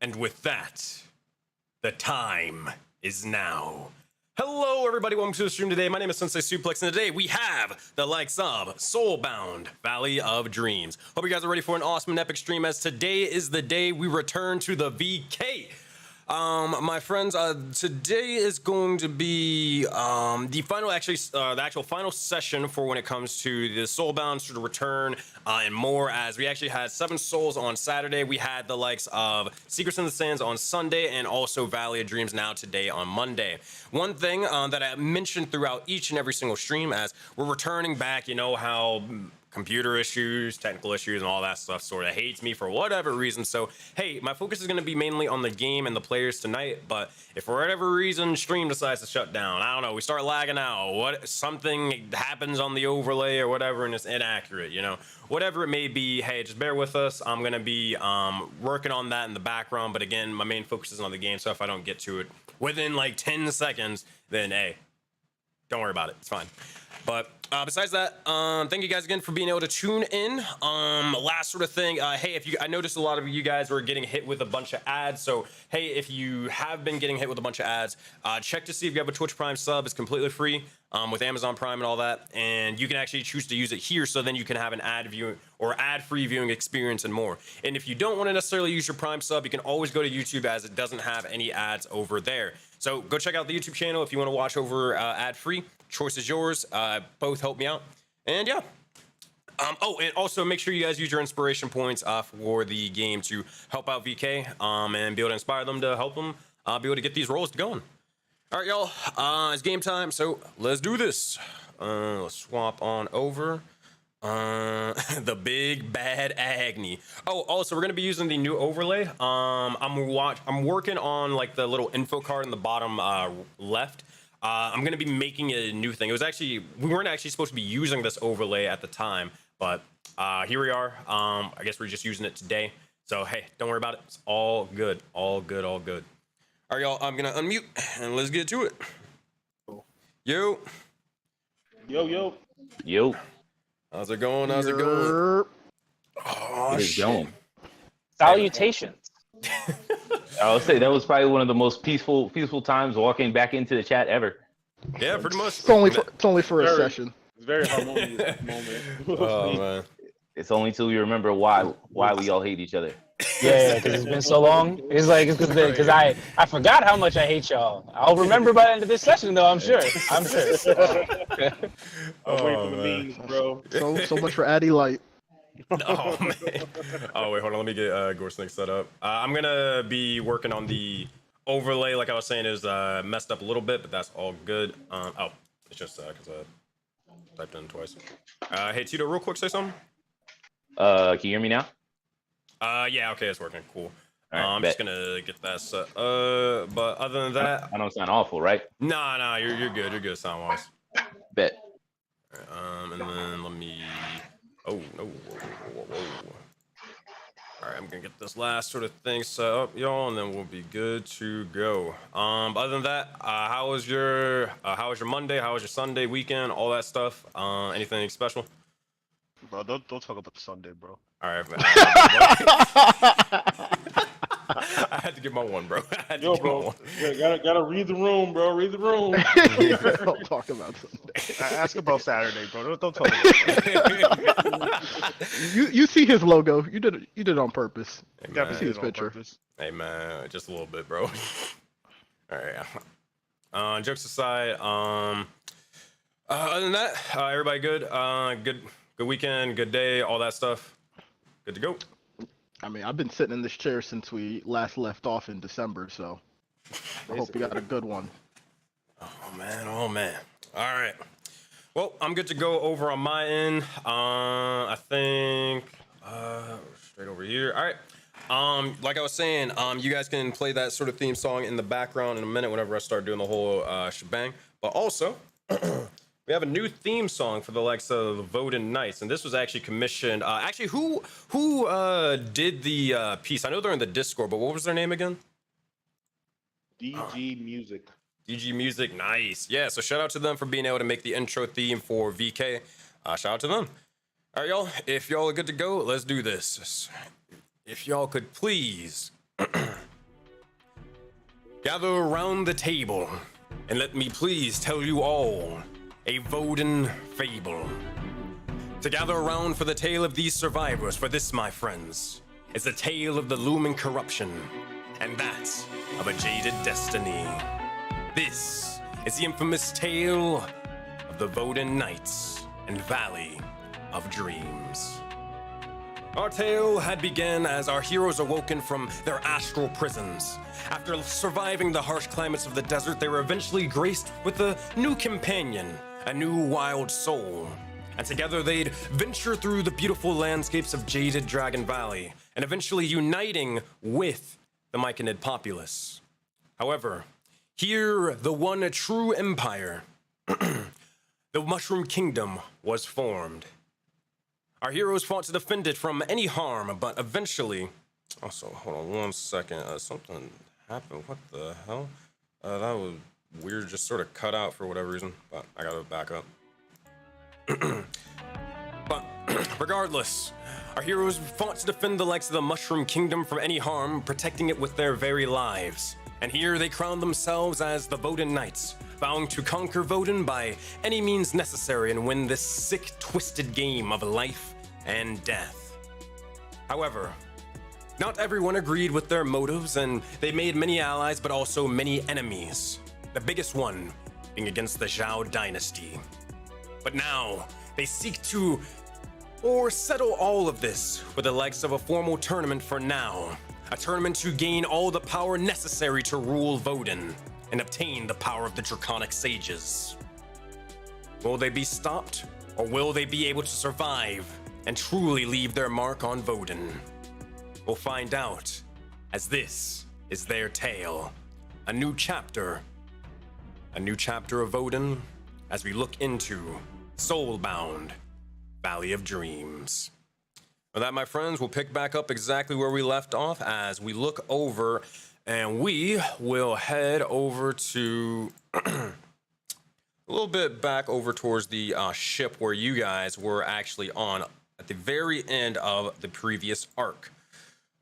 And with that, the time is now. Hello, everybody. Welcome to the stream today. My name is Sensei Suplex, and today we have the likes of Soulbound, Valley of Dreams. Hope you guys are ready for an awesome and epic stream, as today is the day we return to the VK. My friends, today is going to be the final, the actual final session for when it comes to the Soulbound sort of return and more. As we actually had 7 souls on Saturday, we had the likes of Secrets in the Sands on Sunday, and also Valley of Dreams now today on Monday. One thing that I mentioned throughout each and every single stream, as we're returning back, you know how computer issues, technical issues, and all that stuff sort of hates me for whatever reason. So, hey, my focus is going to be mainly on the game and the players tonight. But if for whatever reason stream decides to shut down, I don't know, we start lagging out, something happens on the overlay or whatever, and it's inaccurate, you know, whatever it may be, hey, just bear with us. I'm going to be working on that in the background. But again, my main focus is on the game. So if I don't get to it within like 10 seconds, then hey, don't worry about it. It's fine. But besides that, thank you guys again for being able to tune in. Last sort of thing, hey, I noticed a lot of you guys were getting hit with a bunch of ads. So, hey, if you have been getting hit with a bunch of ads, check to see if you have a Twitch Prime sub. It's completely free with Amazon Prime and all that. And you can actually choose to use it here, so then you can have an ad view or ad-free viewing experience and more. And if you don't want to necessarily use your Prime sub, you can always go to YouTube, as it doesn't have any ads over there. So go check out the YouTube channel if you want to watch over ad-free. Choice is yours. Both help me out. And yeah. Oh, and also make sure you guys use your inspiration points for the game to help out VK and be able to inspire them to help them be able to get these rolls going. All right, y'all. It's game time, so let's do this. Let's swap on over. The big bad Agni. Oh, also we're gonna be using the new overlay. I'm working on like the little info card in the bottom left. I'm gonna be making a new thing. It was actually, we weren't actually supposed to be using this overlay at the time, but here we are. I guess we're just using it today. So hey, don't worry about it. It's all good, all good, all good. All right, y'all. I'm gonna unmute and let's get to it. Yo. Yo, yo. Yo. How's it going? How's it going? Oh, shit. Salutations. I would say that was probably one of the most peaceful times walking back into the chat ever. Yeah, pretty much. It's only for a session. It's very harmonious moment. Oh man. It's only till we remember why we all hate each other. Yeah, because it's been so long. It's like it's because I forgot how much I hate y'all. I'll remember by the end of this session, though. I'm sure. I'm sure. I'm waiting for the memes, bro. So much for Addy Light. Oh man. Oh wait, hold on. Let me get Gorsnake set up. I'm gonna be working on the overlay. Like I was saying, is messed up a little bit, but that's all good. Oh, it's just because I typed in twice. Hey Tito, real quick, say something. Can you hear me now? Yeah, okay, it's working. Cool. Right, I'm just gonna get that set. But other than that, I don't sound awful, right? nah, you're good. You're good sound wise. Bet. And then let me. Oh no! Whoa. All right, I'm gonna get this last sort of thing set up, y'all, and then we'll be good to go. Other than that, how was your Monday? How was your Sunday weekend? All that stuff. Anything special? Bro, don't talk about the Sunday, bro. All right. I had to get my one, bro. Yo, bro, gotta read the room, bro. Read the room. Don't talk about Sunday. Ask about Saturday, bro. Don't talk about Sunday. You see his logo. You did it on purpose. Hey, Definitely see his on picture. purpose. Hey man, just a little bit, bro. All right. Jokes aside, other than that, everybody good? Good weekend, good day, all that stuff. Good to go. I mean, I've been sitting in this chair since we last left off in December, so I hope you got a good one. Oh man. All right. Well, I'm good to go over on my end. I think straight over here. All right. Like I was saying, you guys can play that sort of theme song in the background in a minute whenever I start doing the whole shebang. But also, we have a new theme song for the likes of the Voden Knights, and this was actually commissioned. Actually, who did the piece? I know they're in the Discord, but what was their name again? DG Music. DG Music, nice. Yeah, so shout out to them for being able to make the intro theme for VK. Shout out to them. All right, y'all. If y'all are good to go, let's do this. If y'all could please Gather around the table, and let me please tell you all a Voden fable. To gather around for the tale of these survivors, for this, my friends, is the tale of the looming corruption, and that of a jaded destiny. This is the infamous tale of the Voden Knights and Valley of Dreams. Our tale had begun as our heroes awoken from their astral prisons. After surviving the harsh climates of the desert, they were eventually graced with a new companion, a new wild soul. And together they'd venture through the beautiful landscapes of Jaded Dragon Valley, and eventually uniting with the Myconid populace. However, here the one true empire, the Mushroom Kingdom, was formed. Our heroes fought to defend it from any harm, but eventually... Also, hold on 1 second. Something happened. What the hell? That was weird. Just sort of cut out for whatever reason, but I gotta back up. But regardless, our heroes fought to defend the likes of the Mushroom Kingdom from any harm, protecting it with their very lives. And here they crowned themselves as the Voden Knights, vowing to conquer Voden by any means necessary and win this sick, twisted game of life and death. However, not everyone agreed with their motives, and they made many allies but also many enemies. The biggest one being against the Zhao dynasty. But now, they seek to, or settle all of this with the likes of a formal tournament for now. A tournament to gain all the power necessary to rule Voden and obtain the power of the Draconic Sages. Will they be stopped, or will they be able to survive and truly leave their mark on Voden? We'll find out, as this is their tale. A new chapter of Voden, as we look into Soulbound, Valley of Dreams. With that, my friends, we'll pick back up exactly where we left off as we look over, and we will head over to a little bit back over towards the ship where you guys were actually on at the very end of the previous arc.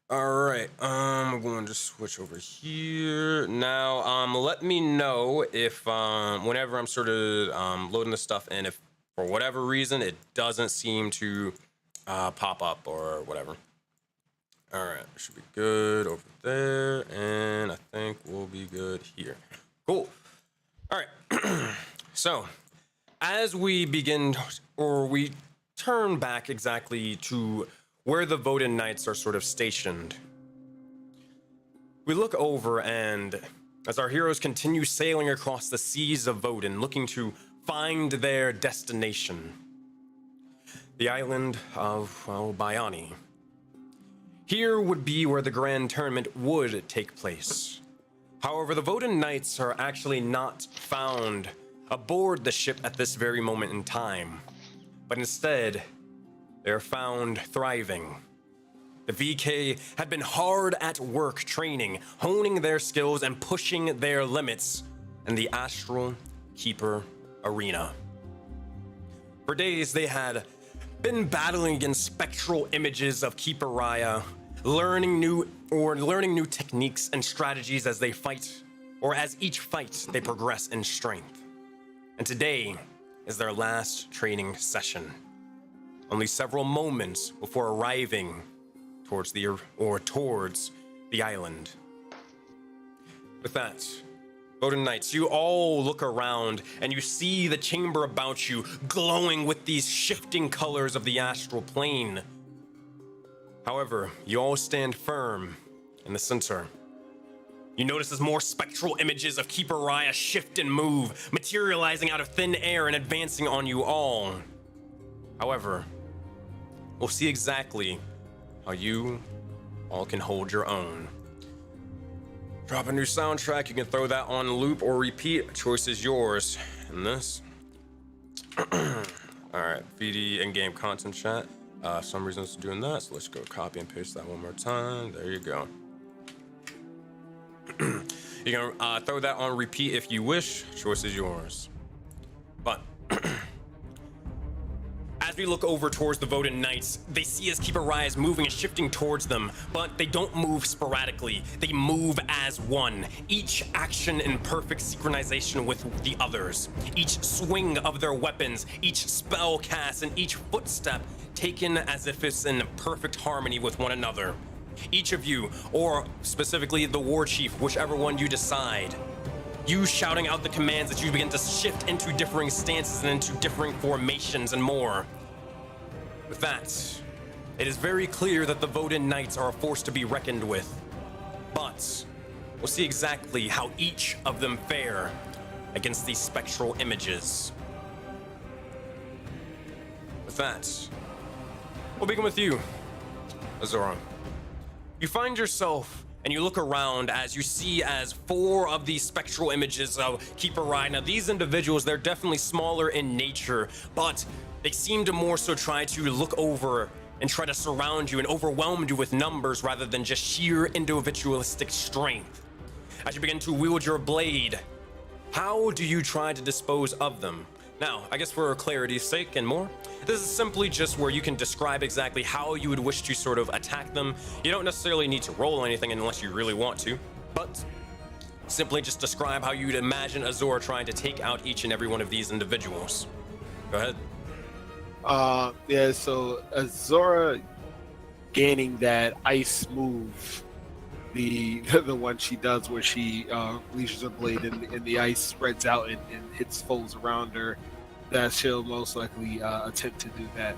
All right, I'm going to switch over here now. Let me know if whenever I'm sort of loading the stuff in, if for whatever reason it doesn't seem to pop up or whatever. All right, should be good over there, and I think we'll be good here. Cool. All right. So, as we begin, or we turn back exactly to where the Voden Knights are sort of stationed, we look over, and as our heroes continue sailing across the seas of Voden, looking to find their destination, the island of, well, Bayani. Here would be where the grand tournament would take place. However, the Voden Knights are actually not found aboard the ship at this very moment in time, but instead, they're found thriving. The VK had been hard at work training, honing their skills and pushing their limits in the Astral Keeper arena. For days, they had been battling against spectral images of Keeper Raya, learning new techniques and strategies as they fight, or as each fight they progress in strength. And today is their last training session, only several moments before arriving towards the island. With that, Voden Knights, you all look around and you see the chamber about you glowing with these shifting colors of the astral plane. However, you all stand firm in the center. You notice as more spectral images of Keeper Raya shift and move, materializing out of thin air and advancing on you all. However, we'll see exactly how you all can hold your own. Drop a new soundtrack, you can throw that on loop or repeat, choice is yours. And this. Alright, VD in-game content chat. Some reason it's doing that, so let's go copy and paste that one more time. There you go. You can throw that on repeat if you wish, choice is yours. But as we look over towards the Voden Knights, they see as Keeper Raya is moving and shifting towards them, but they don't move sporadically. They move as one, each action in perfect synchronization with the others. Each swing of their weapons, each spell cast, and each footstep taken as if it's in perfect harmony with one another. Each of you, or specifically the War Chief, whichever one you decide, you shouting out the commands as you begin to shift into differing stances and into differing formations and more. With that, it is very clear that the Voden Knights are a force to be reckoned with. But we'll see exactly how each of them fare against these spectral images. With that, we'll begin with you, Azora. You find yourself and you look around as you see as 4 of these spectral images of Keeper Raya. Now these individuals, they're definitely smaller in nature, but they seem to more so try to look over and try to surround you and overwhelm you with numbers rather than just sheer individualistic strength. As you begin to wield your blade, how do you try to dispose of them? Now, I guess for clarity's sake and more, this is simply just where you can describe exactly how you would wish to sort of attack them. You don't necessarily need to roll anything unless you really want to, but simply just describe how you'd imagine Azora trying to take out each and every one of these individuals. Go ahead. Yeah, so Azora gaining that ice move, the one she does where she leashes her blade and the ice spreads out and hits foes around her, that she'll most likely attempt to do that.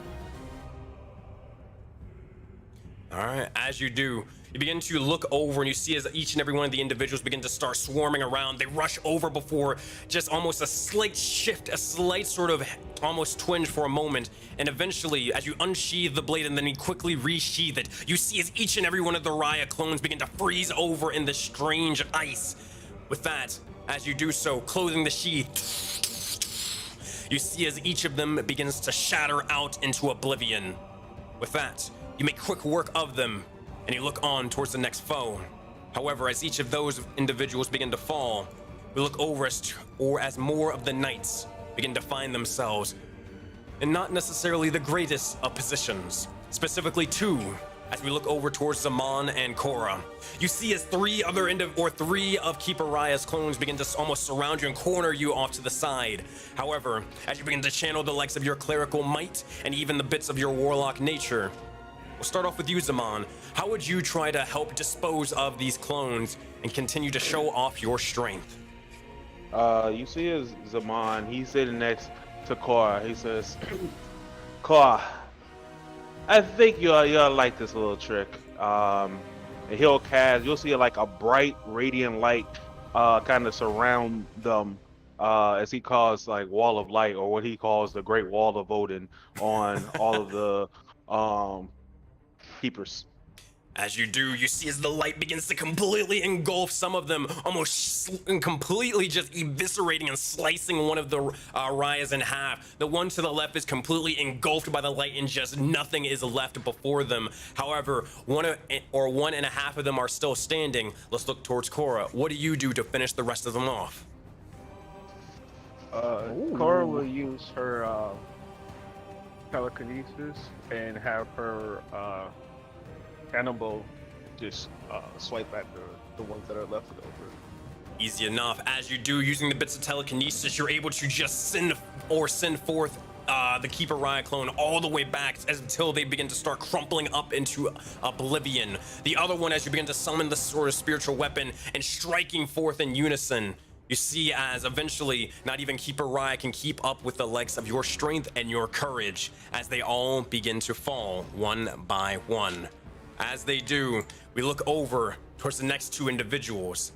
All right, as you do, you begin to look over and you see as each and every one of the individuals begin to start swarming around. They rush over before just almost a slight shift, a slight sort of almost twinge for a moment. And eventually, as you unsheathe the blade and then you quickly resheathe it, you see as each and every one of the Raya clones begin to freeze over in the strange ice. With that, as you do so, clothing the sheath, you see as each of them begins to shatter out into oblivion. With that, you make quick work of them, and you look on towards the next foe. However, as each of those individuals begin to fall, we look over as more of the knights begin to find themselves in not necessarily the greatest of positions, specifically 2. As we look over towards Zaman and Korra, you see as 3 of Keeper Raya's clones begin to almost surround you and corner you off to the side. However, as you begin to channel the likes of your clerical might and even the bits of your warlock nature, we'll start off with you, Zaman. How would you try to help dispose of these clones and continue to show off your strength? You see as Zaman, he's sitting next to Korra. He says, Korra, I think you'll like this little trick. And he'll cast, you'll see like a bright radiant light kind of surround them as he calls like Wall of Light, or what he calls the Great Wall of Odin, on all of the keepers. As you do, you see as the light begins to completely engulf some of them, almost completely just eviscerating and slicing one of the Rayas in half. The one to the left is completely engulfed by the light and just nothing is left before them. However, 1.5 of them are still standing. Let's look towards Korra. What do you do to finish the rest of them off? Korra will use her telekinesis and have her cannonball just swipe at the ones that are left over. Easy enough. As you do, using the bits of telekinesis, you're able to just send forth the Keeper Raya clone all the way back until they begin to start crumpling up into oblivion. The other one, as you begin to summon this sort of spiritual weapon and striking forth in unison, you see as eventually not even Keeper Raya can keep up with the likes of your strength and your courage as they all begin to fall one by one. As they do, we look over towards the next 2 individuals,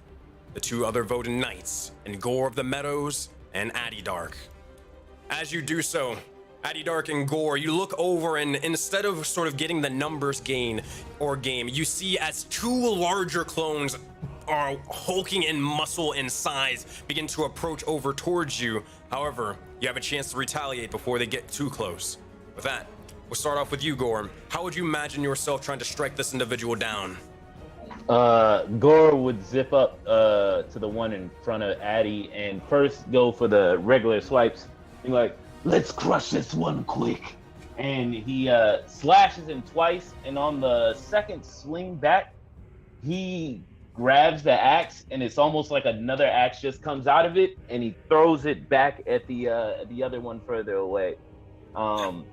the 2 other Voden Knights, and Gore of the Meadows and Addydark. As you do so, Addydark and Gore, you look over and instead of sort of getting the numbers game, you see as 2 larger clones are hulking in muscle and size begin to approach over towards you. However, you have a chance to retaliate before they get too close. With that, we'll start off with you, Gore. How would you imagine yourself trying to strike this individual down? Gore would zip up to the one in front of Addy and first go for the regular swipes. Be like, let's crush this one quick. and he slashes him twice. And on the second swing back, he grabs the axe, and it's almost like another axe just comes out of it, and he throws it back at the other one further away. And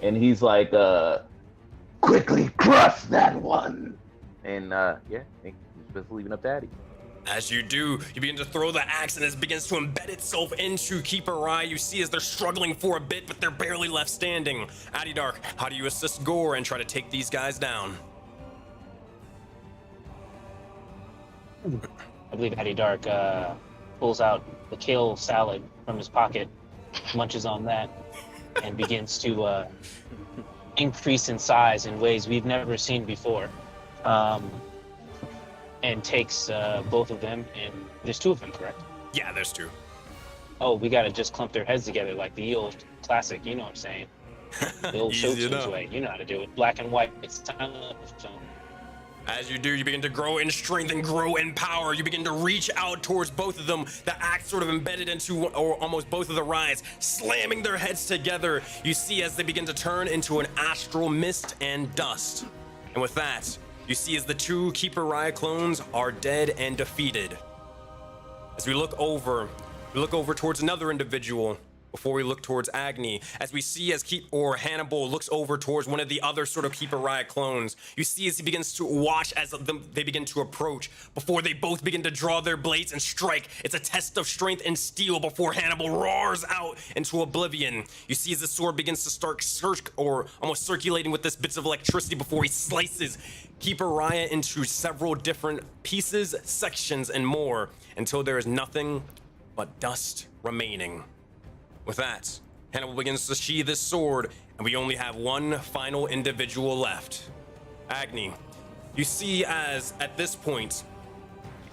he's like, quickly crush that one. And yeah, he's just leaving up to Addy. As you do, you begin to throw the axe and it begins to embed itself into Keeper Rye. You see as they're struggling for a bit, but they're barely left standing. Addy Dark, how do you assist Gore and try to take these guys down? I believe Addy Dark pulls out the kale salad from his pocket, munches on that, and begins to increase in size in ways we've never seen before. And takes both of them, and there's two of them, correct? Yeah, there's two. Oh, we gotta just clump their heads together like the old classic, you know what I'm saying? The old show Easy tunes enough. way, you know how to do it. Black and white, it's silent film. As you do, you begin to grow in strength and grow in power. You begin to reach out towards both of them. The axe sort of embedded into or almost both of the Ryes, slamming their heads together. You see as they begin to turn into an astral mist and dust. And with that, you see as the two Keeper Rye clones are dead and defeated. As we look over towards another individual before we look towards Agni, as we see as Hannibal looks over towards one of the other sort of Keeper Rye clones. You see as he begins to watch as they begin to approach before they both begin to draw their blades and strike. It's a test of strength and steel before Hannibal roars out into oblivion. You see as the sword begins to start almost circulating with this bits of electricity before he slices Keeper Raya into several different pieces, sections, and more until there is nothing but dust remaining. With that, Hannibal begins to sheathe his sword, and we only have one final individual left. Agni, you see as, at this point,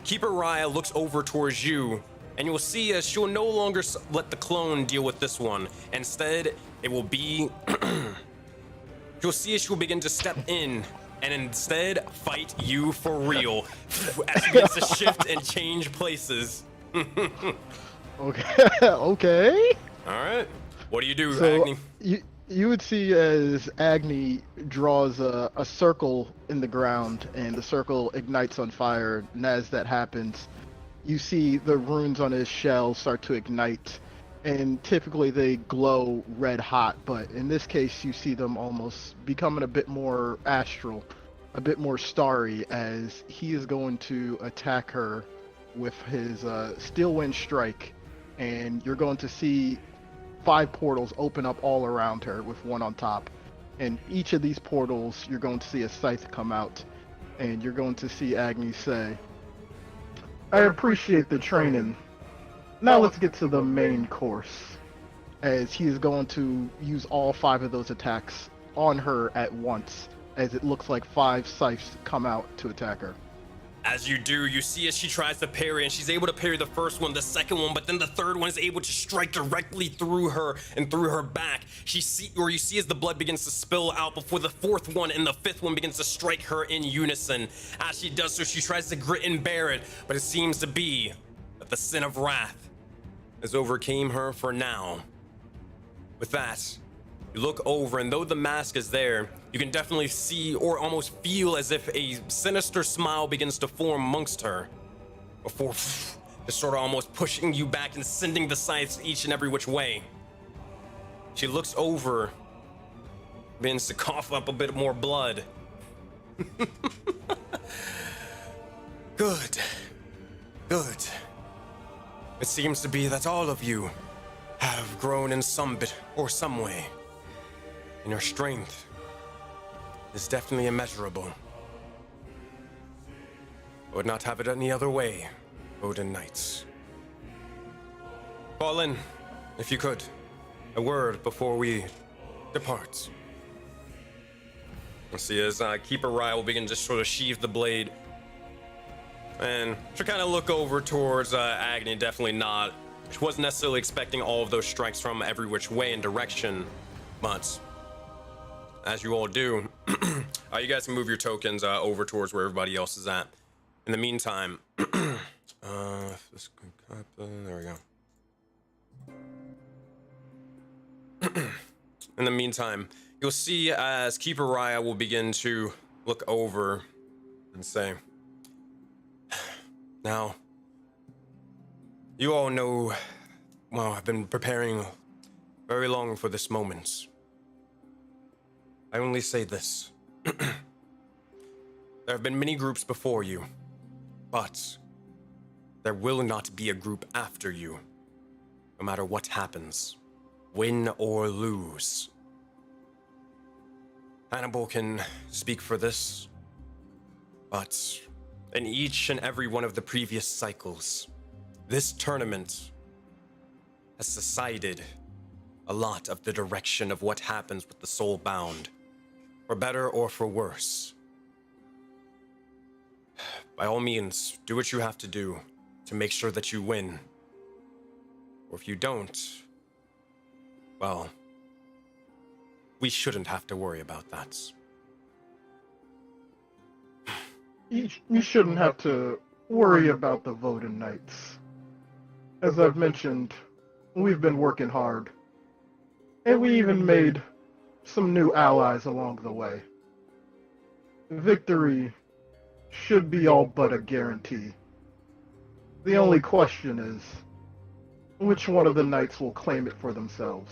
Keeper Raya looks over towards you, and you'll see as she'll no longer let the clone deal with this one. Instead, it will be... you'll see as she'll begin to step in, and instead fight you for real, as she begins to shift and change places. Okay. Okay. All right. What do you do, So Agni? you would see as Agni draws a circle in the ground, and the circle ignites on fire. And as that happens, you see the runes on his shell start to ignite, and typically they glow red hot, but in this case you see them almost becoming a bit more astral, a bit more starry, as he is going to attack her with his Steel Wind Strike, and you're going to see 5 portals open up all around her with one on top. And each of these portals, you're going to see a scythe come out, and you're going to see Agni say, "I appreciate the training. Now let's get to the main course." As he is going to use all 5 of those attacks on her at once, as it looks like 5 scythes come out to attack her. As you do, you see as she tries to parry, and she's able to parry the first one, the second one, but then the third one is able to strike directly through her and through her back. You see as the blood begins to spill out before the fourth one and the fifth one begins to strike her in unison. As she does so, she tries to grit and bear it, but it seems to be that the sin of wrath has overcame her for now. With that, you look over, and though the mask is there, you can definitely see or almost feel as if a sinister smile begins to form amongst her before just sort of almost pushing you back and sending the scythes each and every which way. She looks over, begins to cough up a bit more blood. Good. It seems to be that all of you have grown in some bit or some way. And your strength is definitely immeasurable. I would not have it any other way, Odin Knights. Fall in, if you could. A word before we depart. Let's see, as Keeper Rye will begin to sort of sheathe the blade. And she'll kind of look over towards Agni, definitely not. She wasn't necessarily expecting all of those strikes from every which way and direction, but as you all do, you guys can move your tokens over towards where everybody else is at. In the meantime, if this could happen, there we go. in the meantime, you'll see as Keeper Raya will begin to look over and say, now, you all know, well, I've been preparing very long for this moment. I only say this. There have been many groups before you, but there will not be a group after you, no matter what happens, win or lose. Hannibal can speak for this, but in each and every one of the previous cycles, this tournament has decided a lot of the direction of what happens with the Soulbound, for better or for worse. By all means, do what you have to do to make sure that you win. Or if you don't, well, we shouldn't have to worry about that. You shouldn't have to worry about the Voden Knights. As I've mentioned, we've been working hard. And we even made some new allies along the way. Victory should be all but a guarantee. The only question is, which one of the knights will claim it for themselves?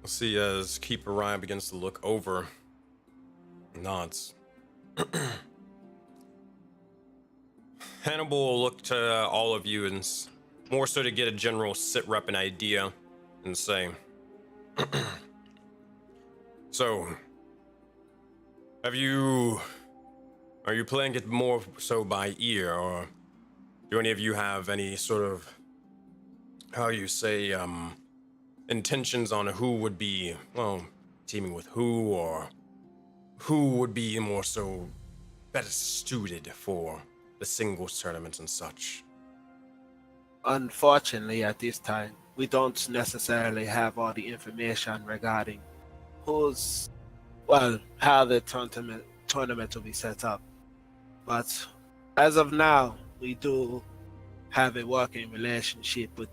We'll see as Keeper Ryan begins to look over, nods. Hannibal will look to all of you and more so to get a general sit rep and idea and say, so, are you playing it more so by ear, or do any of you have any sort of, how you say, intentions on who would be, well, teaming with who, or who would be more so better suited for the singles tournaments and such? Unfortunately, at this time, we don't necessarily have all the information regarding how the tournament will be set up. But as of now, we do have a working relationship with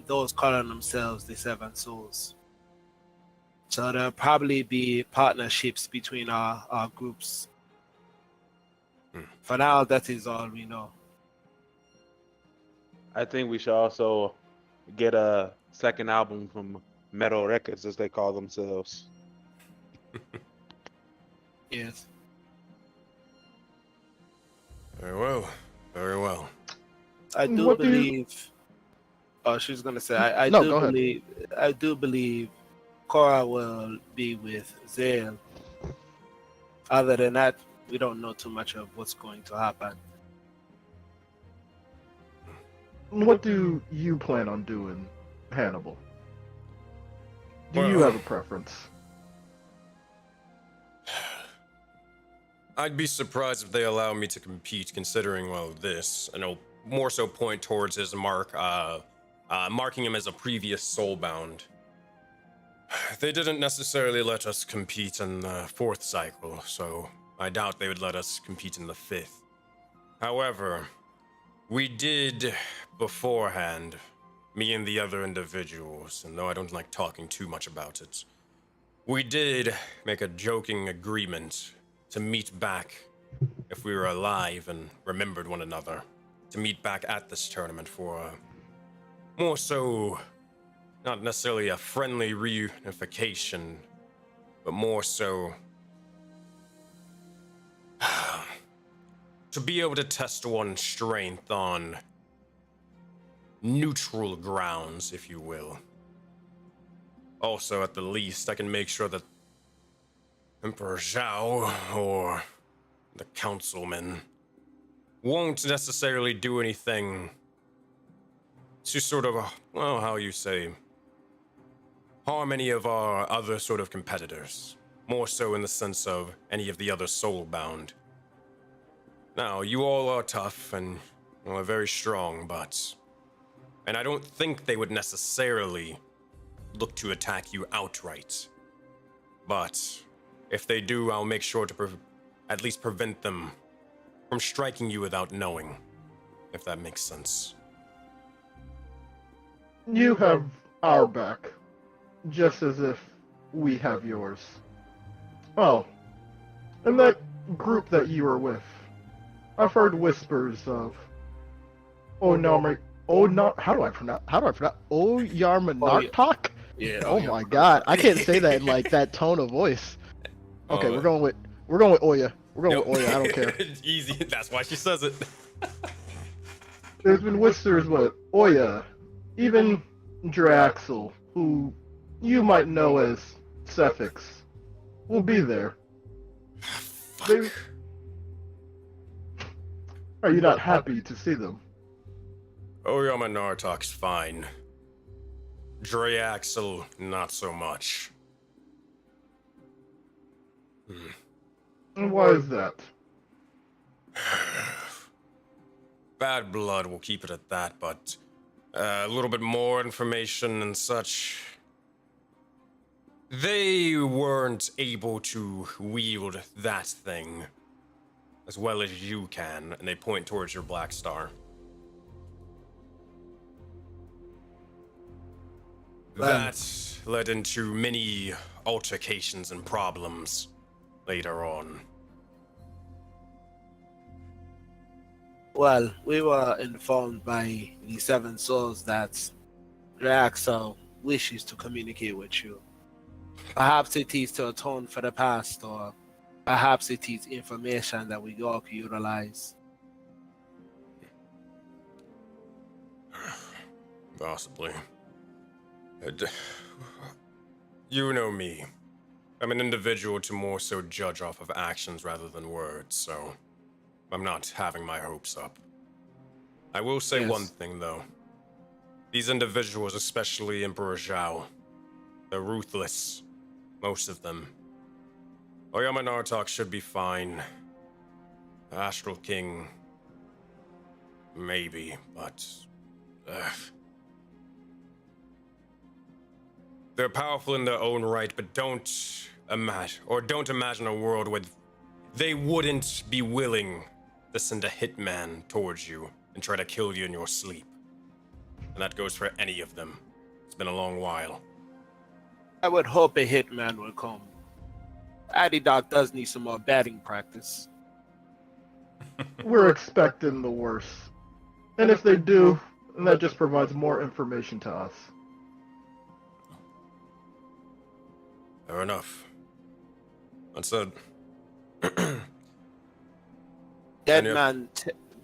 those calling themselves the Seven Souls. So there'll probably be partnerships between our groups. For now, that is all we know. I think we should also get a second album from Metal Records, as they call themselves. Yes. Very well. Very well. I do What do you- believe. Oh, she's gonna say. I No, do go ahead. believe. I do believe Cora will be with Zale. Other than that, we don't know too much of what's going to happen. What do you plan on doing, Hannibal? Do you Well- have a preference? I'd be surprised if they allow me to compete, considering, well, this, and I'll more so point towards his mark, marking him as a previous Soulbound. They didn't necessarily let us compete in the 4th cycle, so I doubt they would let us compete in the 5th. However, we did beforehand, me and the other individuals, and though I don't like talking too much about it, we did make a joking agreement to meet back, if we were alive and remembered one another, to meet back at this tournament for more so, not necessarily a friendly reunification, but more so to be able to test one's strength on neutral grounds, if you will. Also, at the least, I can make sure that Emperor Zhao or the councilmen won't necessarily do anything to sort of, well, how you say, harm any of our other sort of competitors. More so in the sense of any of the other Soulbound. Now, you all are tough and are very strong, and I don't think they would necessarily look to attack you outright. But if they do, I'll make sure to at least prevent them from striking you without knowing, if that makes sense. You have our back, just as if we have yours. Oh, and that group that you were with, I've heard whispers of how do I pronounce Oyarmanartok? Yeah. Oh my god, I can't say that in like that tone of voice. Okay, Oh. we're going with Oya. We're going with Oya, I don't care. Easy. That's why she says it. There's been whispers with Oya, even Draxel, who you might know as Cephix, will be there. They... Are you not happy to see them? Oyama Nartok's fine. Draxel, not so much. And why is that? Bad blood, we'll keep it at that, but a little bit more information and such. They weren't able to wield that thing as well as you can, and they point towards your black star. That led into many altercations and problems later on. Well, we were informed by the Seven Souls that Draxel wishes to communicate with you. Perhaps it is to atone for the past, or perhaps it is information that we all could utilize. Possibly. You know me. I'm an individual to more so judge off of actions rather than words, so I'm not having my hopes up. I will say Yes. one thing, though. These individuals, especially Emperor Zhao, they're ruthless. Most of them. Oyama Nartok should be fine. The Astral King, maybe, but... They're powerful in their own right, but don't imagine a world where they wouldn't be willing to send a hitman towards you and try to kill you in your sleep. And that goes for any of them. It's been a long while. I would hope a hitman will come. Addy Doc does need some more batting practice. We're expecting the worst. And if they do, then that just provides more information to us. Fair enough. That said, Dead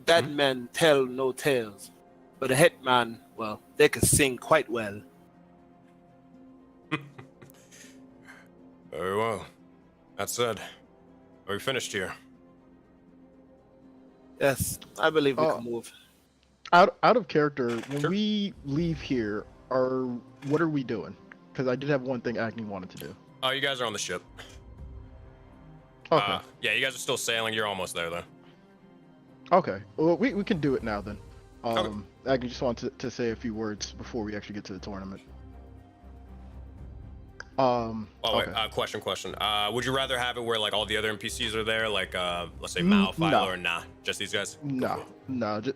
Any- men tell no tales, but a hitman, well, they can sing quite well. very well. That said, are we finished here? Yes, I believe we Oh. can move. Out of character, when Sure. we leave here, what are we doing? Because I did have one thing Agni wanted to do. Oh, you guys are on the ship. Okay. Yeah, you guys are still sailing. You're almost there, though. Okay. Well, we can do it now then. Okay. Agni just wanted to say a few words before we actually get to the tournament. Oh, wait, Okay. question. Would you rather have it where, like, all the other NPCs are there? Like, let's say Mao, Philo, no. or nah? Just these guys? No,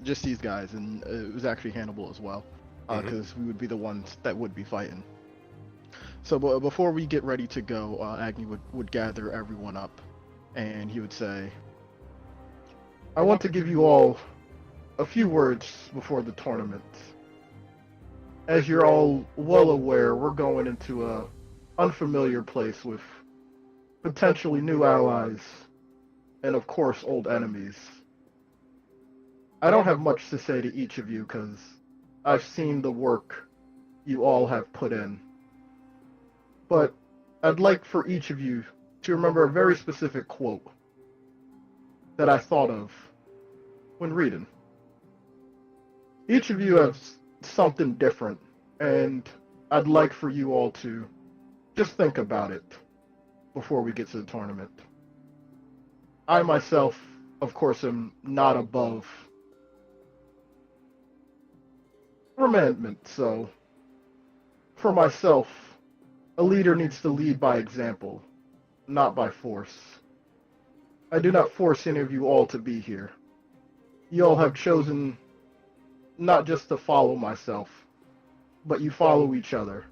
just these guys, and it was actually Hannibal as well, because we would be the ones that would be fighting. So before we get ready to go, Agni would gather everyone up, and he would say, I want to give you all a few words before the tournament. As you're all well aware, we're going into a unfamiliar place with potentially new allies, and of course old enemies. I don't have much to say to each of you because I've seen the work you all have put in. But I'd like for each of you to remember a very specific quote that I thought of when reading. Each of you has something different, and I'd like for you all to just think about it before we get to the tournament. I myself, of course, am not above remandment, so for myself, a leader needs to lead by example, not by force. I do not force any of you all to be here. You all have chosen not just to follow myself, but you follow each other.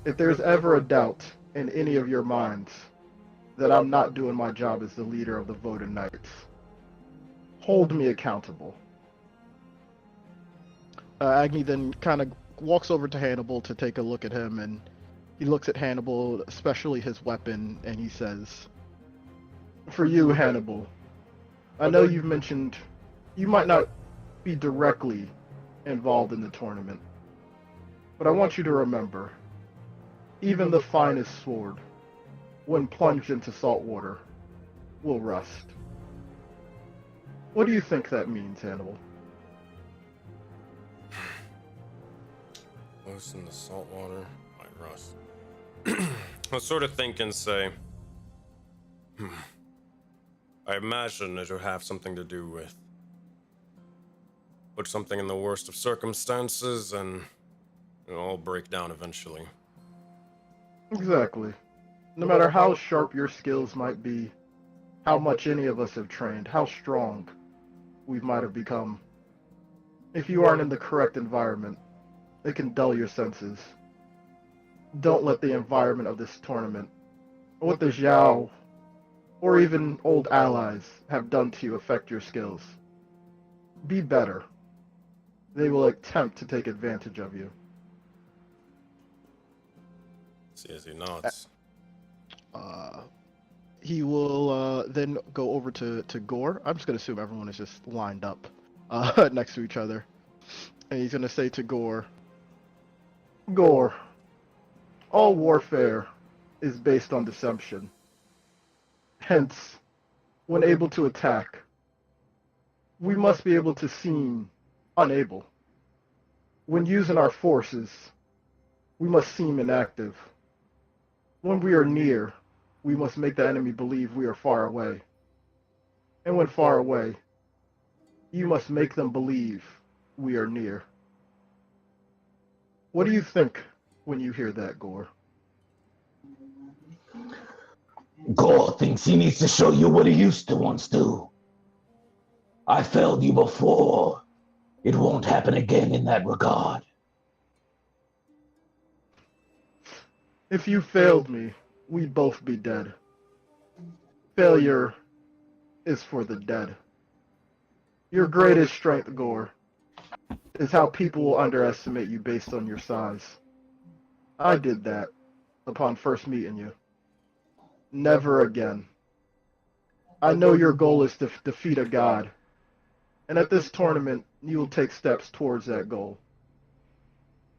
If there's ever a doubt in any of your minds that I'm not doing my job as the leader of the Voted Knights, hold me accountable. Agni then kind of walks over to Hannibal to take a look at him, and he looks at Hannibal, especially his weapon, and he says, "For you, Hannibal, I know you've mentioned you might not be directly involved in the tournament, but I want you to remember, even the finest sword, when plunged into salt water, will rust." What do you think that means, Hannibal? Loose in the salt water, might rust. I sort of think and say, I imagine it would have something to do with put something in the worst of circumstances and it'll all break down eventually. Exactly. No matter how sharp your skills might be, how much any of us have trained, how strong we might have become, if you aren't in the correct environment, it can dull your senses. Don't let the environment of this tournament, or what the Zhao, or even old allies have done to you affect your skills. Be better. They will attempt to take advantage of you. See as he nods. He will then go over to Gore. I'm just going to assume everyone is just lined up next to each other. And he's going to say to Gore, "Gore, all warfare is based on deception. Hence, when able to attack, we must be able to seem unable. When using our forces, we must seem inactive. When we are near, we must make the enemy believe we are far away. And when far away, you must make them believe we are near." What do you think when you hear that, Gore? Gore thinks he needs to show you what he used to once do. I failed you before. It won't happen again in that regard. If you failed me, we'd both be dead. Failure is for the dead. Your greatest strength, Gore, is how people will underestimate you based on your size. I did that upon first meeting you. Never again. I know your goal is to defeat a god, and at this tournament, you will take steps towards that goal.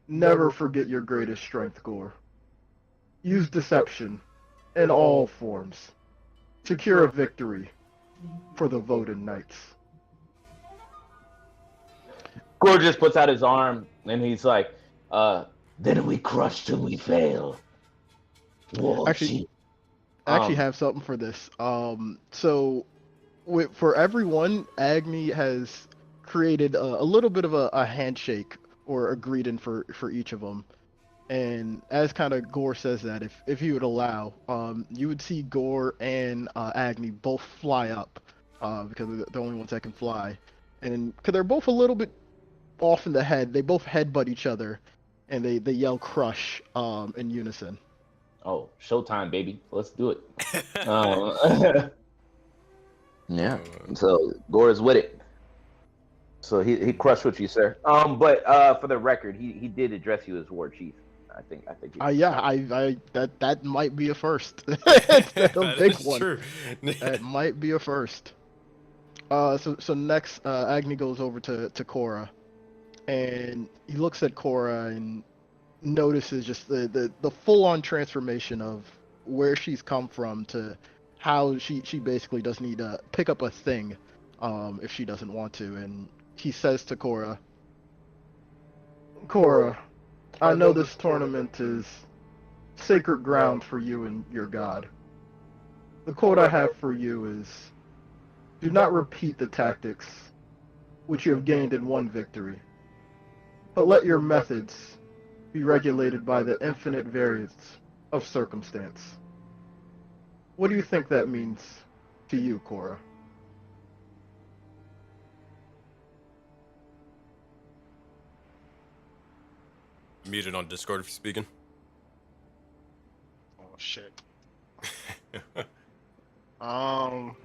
Never forget your greatest strength, Gore. Use deception in all forms. Secure a victory for the Voted Knights. Gore just puts out his arm and he's like, then we crush till we fail. War Actually, I actually have something for this. For everyone, Agni has created a little bit of a handshake or a greeting for each of them. And as kind of Gore says that, if you would allow, you would see Gore and Agni both fly up, because they're the only ones that can fly. And because they're both a little bit off in the head, they both headbutt each other, and they yell "crush" in unison. Oh, showtime, baby. Let's do it. Yeah. So Gore is with it. So he crushed with you, sir. But for the record, he did address you as War Chief. I think. That might be a first. That's a big one. True. That might be a first. So next, Agni goes over to Korra, and he looks at Korra and notices just the full-on transformation of where she's come from to how she basically doesn't need to pick up a thing if she doesn't want to. And he says to Korra, I know this tournament is sacred ground for you and your god. The quote I have for you is, do not repeat the tactics which you have gained in one victory, but let your methods be regulated by the infinite variance of circumstance. What do you think that means to you, Korra? muted on Discord if you're speaking. Oh shit. Um.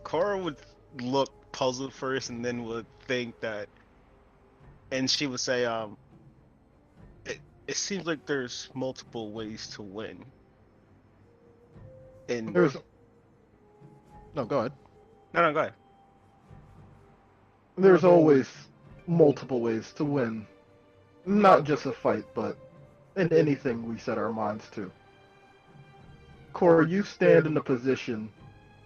Cora would look puzzled first, and then would think that, and she would say, it seems like there's multiple ways to win. And There's no, go ahead. no, go ahead. There's always multiple ways to win. Not just a fight, but in anything we set our minds to. Cora, you stand in a position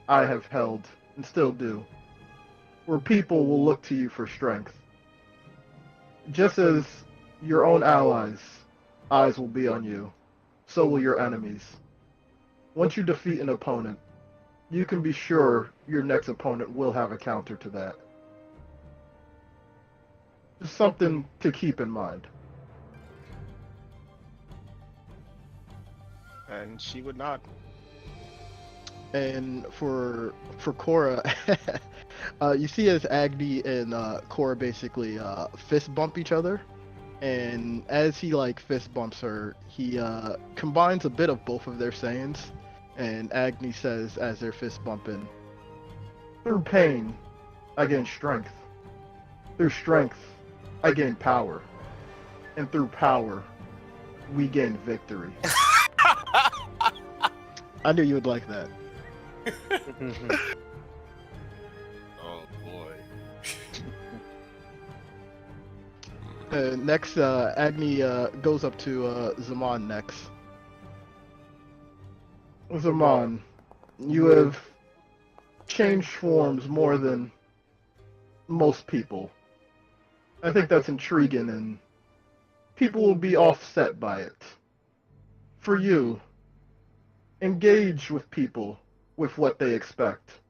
I have held, and still do, where people will look to you for strength. Just as your own allies' eyes will be on you, so will your enemies. Once you defeat an opponent, you can be sure your next opponent will have a counter to that. Just something to keep in mind. And she would nod. And for Cora, you see as Agni and Cora basically fist bump each other, and as he like fist bumps her, he combines a bit of both of their sayings, and Agni says as they're fist bumping, "Through pain, I gain strength. Through strength, I gain power. And through power, we gain victory." I knew you would like that. Oh boy. Next, Agni goes up to Zaman next. Zaman, you have changed forms more than most people. I think that's intriguing, and people will be offset by it. For you, engage with people with what they expect.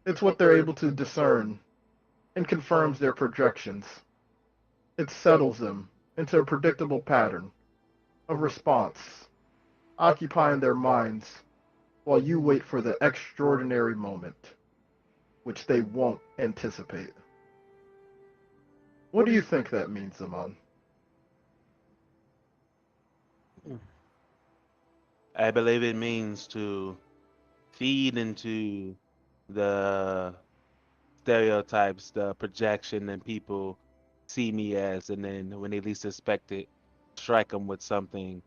It's what they're able to discern and confirms their projections. It settles them into a predictable pattern of response, occupying their minds while you wait for the extraordinary moment, which they won't anticipate. What do you think that means, Zaman? I believe it means to feed into the stereotypes, the projection, and people see me as, and then when they least expect it, strike them with something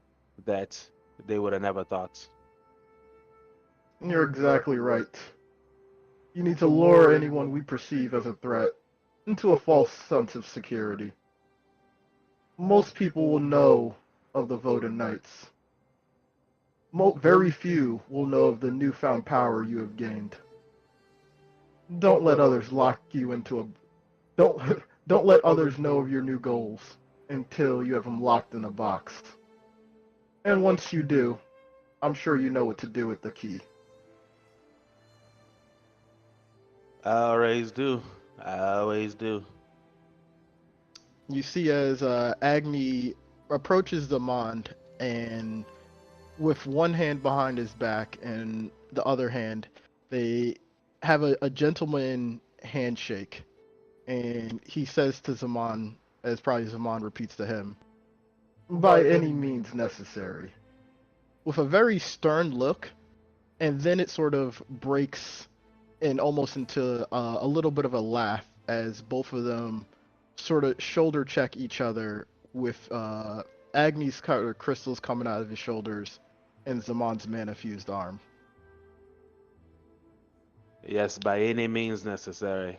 that they would have never thought. You're exactly right. You need to lure anyone we perceive as a threat into a false sense of security. Most people will know of the Voted Knights. Very few will know of the newfound power you have gained. Don't let others lock you into a... Don't let others know of your new goals until you have them locked in a box. And once you do, I'm sure you know what to do with the key. I always do. I always do. You see as Agni approaches Zaman, and with one hand behind his back and the other hand, they have a gentleman handshake. And he says to Zaman, as probably Zaman repeats to him, "By any means necessary." With a very stern look, and then it sort of breaks and almost into a little bit of a laugh as both of them sort of shoulder check each other with Agni's crystals coming out of his shoulders and Zaman's mana-fused arm. Yes, by any means necessary.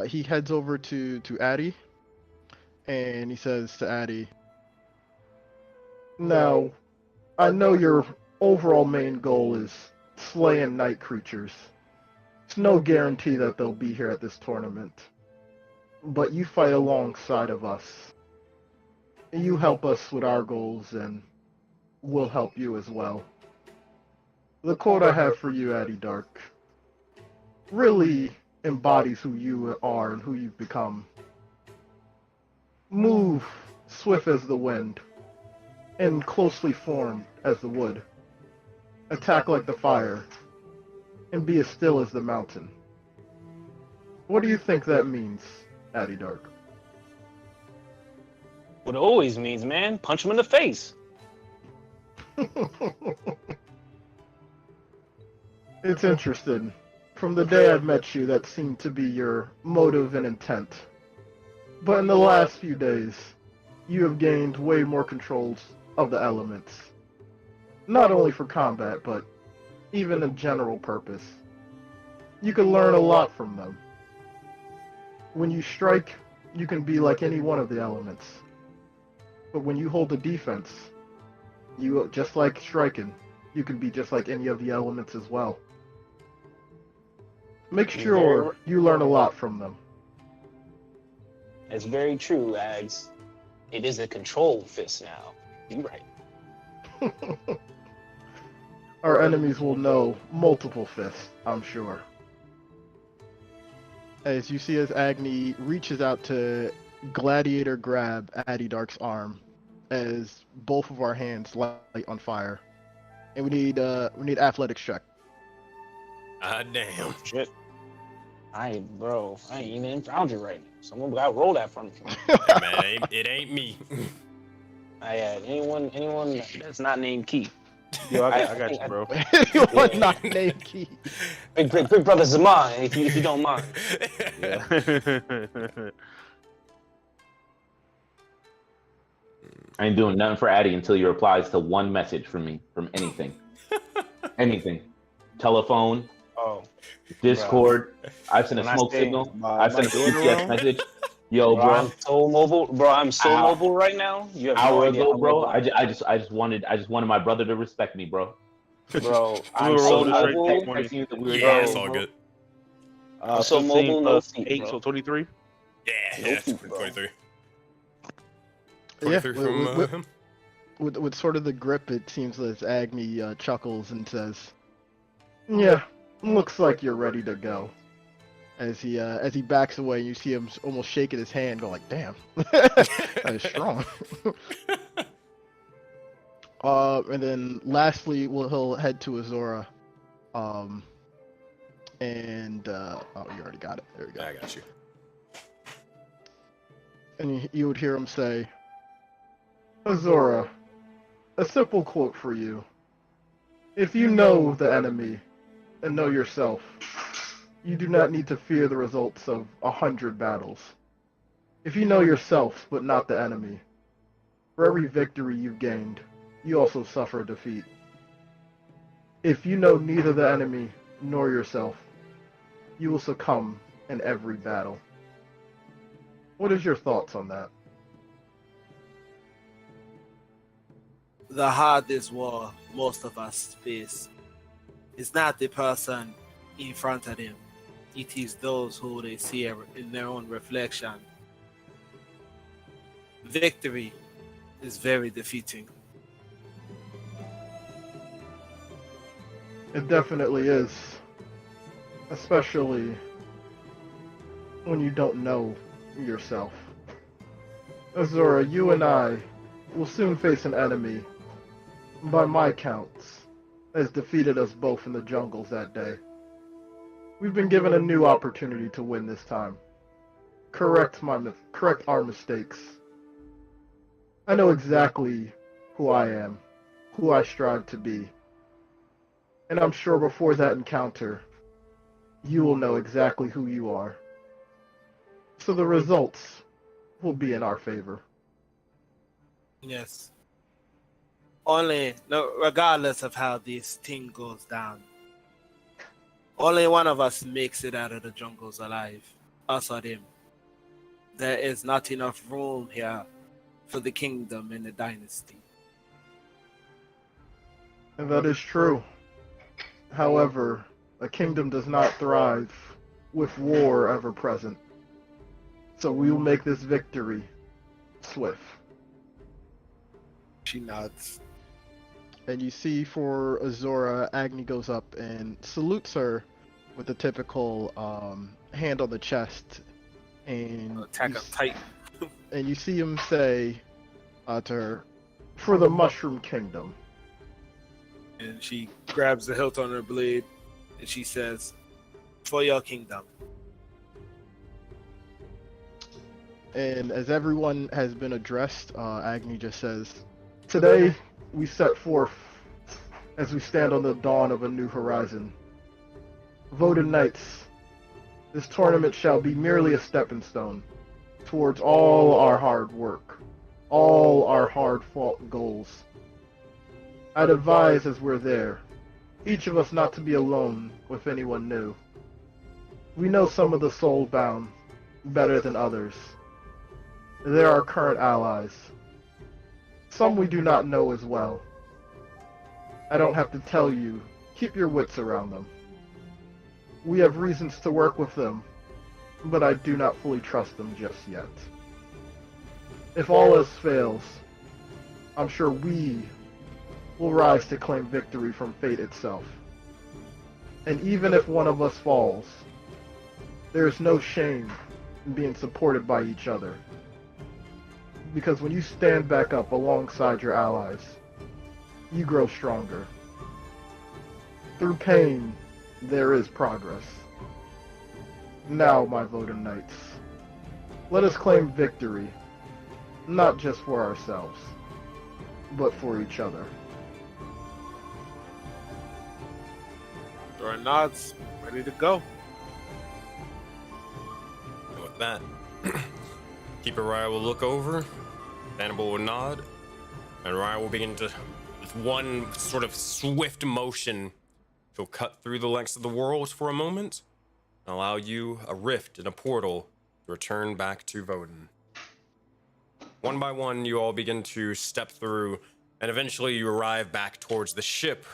He heads over to Addy, and he says to Addy, "Now, I know your overall main goal is slaying night creatures. It's no guarantee that they'll be here at this tournament. But you fight alongside of us. You help us with our goals, and we'll help you as well. The quote I have for you, Addy Dark, really embodies who you are and who you've become. Move swift as the wind, and closely formed as the wood. attack like the fire, and be as still as the mountain. What do you think that means, Addy Dark? What it always means, man, punch him in the face. It's interesting. From the day I've met you, that seemed to be your motive and intent. But in the last few days, you have gained way more controls of the elements. Not only for combat, but even a general purpose. You can learn a lot from them. When you strike, you can be like any one of the elements. But when you hold the defense, you, just like striking, you can be just like any of the elements as well. Make sure you learn a lot from them. It's very true, Ags. It is a control fist now. You're right. Our enemies will know multiple fists, I'm sure. As you see as Agni reaches out to gladiator grab Addy Dark's arm, as both of our hands light on fire. And we need athletics check. Ah, damn. Shit. I ain't even found you right now. Someone got roll that from me. Hey, man, it ain't me. I had anyone that's not named Keith. Yo, I got you, bro. Anyone not named Key. Big brother Zaman, if you don't mind. I ain't doing nothing for Addy until he replies to one message from me, from anything. Anything. Telephone, Oh. Discord. I've sent a When I smoke say- signal. I've sent a CPS message. Yo, Bro, bro. I'm so mobile. Bro, I'm so Hour- mobile right now. You have no Hour idea ago, how bro. mobile I just wanted my brother to respect me, bro. Bro, I'm Little so roller straight mobile. take morning. Texting you that we were Yeah, down, it's all bro. good. I'm so 15 mobile, no plus feet, 8, bro. so 23. Yeah, No yeah, feet, bro. 23. Yeah, 23 from him. with sort of the grip, it seems as Agni chuckles and says, "Yeah, looks like you're ready to go." As he backs away, you see him almost shaking his hand, going like, "Damn, that is strong." And then lastly, he'll head to Azora, and oh, you already got it. There we go. I got you. And you would hear him say, "Azora, a simple quote for you. If you know the enemy and know yourself, you do not need to fear the results of 100 battles. If you know yourself but not the enemy, for every victory you've gained, you also suffer defeat. If you know neither the enemy nor yourself, you will succumb in every battle." What is your thoughts on that? The hardest war most of us face is not the person in front of them. It is those who they see in their own reflection. Victory is very defeating. It definitely is. Especially when you don't know yourself. Azora, you and I will soon face an enemy, by my counts, has defeated us both in the jungles that day. We've been given a new opportunity to win this time. Correct our mistakes. I know exactly who I am, who I strive to be. And I'm sure before that encounter, you will know exactly who you are. So the results will be in our favor. Yes. Regardless of how this thing goes down, only one of us makes it out of the jungles alive, us or them. There is not enough room here for the kingdom and the dynasty. And that is true. However, a kingdom does not thrive with war ever present. So we will make this victory swift. She nods. And you see for Azora, Agni goes up and salutes her with the typical hand on the chest. And Attack you up tight. and you see him say to her, "For the Mushroom Kingdom." And she grabs the hilt on her blade, and she says, "For your kingdom." And as everyone has been addressed, Agni just says, "Today we set forth as we stand on the dawn of a new horizon. Voted Knights, this tournament shall be merely a stepping stone towards all our hard work, all our hard-fought goals. I'd advise as we're there, each of us not to be alone with anyone new. We know some of the soul-bound better than others. They're our current allies. Some we do not know as well. I don't have to tell you, keep your wits around them. We have reasons to work with them, but I do not fully trust them just yet. If all else fails, I'm sure we will rise to claim victory from fate itself. And even if one of us falls, there is no shame in being supported by each other. Because when you stand back up alongside your allies, you grow stronger. Through pain, there is progress. Now, my voted knights, let us claim victory, not just for ourselves, but for each other." Dora nods, ready to go. And with that, Keeper Raya will look over, Hannibal will nod, and Raya will begin to, with one sort of swift motion, she'll cut through the lengths of the world for a moment, and allow you a rift and a portal to return back to Voden. One by one, you all begin to step through, and eventually you arrive back towards the ship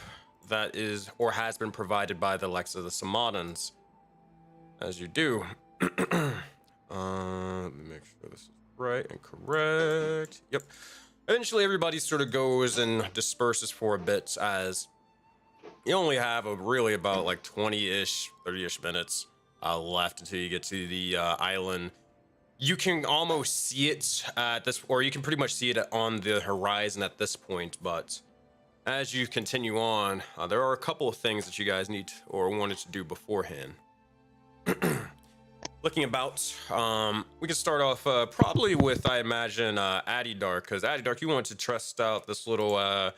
that is or has been provided by the likes of the Samadans. As you do, let me make sure this is right and correct. Yep. Eventually, everybody sort of goes and disperses for a bit, as you only have really about like 20-ish, 30-ish minutes left until you get to the island. You can almost see it at this, or you can pretty much see it on the horizon at this point, but as you continue on, there are a couple of things that you guys need or wanted to do beforehand. Looking about, we can start off probably with, I imagine, Addydark, because Addydark, you wanted to test out this little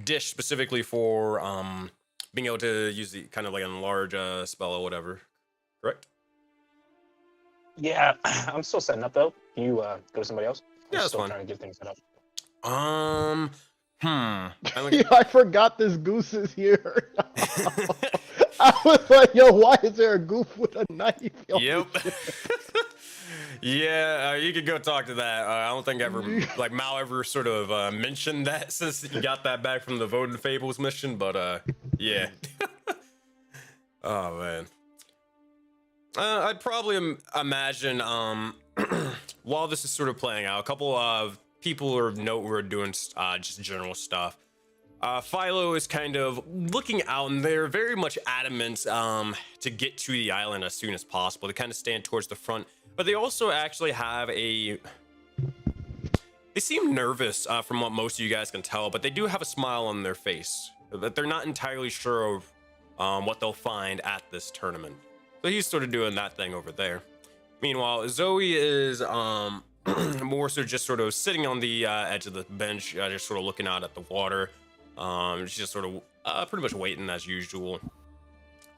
dish specifically for being able to use the kind of like enlarge spell or whatever, correct? Yeah, I'm still setting up though. Can you go to somebody else? I'm Yeah, that's still fine. trying to get things set up. I forgot this goose is here. I was like, yo, why is there a goof with a knife? Yo, Yep. Yeah, you could go talk to that. I don't think Mal ever sort of mentioned that since you got that back from the Voden Fables mission, but yeah. Oh man. I'd probably imagine while this is sort of playing out, a couple of people of note were doing just general stuff. Philo is kind of looking out, and they're very much adamant to get to the island as soon as possible. They kind of stand towards the front, but they also actually have they seem nervous from what most of you guys can tell, but they do have a smile on their face. That they're not entirely sure of what they'll find at this tournament. So he's sort of doing that thing over there. Meanwhile, Zoe is more so just sort of sitting on the edge of the bench, just sort of looking out at the water. She's just sort of pretty much waiting as usual.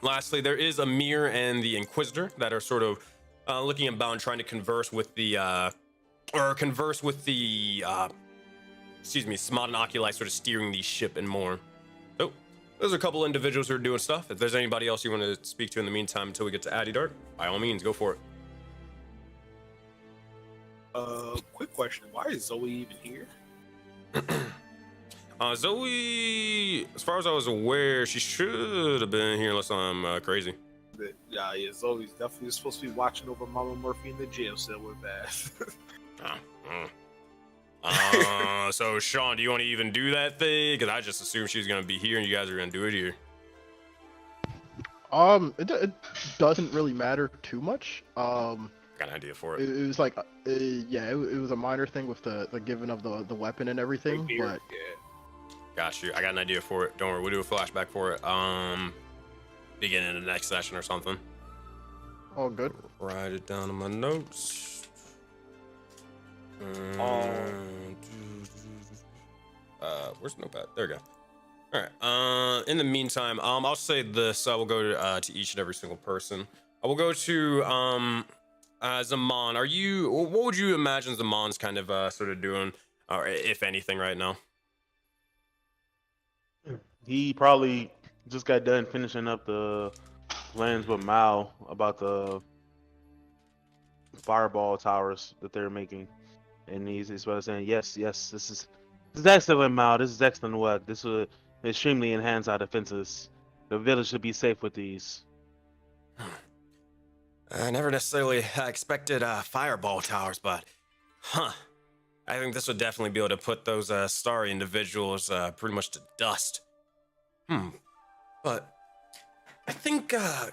Lastly, there is Amir and the Inquisitor that are sort of looking about and trying to converse with the Samadan Oculi, sort of steering the ship and more. So there's a couple individuals who are doing stuff. If there's anybody else you want to speak to in the meantime until we get to Addydark, by all means, go for it. Quick question: why is Zoe even here? Zoe, as far as I was aware, she should have been here unless I'm crazy. Yeah, Zoe's definitely supposed to be watching over Mama Murphy in the jail cell with that. So Sean, do you want to even do that thing? Because I just assumed she was going to be here and you guys are going to do it here. It doesn't really matter too much. Got an idea for it. It was like, it was a minor thing with the giving of the weapon and everything, but Got you. I got an idea for it. Don't worry, we'll do a flashback for it. Beginning of the next session or something. All good. Write it down in my notes. Where's the notepad? There we go. All right. In the meantime, I'll say this. I will go to each and every single person. I will go to Zaman. What would you imagine Zaman's kind of sort of doing, or if anything, right now? He probably just got done finishing up the plans with Mao about the fireball towers that they're making, and he's sort of saying, "Yes, this is excellent, Mao. This is excellent work. This will extremely enhance our defenses. The village should be safe with these." I never necessarily expected fireball towers, but I think this would definitely be able to put those starry individuals pretty much to dust. But I think, how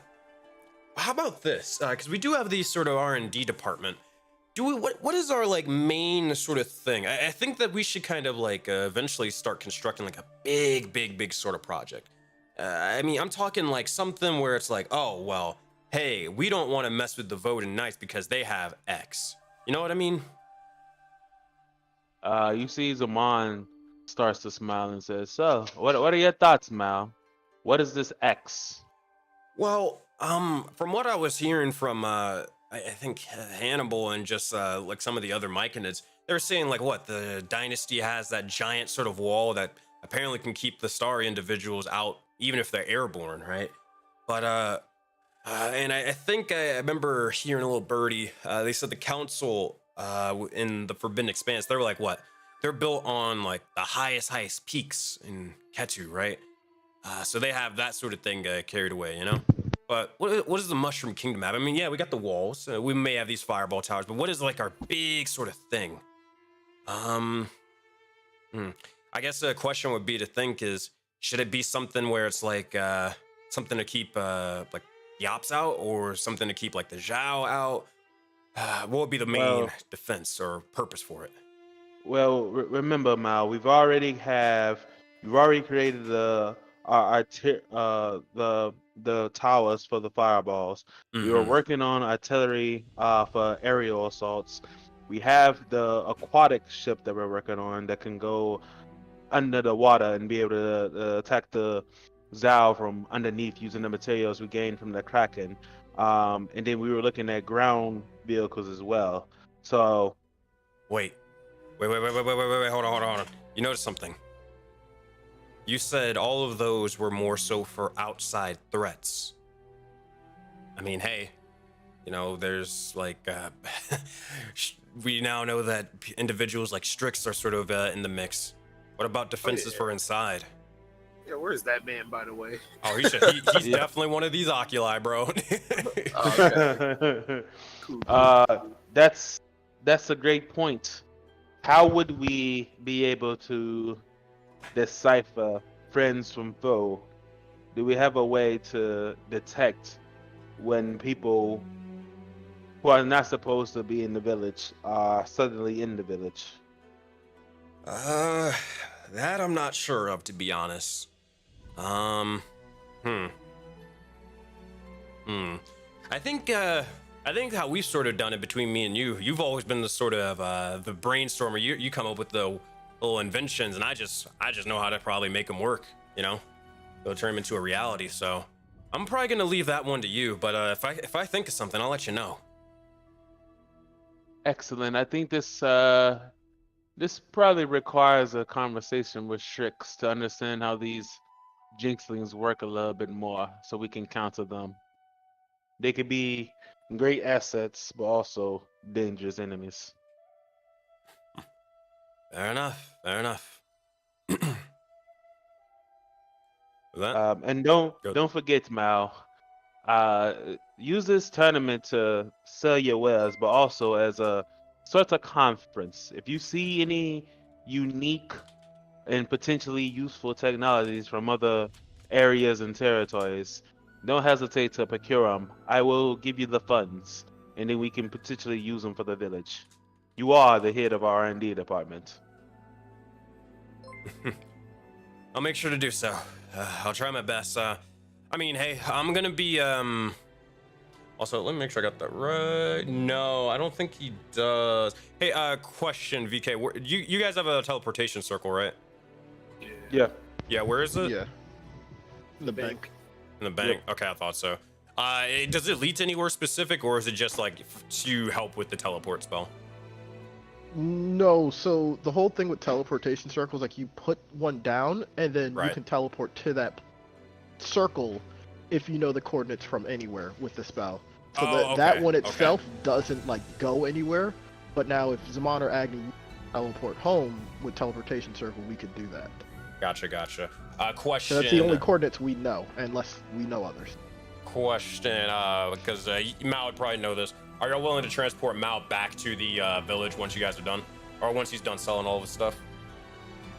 about this? Because we do have these sort of R&D department. What is our like main sort of thing? I think that we should kind of like eventually start constructing like a big sort of project. I mean, I'm talking like something where it's like, oh, well, hey, we don't want to mess with the Voting Knights because they have X. You know what I mean? You see Zaman starts to smile and says, "So, what are your thoughts, Mao? What is this X?" Well, from what I was hearing from, I think Hannibal and just like some of the other Myconids, they were saying like what the dynasty has that giant sort of wall that apparently can keep the starry individuals out even if they're airborne, right? But and I think I remember hearing a little birdie. They said the council in the Forbidden Expanse, they were like what? They're built on like the highest peaks in Ketu, right? So they have that sort of thing carried away, you know? But what does the Mushroom Kingdom have? I mean, yeah, we got the walls. We may have these fireball towers, but what is like our big sort of thing? I guess a question would be to think is, should it be something where it's like something to keep like the Ops out, or something to keep like the Zhao out? What would be the main defense or purpose for it? Well, remember, Mao, we've already created the towers for the fireballs. We were working on artillery for aerial assaults. We have the aquatic ship that we're working on that can go under the water and be able to attack the Zhao from underneath using the materials we gained from the Kraken. And then we were looking at ground vehicles as well. So Wait, hold on. You noticed something? You said all of those were more so for outside threats. I mean, hey, you know, there's like, we now know that individuals like Strix are sort of in the mix. What about defenses for inside? Yeah, where's that man, by the way? Oh, he's definitely one of these oculi, bro. Okay. Cool. That's a great point. How would we be able to decipher friends from foe? Do we have a way to detect when people who are not supposed to be in the village are suddenly in the village? That I'm not sure of, to be honest. I think how we've sort of done it between me and you've always been the sort of the brainstormer. You come up with the little inventions, and I just know how to probably make them work. You know, they'll turn them into a reality. So I'm probably gonna leave that one to you. But if I think of something, I'll let you know. Excellent. I think this probably requires a conversation with Strix to understand how these jinxlings work a little bit more, so we can counter them. They could be great assets, but also dangerous enemies. Fair enough. That? And don't forget, Mal. Use this tournament to sell your wares, but also as a sort of conference. If you see any unique and potentially useful technologies from other areas and territories, don't hesitate to procure them. I will give you the funds, and then we can potentially use them for the village. You are the head of our R&D department. I'll make sure to do so. I'll try my best. I mean, hey, I'm gonna be Also, let me make sure I got that right. No, I don't think he does. Hey, question, VK. You guys have a teleportation circle, right? Yeah. Yeah, where is it? Yeah. The bank. In the bank. Okay, I thought so. Does it lead to anywhere specific, or is it just like to help with the teleport spell? No, so the whole thing with teleportation circles, like you put one down and then you Right. can teleport to that circle if you know the coordinates from anywhere with the spell. So Oh, that okay, one okay. itself doesn't like go anywhere. But now if Zaman or Agni teleport home with teleportation circle, we could do that. Gotcha. So Question. that's the only coordinates we know, unless we know others. Question, because Mao would probably know this. Are y'all willing to transport Mao back to the village once you guys are done? Or once he's done selling all of his stuff?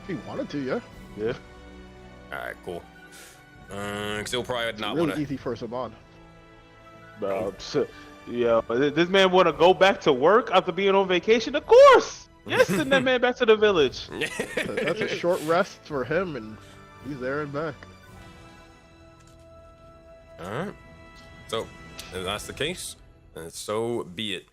If you wanted to, yeah. Yeah. Alright, cool. Because he'll probably It's not really want to... easy for Zaman. Bro, yeah, but this man want to go back to work after being on vacation? Of course! Yes, send that man back to the village. That's a short rest for him, and he's there and back. Alright. So, if that's the case, then so be it.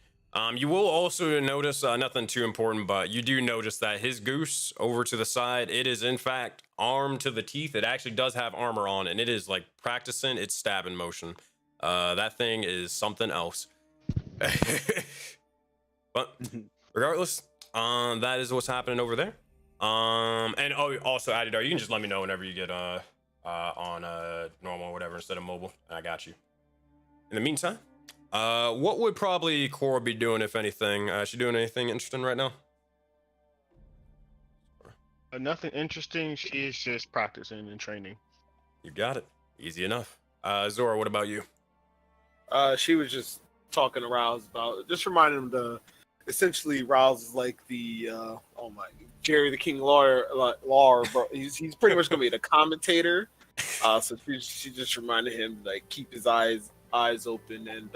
You will also notice, nothing too important, but you do notice that his goose over to the side, it is in fact armed to the teeth. It actually does have armor on, and it is like practicing its stabbing motion. That thing is something else. But regardless, that is what's happening over there. And also, Adidar, you can just let me know whenever you get on normal or whatever instead of mobile. I got you. In the meantime, what would probably Cora be doing, if anything? Is she doing anything interesting right now? Nothing interesting. She's just practicing and training. You got it. Easy enough. Zora, what about you? She was just talking to Rouse about, just reminding him to, essentially Rouse is like the Jerry the King lawyer, bro. He's pretty much gonna be the commentator. So she just reminded him to, like, keep his eyes open and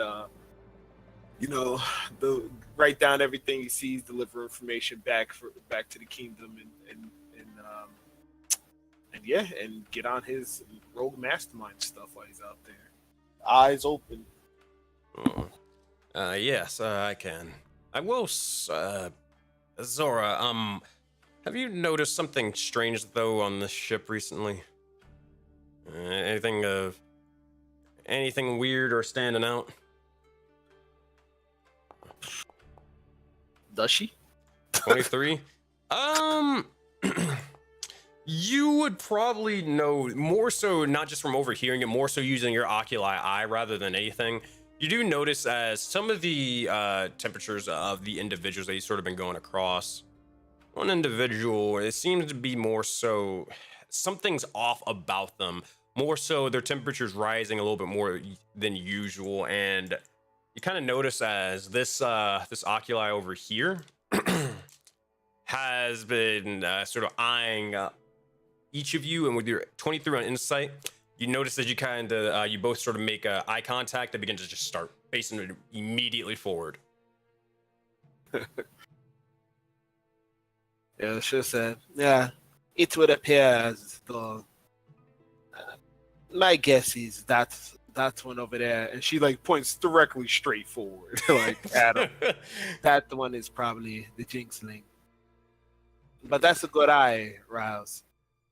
write down everything he sees, deliver information back to the kingdom, and get on his rogue mastermind stuff while he's out there. Eyes open. Yes, I can. I will, Zora, have you noticed something strange, though, on this ship recently? Anything weird or standing out? Does she? 23? You would probably know more so, not just from overhearing it, more so using your oculi eye rather than anything. You do notice as some of the temperatures of the individuals that you've sort of been going across. One individual, it seems to be more so, something's off about them. More so, their temperature's rising a little bit more than usual, and you kind of notice as this oculi over here has been sort of eyeing each of you, and with your 23 on insight, you notice that you both sort of make eye contact and begin to just start facing it immediately forward. Yeah, she said, yeah, it would appear as though my guess is that one over there, and she like points directly straight forward, like at him. That one is probably the Jinxling. But that's a good eye, Rouse.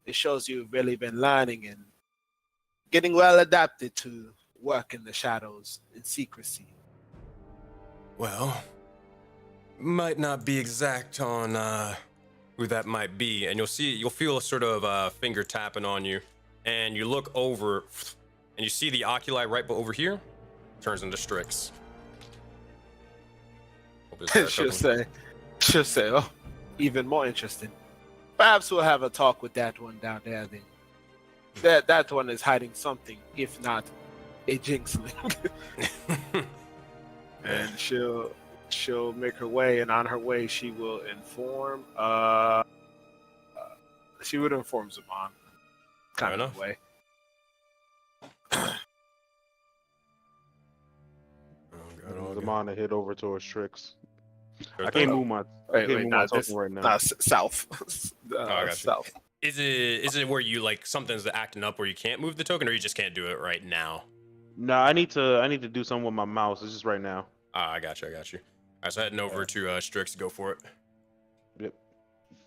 It shows you've really been learning and getting well adapted to work in the shadows in secrecy. Well, might not be exact on who that might be, and you'll feel a sort of finger tapping on you, and you look over, and you see the oculi right over here turns into Strix. She'll say, oh, even more interesting. Perhaps we'll have a talk with that one down there then. That one is hiding something, if not a Jinxling. And she'll make her way, and on her way she will inform Zaman. Kind of way. Zaman to head over towards Strix. Sure I thing. can't move my Wait, token right now. south. I got you. South. Is it where you like something's acting up where you can't move the token, or you just can't do it right now? No, I need to do something with my mouse. It's just right now. Ah, I got you. All right, so heading over to Strix to go for it. Yep.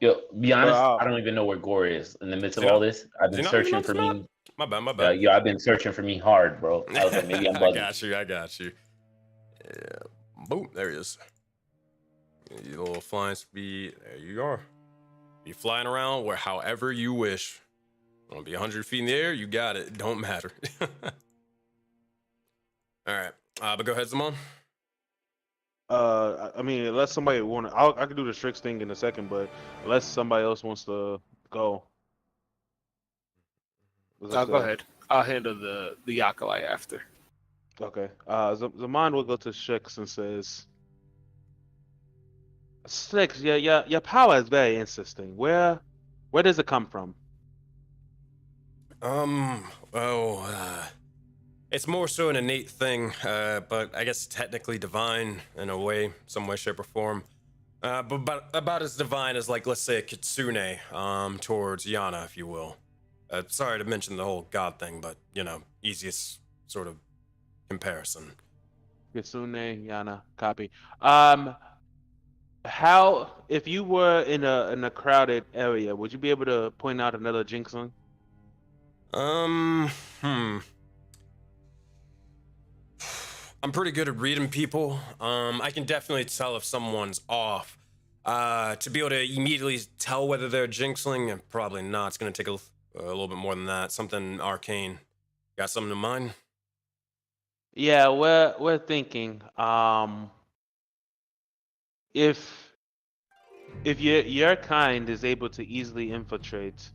Yo, be honest, Well, I don't even know where Gore is in the midst of Is he all not- this. I've is he been not even searching on for the map? me. My bad. Yeah, I've been searching for me hard, bro. I was like, maybe I'm I bugging. I got you. Yeah. Boom, there he is. Your little flying speed. There you are. Be flying around where however you wish. Want to be 100 feet in the air? You got it. Don't matter. All right. But go ahead, Zaman. I mean, unless somebody I can do the Strix thing in a second, but unless somebody else wants to go. What's up, Go Zach? ahead. I'll handle the Yakalai after. Okay. Zaman will go to Strix and says, Strix, your power is very interesting. Where does it come from? Well, it's more so an innate thing, but I guess technically divine in a way, some way, shape, or form. But about as divine as, like, let's say a kitsune, towards Yana, if you will. Sorry to mention the whole god thing, but, you know, easiest sort of comparison. Kitsune, Yana, copy. How, if you were in a crowded area, would you be able to point out another Jinxling? I'm pretty good at reading people. I can definitely tell if someone's off. To be able to immediately tell whether they're jinxling, probably not. It's gonna take a little bit more than that. Something arcane. Got something in mind? Yeah, we're thinking. If your kind is able to easily infiltrate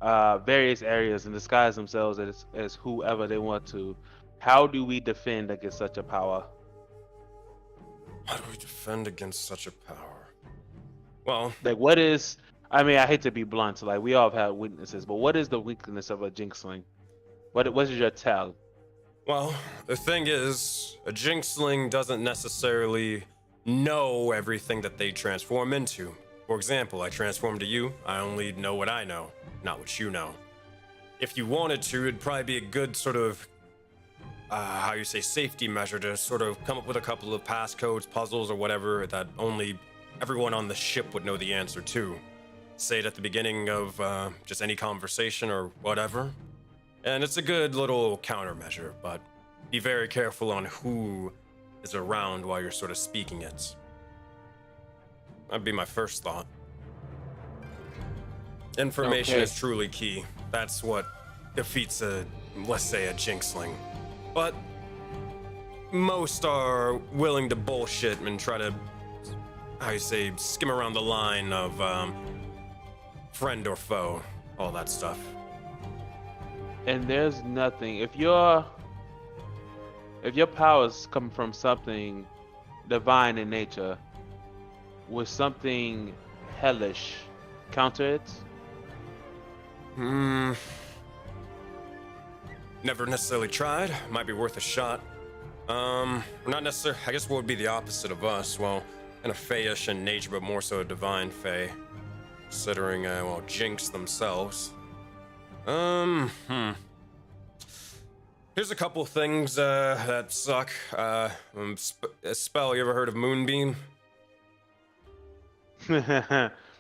various areas and disguise themselves as whoever they want to, how do we defend against such a power? How do we defend against such a power? Well, Like, what is? I mean, I hate to be blunt. Like, we all have had weaknesses, but what is the weakness of a Jinxling? What is your tell? well, the thing is, a jinxling doesn't necessarily know everything that they transform into. For example, I transform to you, I only know what I know, not what you know. If you wanted to, it'd probably be a good sort of, how you say, safety measure to sort of come up with a couple of passcodes, puzzles, or whatever that only everyone on the ship would know the answer to. Say it at the beginning of just any conversation or whatever. And it's a good little countermeasure, but be very careful on who is around while you're sort of speaking it. That'd be my first thought. Information Okay. is truly key. That's what defeats let's say, a jinxling. But most are willing to bullshit and try to, how you say, skim around the line of friend or foe, all that stuff. And there's nothing. If your powers come from something divine in nature, with something hellish counter it? Never necessarily tried. Might be worth a shot. Not necessarily. I guess what would be the opposite of us? Well, kind of fey-ish in nature, but more so a divine fey. Considering, well, jinx themselves. Here's a couple things that suck. A spell. You ever heard of Moonbeam?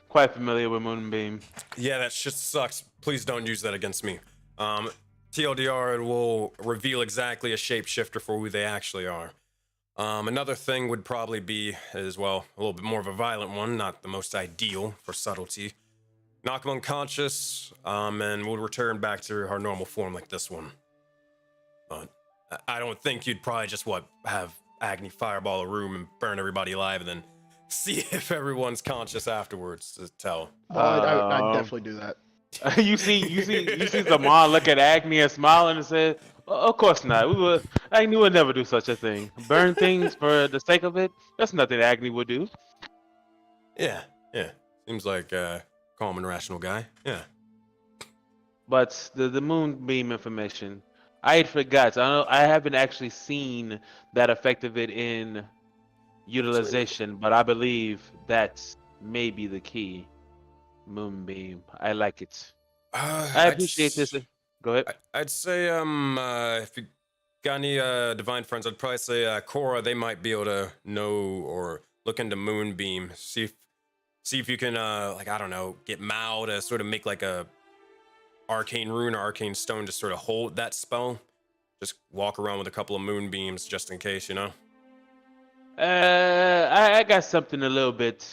Quite familiar with Moonbeam. Yeah, that shit sucks. Please don't use that against me. TLDR, it will reveal exactly a shapeshifter for who they actually are. Another thing would probably be, as well, a little bit more of a violent one, not the most ideal for subtlety. Knock them unconscious, and we'll return back to our normal form like this one. But I don't think you'd probably just, have Agni fireball a room and burn everybody alive and then see if everyone's conscious afterwards to tell. I'd definitely do that. you see Zaman look at Agni and smile and say, Of course not. Agni would never do such a thing. Burn things for the sake of it? That's nothing Agni would do." Yeah. Seems like a calm and rational guy. Yeah. But the Moonbeam information, I had forgot. I haven't actually seen that effect of it in utilization, but I believe that may be the key. Moonbeam. I like it. Uh, I I'd appreciate this. s- Go ahead. I'd say if you got any divine friends, I'd probably say Cora. They might be able to know or look into Moonbeam. See if you can like I don't know, get Mao to sort of make like a arcane rune or arcane stone to sort of hold that spell. Just walk around with a couple of moonbeams just in case, you know. I got something a little bit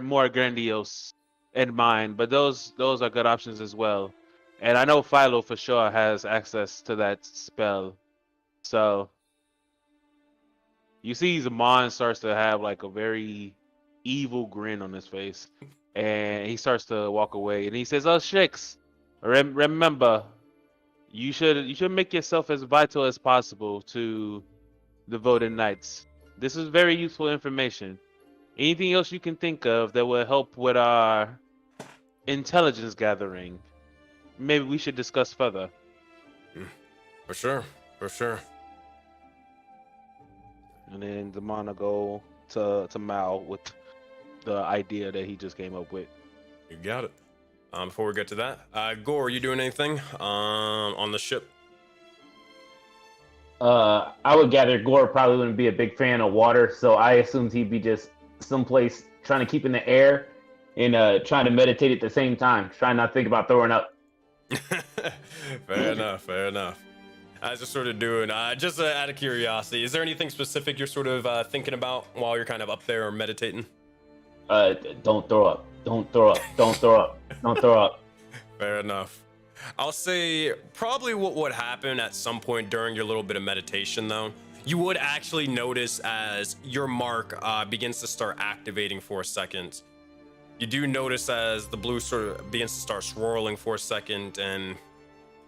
more grandiose in mind, but those are good options as well. And I know Philo for sure has access to that spell. So you see Zaman starts to have like a very evil grin on his face. And he starts to walk away and he says, "Oh Shix, remember, you should make yourself as vital as possible to the voting knights. This is very useful information. Anything else you can think of that will help with our intelligence gathering, maybe we should discuss further." For sure, for sure. And then Zamana go to Mao with the idea that he just came up with. You got it. Before we get to that, Gore, you doing anything on the ship? I would gather Gore probably wouldn't be a big fan of water, so I assumed he'd be just someplace trying to keep in the air and trying to meditate at the same time, trying not to think about throwing up. Fair enough, fair enough. I was just sort of doing, just out of curiosity, is there anything specific you're sort of thinking about while you're kind of up there or meditating? Don't throw up. Don't throw up. Don't throw up. Don't throw up. Fair enough. I'll say probably what would happen at some point during your little bit of meditation, though, you would actually notice as your mark begins to start activating for a second. You do notice as the blue sort of begins to start swirling for a second, and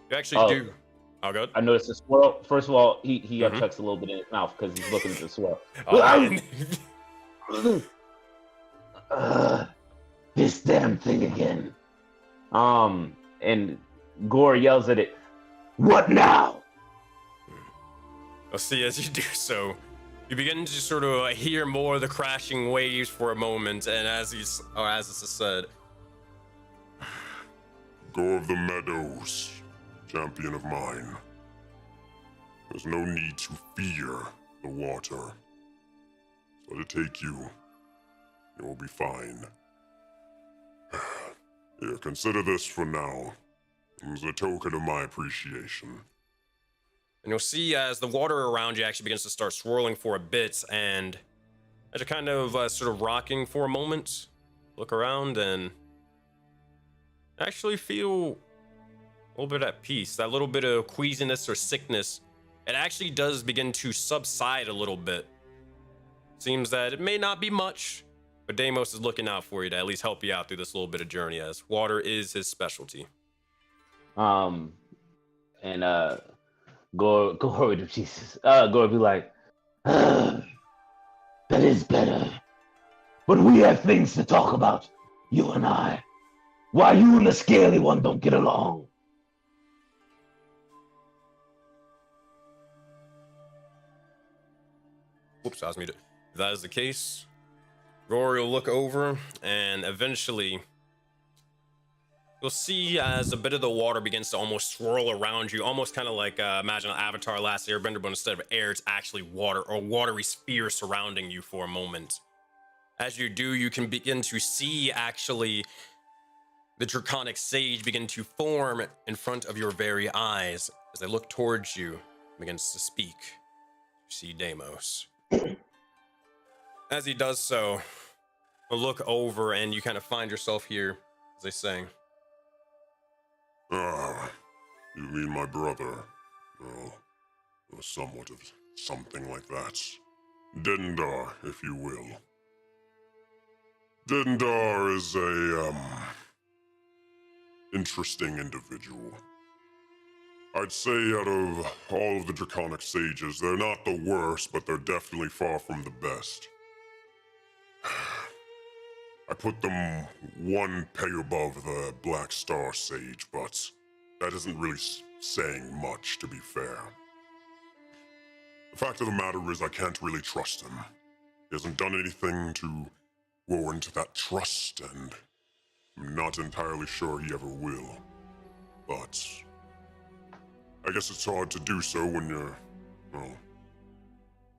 you actually do. Oh, good. I noticed the swirl. First of all, he upchucks a little bit in his mouth because he's looking at the swirl. This damn thing again. And Gore yells at it. What now? Well, see, as you do so, you begin to sort of hear more of the crashing waves for a moment, and as this is said, Go of the Meadows, champion of mine. There's no need to fear the water. Let it take you. You will be fine. Here, consider this for now, as a token of my appreciation. and you'll see as the water around you actually begins to start swirling for a bit, and as you're kind of sort of rocking for a moment, look around and actually feel a little bit at peace. That little bit of queasiness or sickness, it actually does begin to subside a little bit. Seems that it may not be much, but Deimos is looking out for you to at least help you out through this little bit of journey, as water is his specialty. And Gore would Jesus. Gore would be like, that is better. But we have things to talk about, you and I. Why you and the scaly one don't get along? Whoops, I was muted. If that is the case, Rory will look over, and eventually you'll see as a bit of the water begins to almost swirl around you, almost kind of like imagine an Avatar Last Airbender, but instead of air, it's actually water or watery sphere surrounding you for a moment. As you do, you can begin to see actually the draconic sage begin to form in front of your very eyes. As they look towards you, begins to speak. You see Deimos. As he does so, a look over and you kind of find yourself here, as they say. Ah, you mean my brother? Well, or somewhat of something like that. Dendar, if you will. Dendar is a, interesting individual. I'd say out of all of the draconic sages, they're not the worst, but they're definitely far from the best. I put them one peg above the Black Star Sage, but that isn't really saying much, to be fair. The fact of the matter is I can't really trust him. He hasn't done anything to warrant that trust, and I'm not entirely sure he ever will. But I guess it's hard to do so when you're, well,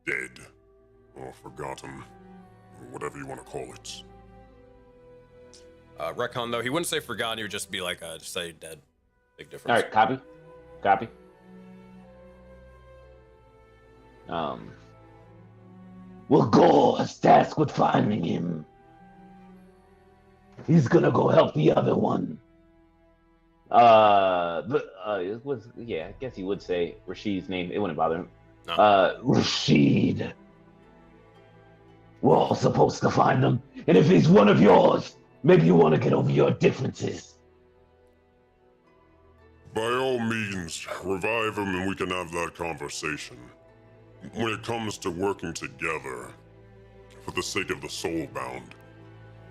dead. Or forgotten. Or whatever you want to call it. Retcon, though, he wouldn't say forgotten, he would just be like, just say dead. Big difference. All right, copy. Copy. We'll go as tasked with finding him. He's gonna go help the other one. It was, yeah, I guess he would say Rashid's name. It wouldn't bother him. No. Rashid. We're all supposed to find him, and if he's one of yours, maybe you want to get over your differences. By all means, revive him and we can have that conversation. When it comes to working together, for the sake of the soulbound,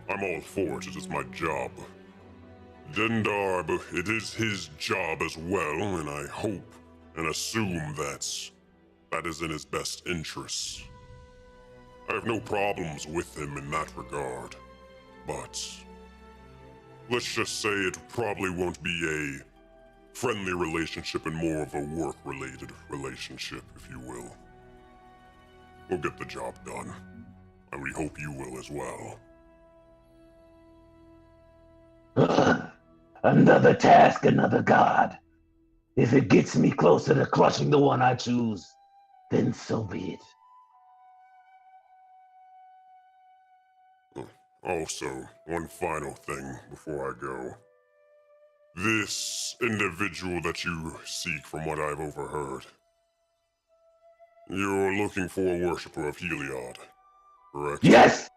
I'm all for it. It is my job. Dendarb, it is his job as well, and I hope and assume that is in his best interests. I have no problems with him in that regard, but let's just say it probably won't be a friendly relationship and more of a work-related relationship, if you will. We'll get the job done, and we hope you will as well. Another task, another god. If it gets me closer to crushing the one I choose, then so be it. Also, one final thing before I go. This individual that you seek, from what I've overheard, you're looking for a worshipper of Heliod, correct? Yes!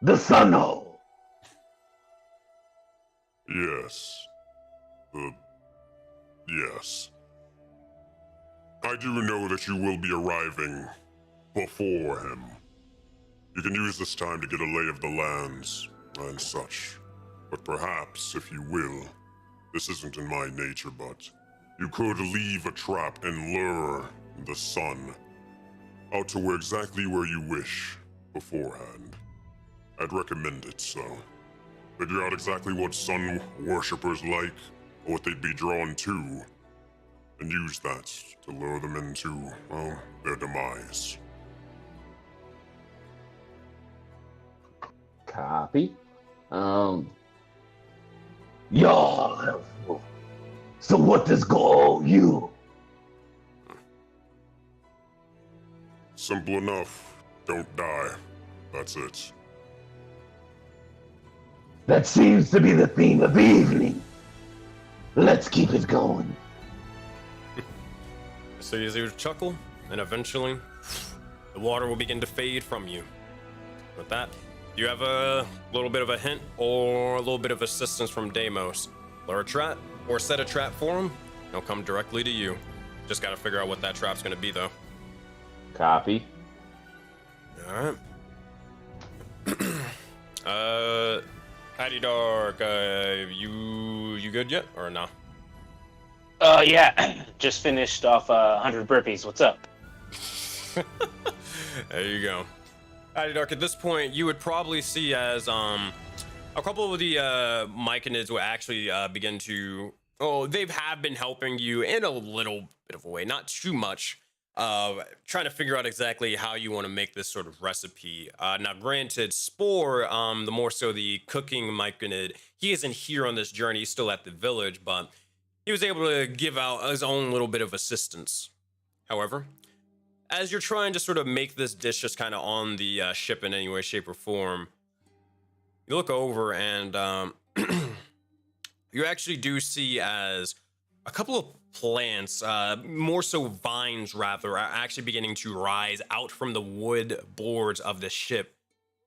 The Sun-O! Yes. Yes. I do know that you will be arriving before him. You can use this time to get a lay of the lands and such. But perhaps, if you will, this isn't in my nature, but you could leave a trap and lure the sun out to exactly where you wish beforehand. I'd recommend it, so figure out exactly what sun worshippers like, or what they'd be drawn to, and use that to lure them into, well, their demise. Copy. Y'all helpful. So what does go you? Simple enough. Don't die. That's it. That seems to be the theme of the evening. Let's keep it going. So you would chuckle, and eventually, the water will begin to fade from you. With that, you have a little bit of a hint or a little bit of assistance from Deimos. Lure a trap or set a trap for him. He'll come directly to you. Just gotta figure out what that trap's gonna be, though. Copy. All right. Patty Dark, you good yet or no? Yeah. Just finished off 100 burpees. What's up? There you go. Patty Dark, at this point, you would probably see as a couple of the Myconids will actually begin to. Oh, they have been helping you in a little bit of a way, not too much. Trying to figure out exactly how you want to make this sort of recipe. Now, granted, Spore, the more so the cooking Myconid, he isn't here on this journey. He's still at the village, but he was able to give out his own little bit of assistance. However, as you're trying to sort of make this dish just kind of on the ship in any way, shape, or form, you look over and you actually do see as a couple of plants, more so vines rather, are actually beginning to rise out from the wood boards of the ship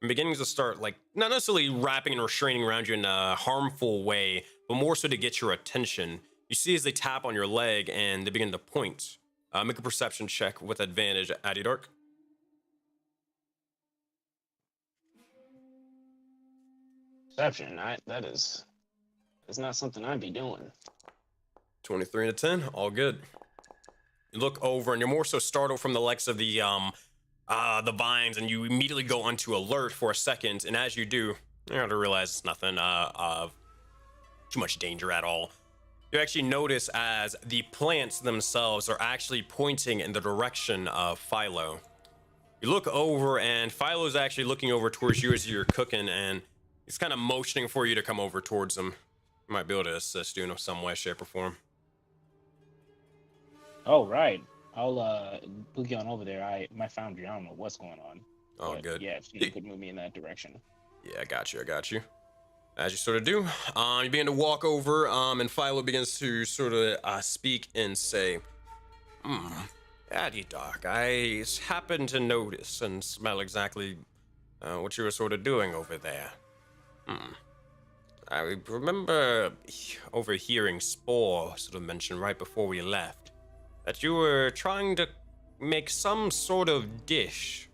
and beginning to start, like, not necessarily wrapping and restraining around you in a harmful way, but more so to get your attention. You see as they tap on your leg and they begin to point. Make a perception check with advantage, Adidark. Perception, that is not something I'd be doing. 23 and a 10, all good. You look over and you're more so startled from the likes of the vines, and you immediately go onto alert for a second, and as you do, you have to realize it's nothing of too much danger at all. You actually notice as the plants themselves are actually pointing in the direction of Philo. You look over, and Philo's actually looking over towards you as you're cooking, and he's kind of motioning for you to come over towards him. You might be able to assist you in some way, shape, or form. Oh, right. I'll boogie on over there. My foundry, I don't know what's going on. Oh, But, good. yeah, if you could move me in that direction. Yeah, I got you. As you sort of do, you begin to walk over, and Philo begins to sort of speak and say, Addy Doc, I happen to notice and smell exactly what you were sort of doing over there. I remember overhearing Spore sort of mention right before we left that you were trying to make some sort of dish,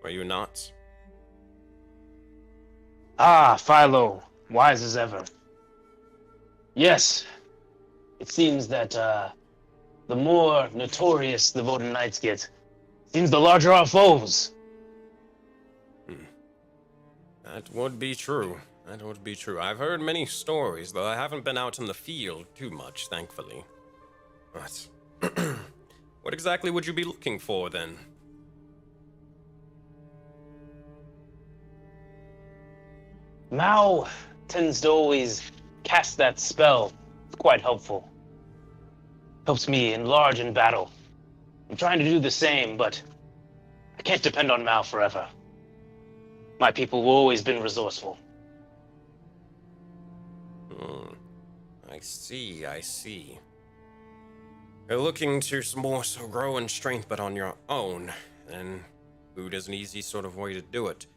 were you not? Ah, Philo, wise as ever. Yes, it seems that the more notorious the Voting Knights get, seems the larger our foes. That would be true. I've heard many stories, though I haven't been out in the field too much, thankfully. But what exactly would you be looking for, then? Mao tends to always cast that spell. It's quite helpful. Helps me enlarge in battle. I'm trying to do the same, but I can't depend on Mao forever. My people have always been resourceful. I see. You're looking to more so grow in strength, but on your own, and food is an easy sort of way to do it.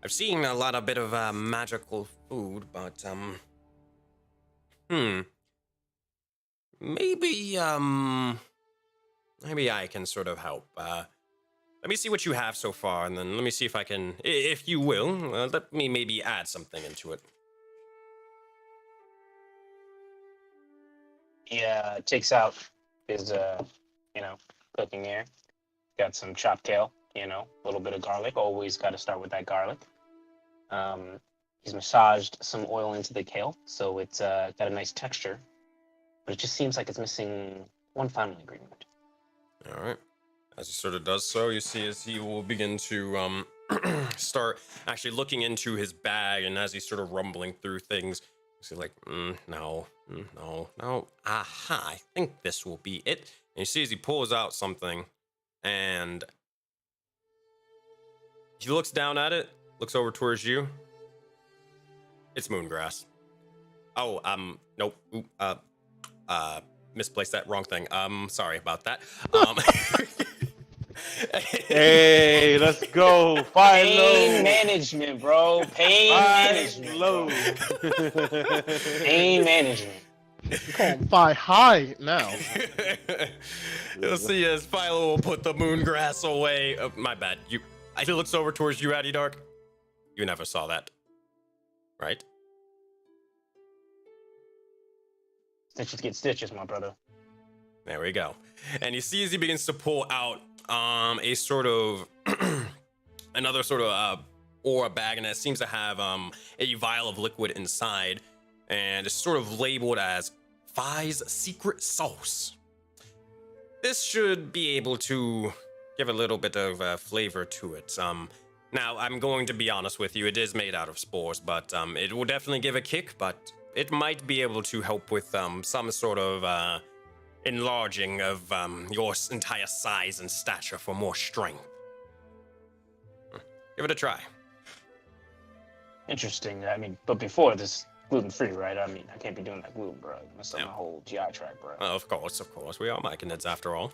I've seen a lot of bit of magical food, but maybe I can sort of help. Let me see what you have so far, and then let me see if I can, if you will, let me maybe add something into it. He takes out his, cooking air. Got some chopped kale, a little bit of garlic. Always got to start with that garlic. He's massaged some oil into the kale, so it's got a nice texture. But it just seems like it's missing one final ingredient. All right. As he sort of does so, you see as he will begin to start actually looking into his bag, and as he's sort of rumbling through things, he's like, no. Aha, I think this will be it. And you see as he pulls out something, and he looks down at it, looks over towards you. It's moongrass. Oh, nope. Misplaced that, wrong thing. Sorry about that. Hey, let's go. Pain management, bro. Pain management. Low. Pain management. Fly high now. You'll see as Philo will put the moongrass away. Oh, my bad. He looks over towards you, Addy Dark. You never saw that, right? Stitches get stitches, my brother. There we go. And you see as he begins to pull out a sort of another sort of aura bag, and it seems to have a vial of liquid inside, and it's sort of labeled as Phi's secret sauce. This should be able to give a little bit of flavor to it. Now I'm going to be honest with you, it is made out of spores, but it will definitely give a kick, but it might be able to help with some sort of enlarging of your entire size and stature for more strength. Give it a try. Interesting. I mean, but before this, gluten-free, right? I mean, I can't be doing that gluten, bro. Mess up my whole GI tract, bro. Of course. We are Myconids after all.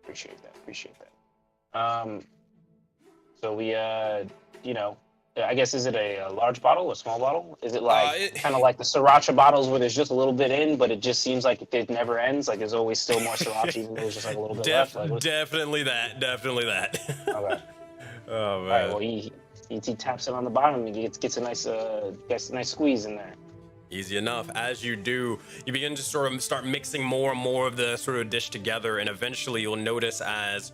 Appreciate that. So we, I guess, is it a large bottle, a small bottle? Is it like kind of like the sriracha bottles where there's just a little bit in, but it just seems like it never ends? Like there's always still more sriracha, even though there's just like a little bit left? Like, definitely that. Okay. Oh, man. All right, well, he taps it on the bottom and gets a nice squeeze in there. Easy enough. As you do, you begin to sort of start mixing more and more of the sort of dish together, and eventually you'll notice as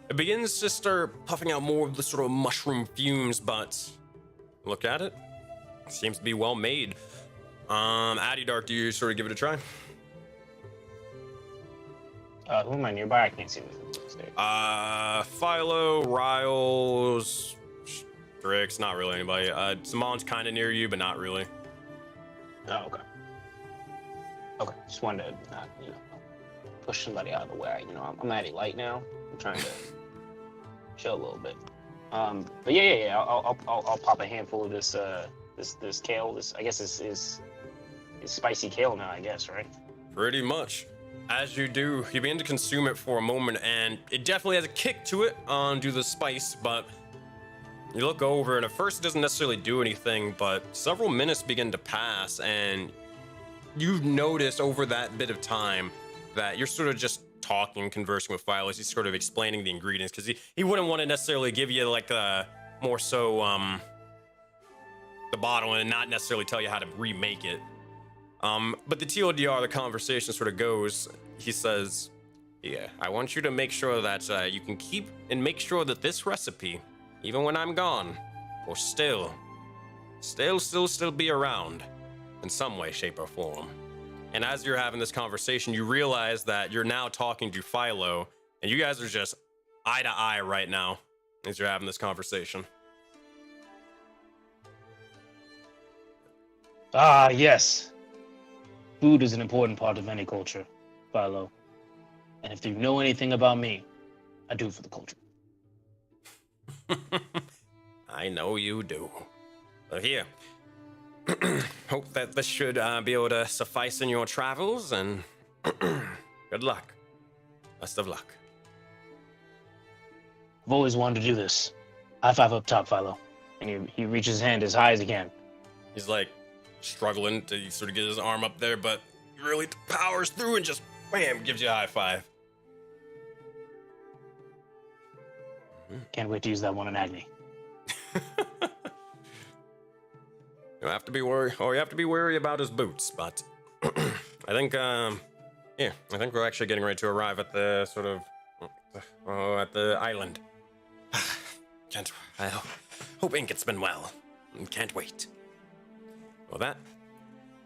it begins to start puffing out more of the sort of mushroom fumes, but look at it. It seems to be well made. Addy Dark, do you sort of give it a try? Who am I nearby? I can't see anything. Philo, Riles, Strix, not really anybody. Simon's kind of near you, but not really. Oh, okay. Okay, just wanted to not, push somebody out of the way. I'm at a light now. I'm trying to chill a little bit. But yeah. I'll pop a handful of this kale. This, I guess, is spicy kale now. I guess, right? Pretty much. As you do, you begin to consume it for a moment, and it definitely has a kick to it due to the spice, but you look over, and at first it doesn't necessarily do anything, but several minutes begin to pass, and you notice over that bit of time that you're sort of just talking, conversing with Philo as he's sort of explaining the ingredients, because he wouldn't want to necessarily give you, like, more so, the bottle and not necessarily tell you how to remake it. But the TLDR, the conversation sort of goes, he says, yeah, I want you to make sure that you can keep and make sure that this recipe, even when I'm gone, will still be around in some way, shape, or form. And as you're having this conversation, you realize that you're now talking to Philo, and you guys are just eye to eye right now as you're having this conversation. Ah, yes. Food is an important part of any culture, Philo. And if you know anything about me, I do it for the culture. I know you do. So here, hope that this should be able to suffice in your travels, and good luck. Best of luck. I've always wanted to do this. High five up top, Philo. And he reaches his hand as high as he can. He's like struggling to sort of get his arm up there, but he really powers through and just wham, gives you a high five. Can't wait to use that one on Agni. You have to be worried. Oh, you have to be wary about his boots, but I think, I think we're actually getting ready to arrive at the sort of, at the island. I hope Inket's been well. Can't wait. Well, that.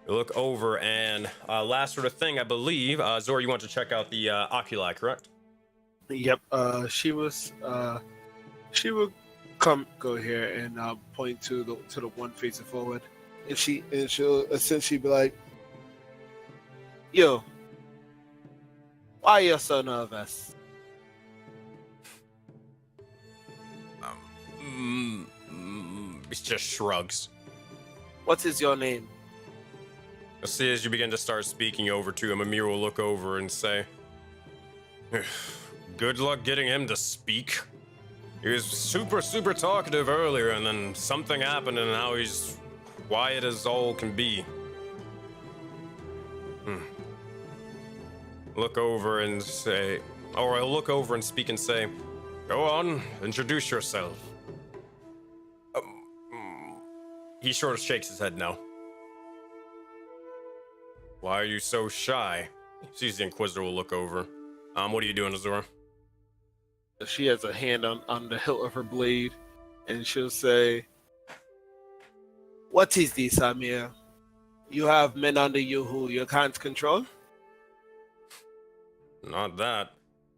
You look over, and last sort of thing, I believe, Zora, you want to check out the oculi, correct? Yep. She would go here and point to the one facing forward, and she'll essentially be like, "Yo, why are you so nervous?" He just shrugs. What is your name? You'll see as you begin to start speaking over to him, Amir will look over and say, good luck getting him to speak. He was super talkative earlier, and then something happened, and now he's quiet as all can be. Look over and say, or I'll look over and speak and say, go on, introduce yourself. He sort of shakes his head no. Why are you so shy? Sees the Inquisitor will look over. What are you doing, Azura? She has a hand on the hilt of her blade, and she'll say, "What is this, Amir? You have men under you who you can't control?" Not that.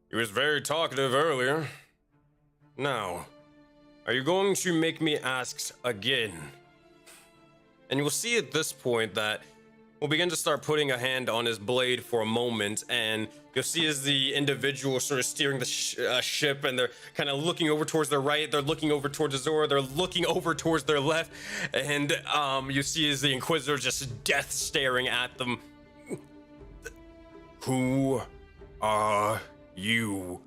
He was very talkative earlier. Now, are you going to make me ask again? And you will see at this point that we'll begin to start putting a hand on his blade for a moment, and you'll see as the individual sort of steering the ship, and they're kind of looking over towards their right, they're looking over towards Azora, they're looking over towards their left, and you see as the Inquisitor just death staring at them. Who are you?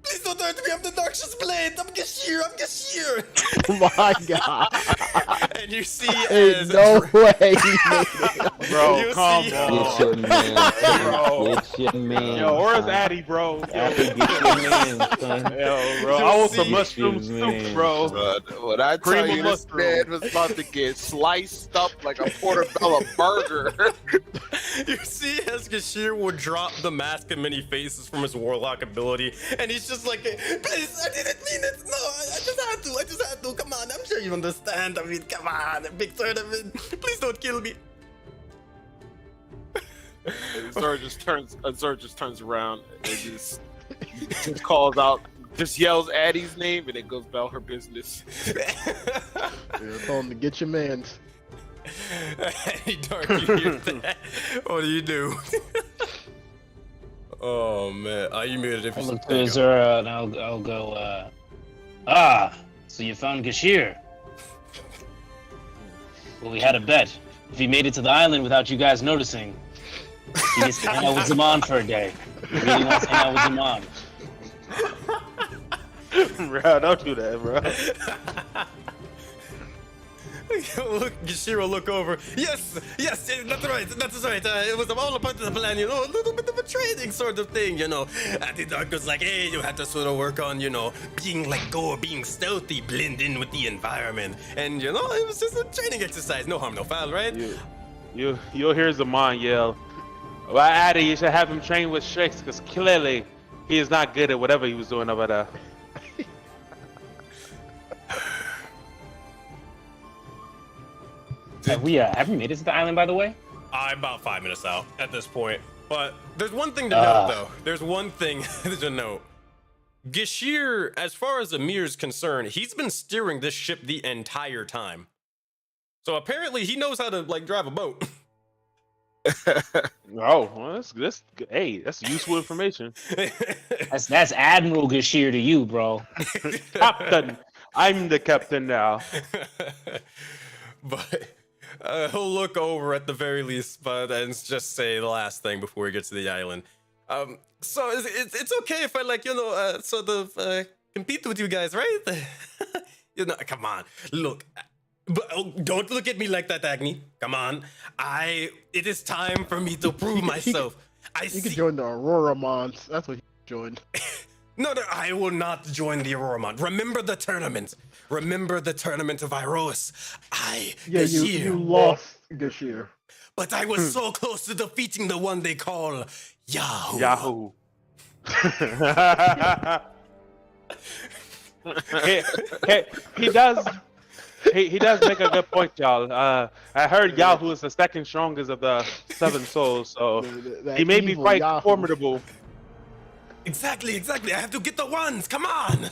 Please don't hurt me, I'm the Noxious Blade! I'm Gashir! My God. And you see There's as... no way he made it. Bro, come Get on. your man. Bro. Get your man. Yo, where's son. Addy, bro? Addy, get your man, son. Yo, bro, I want some See, mushroom man. soup, bro. When I Cream tell of you this mushroom. man was about to get sliced up like a portobello burger. You see as Gashir will drop the mask of many faces from his warlock ability, and he's just like okay. Please, I didn't mean it. No, I just had to. Come on, I'm sure you understand. I mean, come on, a big tournament. Please don't kill me. Zora just turns around and just calls out, just yells Addie's name, and it goes about her business. Yeah, tell him to get your mans. Hey, Dark, you hear that? What do? Oh man, you muted if I'll you look to Azura and I'll go, so you found Gashir. Well, we had a bet. If he made it to the island without you guys noticing, he gets to hang out with Zaman for a day. He really wants to hang out with Zaman. Bro, don't do that, bro. Look, Gashir will look over. Yes, that's right. It was all a part of the plan, a little bit of a training sort of thing, The Dark was like, hey, you have to sort of work on, being stealthy, blend in with the environment. And, it was just a training exercise. No harm, no foul, right? You'll hear Zaman yell, well, Addy, you should have him train with Shreks, because clearly he is not good at whatever he was doing over there. Have we made it to the island, by the way? I'm about 5 minutes out at this point. But there's one thing to note, though. There's one thing to note. Gashir, as far as Amir's concerned, he's been steering this ship the entire time. So apparently he knows how to, drive a boat. Oh, well, that's hey, that's useful information. That's Admiral Gashir to you, bro. Captain, I'm the captain now. But he'll look over at the very least, and just say the last thing before he gets to the island. So it's okay if I sort of compete with you guys, right? Come on, look. But don't look at me like that, Agni. Come on. It is time for me to prove myself. You can join the Aurora Mons. That's what you joined. No, I will not join the Aurora Mon. Remember the tournament. Remember the tournament of Iroas. You lost Gashir. But I was so close to defeating the one they call Yahoo. Yahoo. He does. He does make a good point, y'all. I heard Yahoo is the second strongest of the 7 souls, so he may be quite formidable. Exactly. I have to get the ones. Come on.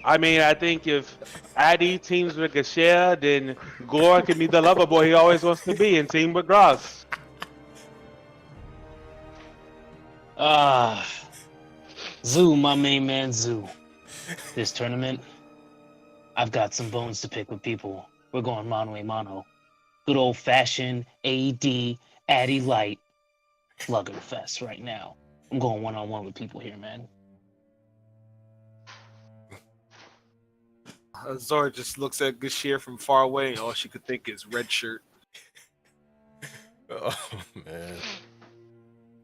I mean, I think if Addy teams with Gashir, then Gore can be the lover boy he always wants to be and team with Gross. Zoo, my main man, Zoo. This tournament, I've got some bones to pick with people. We're going mano a mano. Good old-fashioned AD, Addy Light, Slugger Fest right now. I'm going one-on-one with people here, man. Zora just looks at Gashir from far away, and all she could think is red shirt. Oh, man.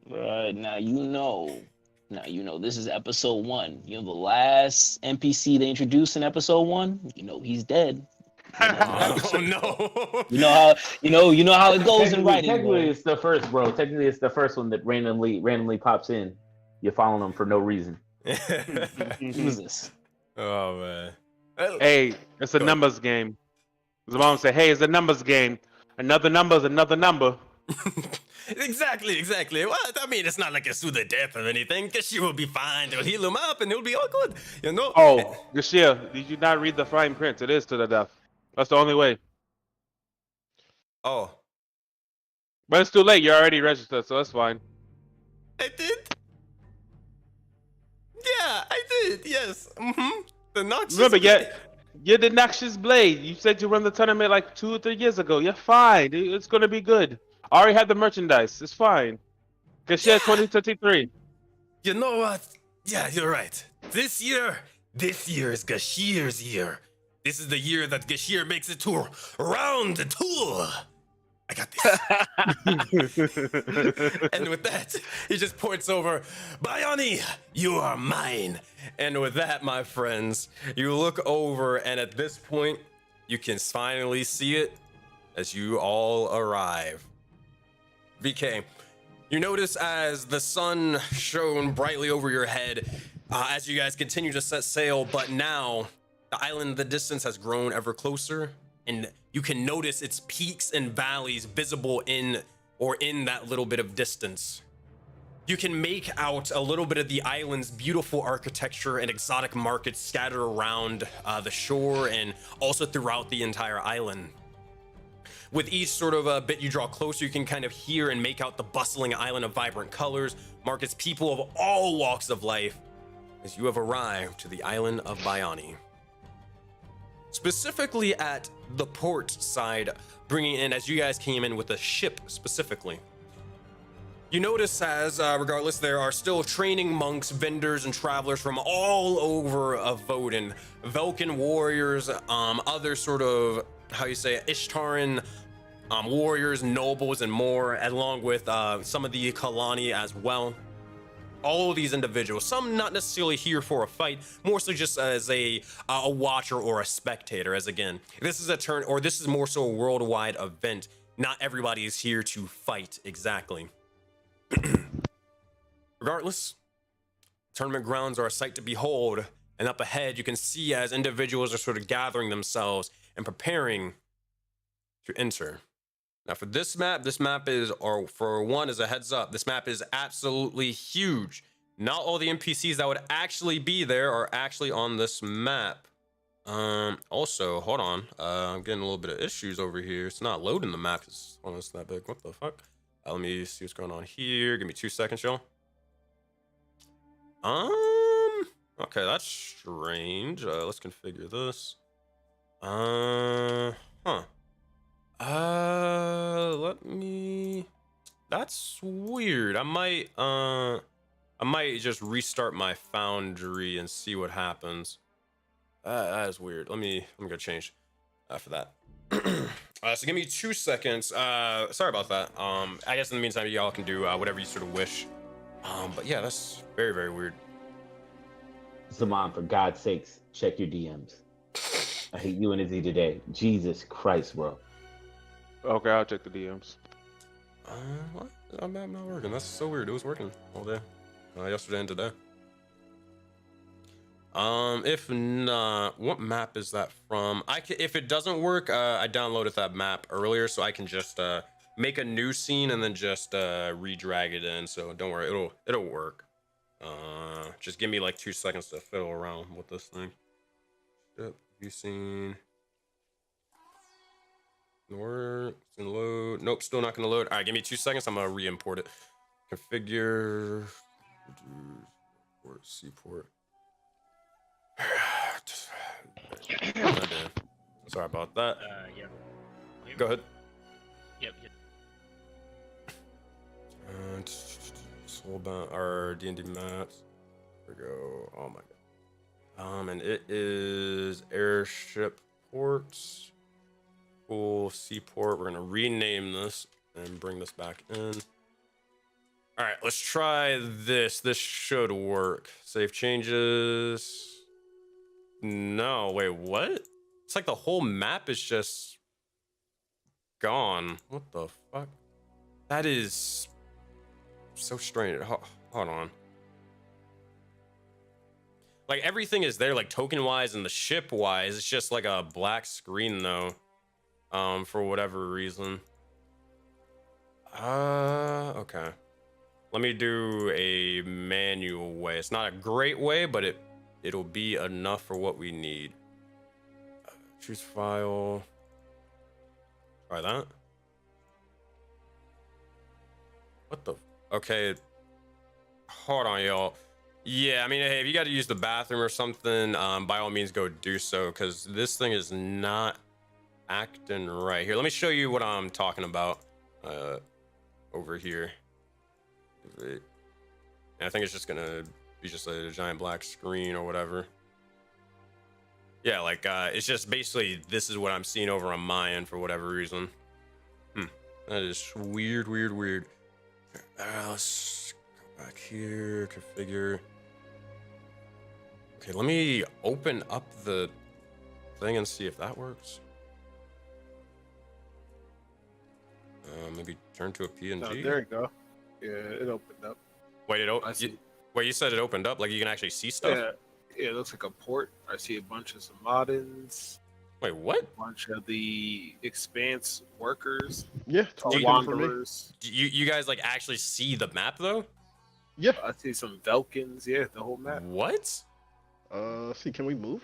Right, now you know, this is episode 1. The last NPC they introduced in episode 1, he's dead. Oh no. You know how it goes in writing. Technically, it's the first, bro. Technically, it's the first one that randomly pops in. You're following them for no reason. Jesus. Oh man. Hey, it's a numbers game. The mom said, "Hey, it's a numbers game. Another number is another number." Exactly. Well, I mean, it's not like it's to the death or anything, because she will be fine. They'll heal him up and it'll be all good, Oh, Gashir, did you not read the fine print? It is to the death. That's the only way. Oh. But it's too late. You're already registered, so that's fine. I did? Yeah, I did, yes. Mm-hmm. The Noxious Remember, Blade. you're the Noxious Blade. You said you run the tournament like 2 or 3 years ago. You're fine. It's going to be good. I already have the merchandise. It's fine. Gashir 2023. You know what? Yeah, you're right. This year is Gashir's year. This is the year that Gashir makes it to round 2. I got this. And with that, he just points over, Bioni, you are mine. And with that, my friends, you look over, and at this point, you can finally see it as you all arrive. VK, you notice as the sun shone brightly over your head, as you guys continue to set sail, but now the island in the distance has grown ever closer, and you can notice its peaks and valleys visible in that little bit of distance. You can make out a little bit of the island's beautiful architecture and exotic markets scattered around the shore and also throughout the entire island. With each sort of bit you draw closer, you can kind of hear and make out the bustling island of vibrant colors, markets people of all walks of life, as you have arrived to the island of Bayani. Specifically at the port side, bringing in, as you guys came in with a ship specifically. You notice as, regardless, there are still training monks, vendors, and travelers from all over of Vodin. Velkin warriors, other sort of, Ishtaran warriors, nobles, and more, along with some of the Kalani as well. All of these individuals, some not necessarily here for a fight, more so just as a watcher or a spectator, as again, this is a turn, or this is more so a worldwide event. Not everybody is here to fight exactly. Regardless, tournament grounds are a sight to behold, and up ahead you can see as individuals are sort of gathering themselves and preparing to enter. Now for this map is, or for one, as a heads up, this map is absolutely huge. Not all the NPCs that would actually be there are actually on this map. Also, hold on, I'm getting a little bit of issues over here. It's not loading the map because it's that big. What the fuck? Let me see what's going on here. Give me 2 seconds, y'all. Okay, that's strange. Let's configure this. Let me. That's weird. I might just restart my Foundry and see what happens. That is weird. Let me go change for that. So give me 2 seconds. Sorry about that. I guess in the meantime, y'all can do whatever you sort of wish. But yeah, that's very, very weird. Zaman, for God's sakes, check your DMs. I hate you and Izzy today. Jesus Christ, bro. Okay, I'll check the DMs. What? I'm not working. That's so weird. It was working all day. Yesterday and today. If not, what map is that from? If it doesn't work, I downloaded that map earlier, so I can just make a new scene and then just re-drag it in. So don't worry, it'll work. Just give me like 2 seconds to fiddle around with this thing. Yep, view scene. Work. It's gonna load. Nope, still not gonna load. All right, give me 2 seconds. I'm gonna re-import it. Configure. Seaport. Sorry about that. Yeah. Go ahead. Yep. Soulbound, our D&D maps. There we go. Oh my god. And it is airship ports. Cool, seaport. We're gonna rename this and bring this back in. All right, let's try this. This should work. Save changes. No, wait, what? It's like the whole map is just gone. What the fuck? That is so strange. Hold on. Like everything is there, like token wise and the ship wise. It's just like a black screen though. For whatever reason. Okay. Let me do a manual way. It's not a great way, but it'll be enough for what we need. Choose file. Try that. What the? Okay. Hold on, y'all. Yeah, I mean, hey, if you got to use the bathroom or something, by all means, go do so, because this thing is not acting right. Here, let me show you what I'm talking about over here. And I think it's just gonna be just a giant black screen or whatever. Yeah, like it's just basically this is what I'm seeing over on my end for whatever reason. That is weird. Let's go back here, configure. Okay, let me open up the thing and see if that works. Maybe turn to a PNG. Oh, there you go. Yeah, it opened up. Wait, I see. Wait, you said it opened up? Like you can actually see stuff? Yeah, it looks like a port. I see a bunch of Samadins, Wait, what? a bunch of the Expanse workers, Yeah, it's all Dude, good for me. Wanderers. You guys like actually see the map though? Yeah. I see some Velkins. Yeah, the whole map. What? See, can we move?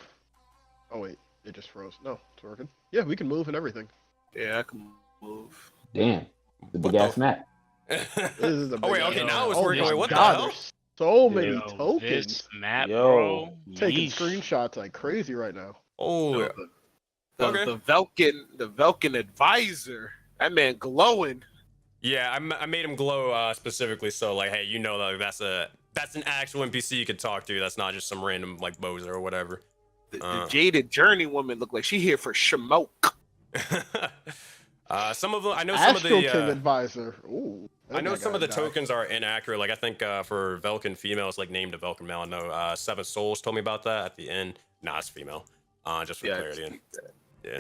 Oh wait, it just froze. No, it's working. Yeah, we can move and everything. Yeah, I can move. Damn, the What big ass map. This is a Oh wait, big okay, ass- now it's oh working. my Wait, what the God, hell? there's so many Yo, tokens. This map, Yo, bro. Taking yeesh. screenshots like crazy right now. Oh, Okay. The Velkin advisor. That man glowing. yeah, I made him glow specifically so like, hey, you know that that's an actual NPC you could talk to. That's not just some random like bozer or whatever. The jaded journey woman look like she here for smoke. Some of them, I know some of Astral the. King Advisor. Ooh. I know that some guy of the died. tokens are inaccurate. Like I think for Velkin female, it's like named a Velkin male. I know Seven Souls told me about that at the end. Nah, it's female. Just for clarity. Yeah.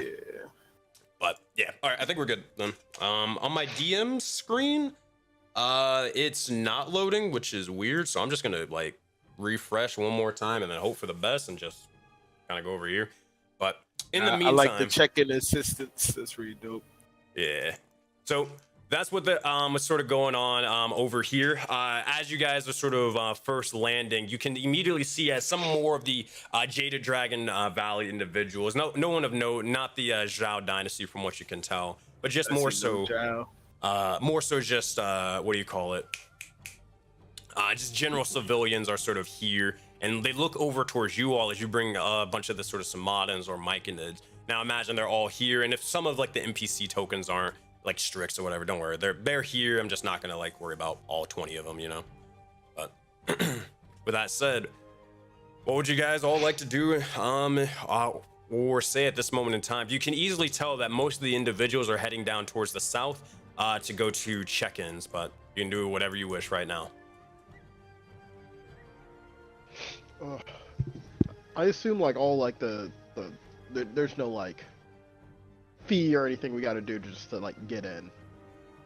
But yeah, all right. I think we're good then. On my DM screen, it's not loading, which is weird. So I'm just gonna like refresh one more time and then hope for the best and just kind of go over here. But in the meantime, I like the check-in assistance. That's really dope. yeah. So that's what the what's sort of going on over here. As you guys are sort of first landing, you can immediately see as some more of the Jaded Dragon Valley individuals. No one of note, not the Zhao dynasty from what you can tell, but just more so just what do you call it? Just general civilians are sort of here, and they look over towards you all as you bring a bunch of the sort of Samadins or Myconids. Now imagine they're all here, and if some of like the NPC tokens aren't like Strix or whatever, don't worry, they're here. I'm just not gonna like worry about all 20 of them, you know. But with that said, what would you guys all like to do or say at this moment in time? You can easily tell that most of the individuals are heading down towards the south to go to check-ins, but you can do whatever you wish right now. I assume like all like there's no like fee or anything we got to do just to like get in.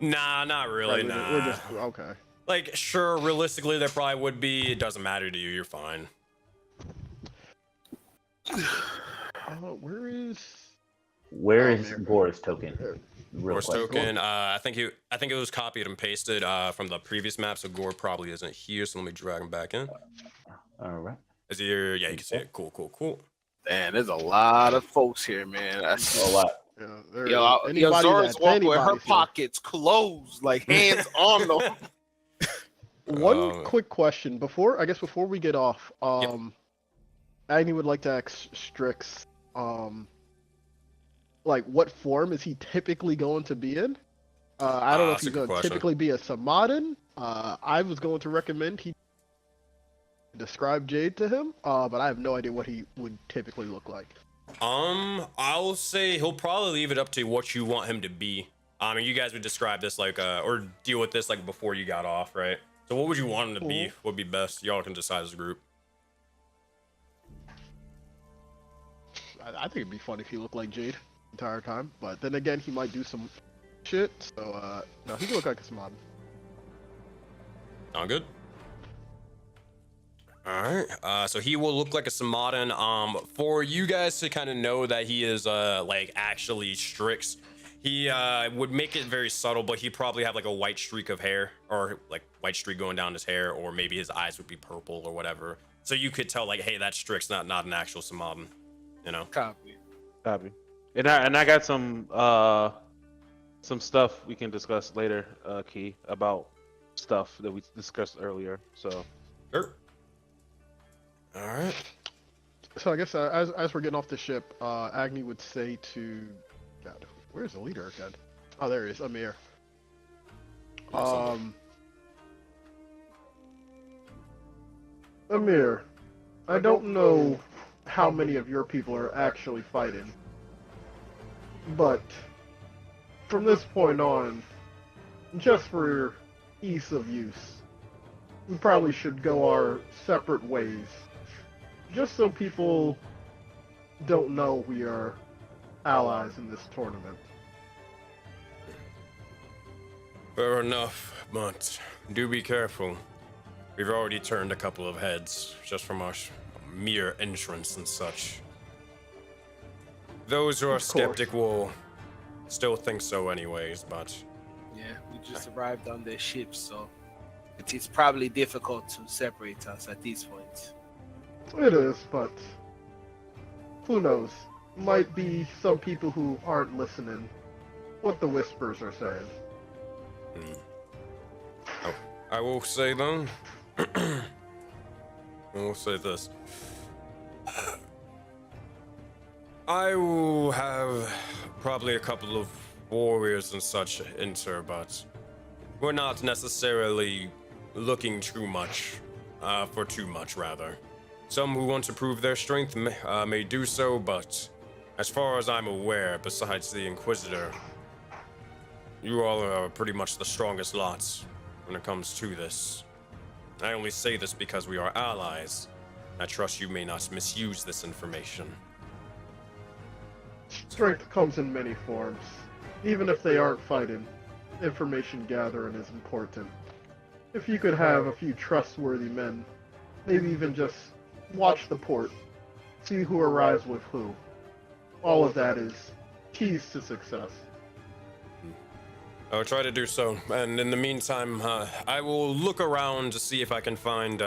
Nah, not really. Right, Nah. we're just okay. Like, sure, realistically, there probably would be. It doesn't matter to you. You're fine. Where is Gore's token? Real Gore's quick. token. I think it was copied and pasted from the previous map, so Gore probably isn't here. So let me drag him back in. All right. Is he here? Yeah, you can see it. Cool. Man, there's a lot of folks here, man. I see A lot. Anybody Zora's that's walking with her anybody's here. pockets closed, like hands on them. One quick question before we get off. Agni would like to ask Strix, like what form is he typically going to be in? I don't know if that's he's a good going to question. typically be a Samadin. I was going to recommend he describe Jade to him, but I have no idea what he would typically look like. I'll say he'll probably leave it up to what you want him to be. I mean, you guys would describe this like, or deal with this like before you got off, right? So what would you want him to be? Would be best? Y'all can decide as a group. I think it'd be fun if he looked like Jade the entire time, but then again, he might do some shit. So no, he could look like a Samadin. Sound good? All right. So he will look like a Samadin. For you guys to kind of know that he is like actually Strix, he would make it very subtle, but he'd probably have like a white streak of hair, or like white streak going down his hair, or maybe his eyes would be purple or whatever. So you could tell like, hey, that's Strix, not an actual Samadin. You know. Copy. And I got some stuff we can discuss later, Key, about stuff that we discussed earlier. So. Sure. All right. So I guess as we're getting off the ship, Agni would say to, God, where's the leader again? Oh, there he is, Amir. Amir, I don't know how many of your people are actually fighting, but from this point on, just for ease of use, we probably should go our separate ways. Just so people don't know we are allies in this tournament. Fair enough, but do be careful. We've already turned a couple of heads just from our mere entrance and such. Those who are skeptic will still think so anyways, but... Yeah, we just arrived on their ship, so it is probably difficult to separate us at this point. It is, but who knows? Might be some people who aren't listening. What the whispers are saying. Oh, I will say then. I will say this. I will have probably a couple of warriors and such enter, but we're not necessarily looking too much, for too much rather. Some who want to prove their strength may do so, but as far as I'm aware, besides the Inquisitor, you all are pretty much the strongest lots when it comes to this. I only say this because we are allies. I trust you may not misuse this information. Strength comes in many forms. Even if they aren't fighting, information gathering is important. If you could have a few trustworthy men, maybe even just watch the port, see who arrives with who. All of that is keys to success. I'll try to do so, and in the meantime, I will look around to see if I can find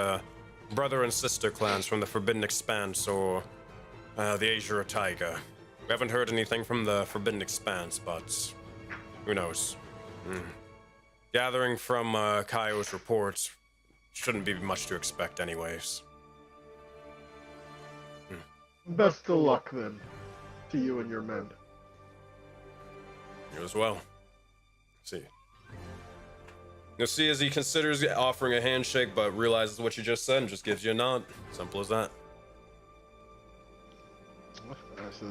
brother and sister clans from the Forbidden Expanse or the Azure Taiga. We haven't heard anything from the Forbidden Expanse, but who knows? Gathering from Kaio's reports, shouldn't be much to expect anyways. Best of luck, then, to you and your men. You as well. See. You'll see as he considers offering a handshake, but realizes what you just said and just gives you a nod. Simple as that. As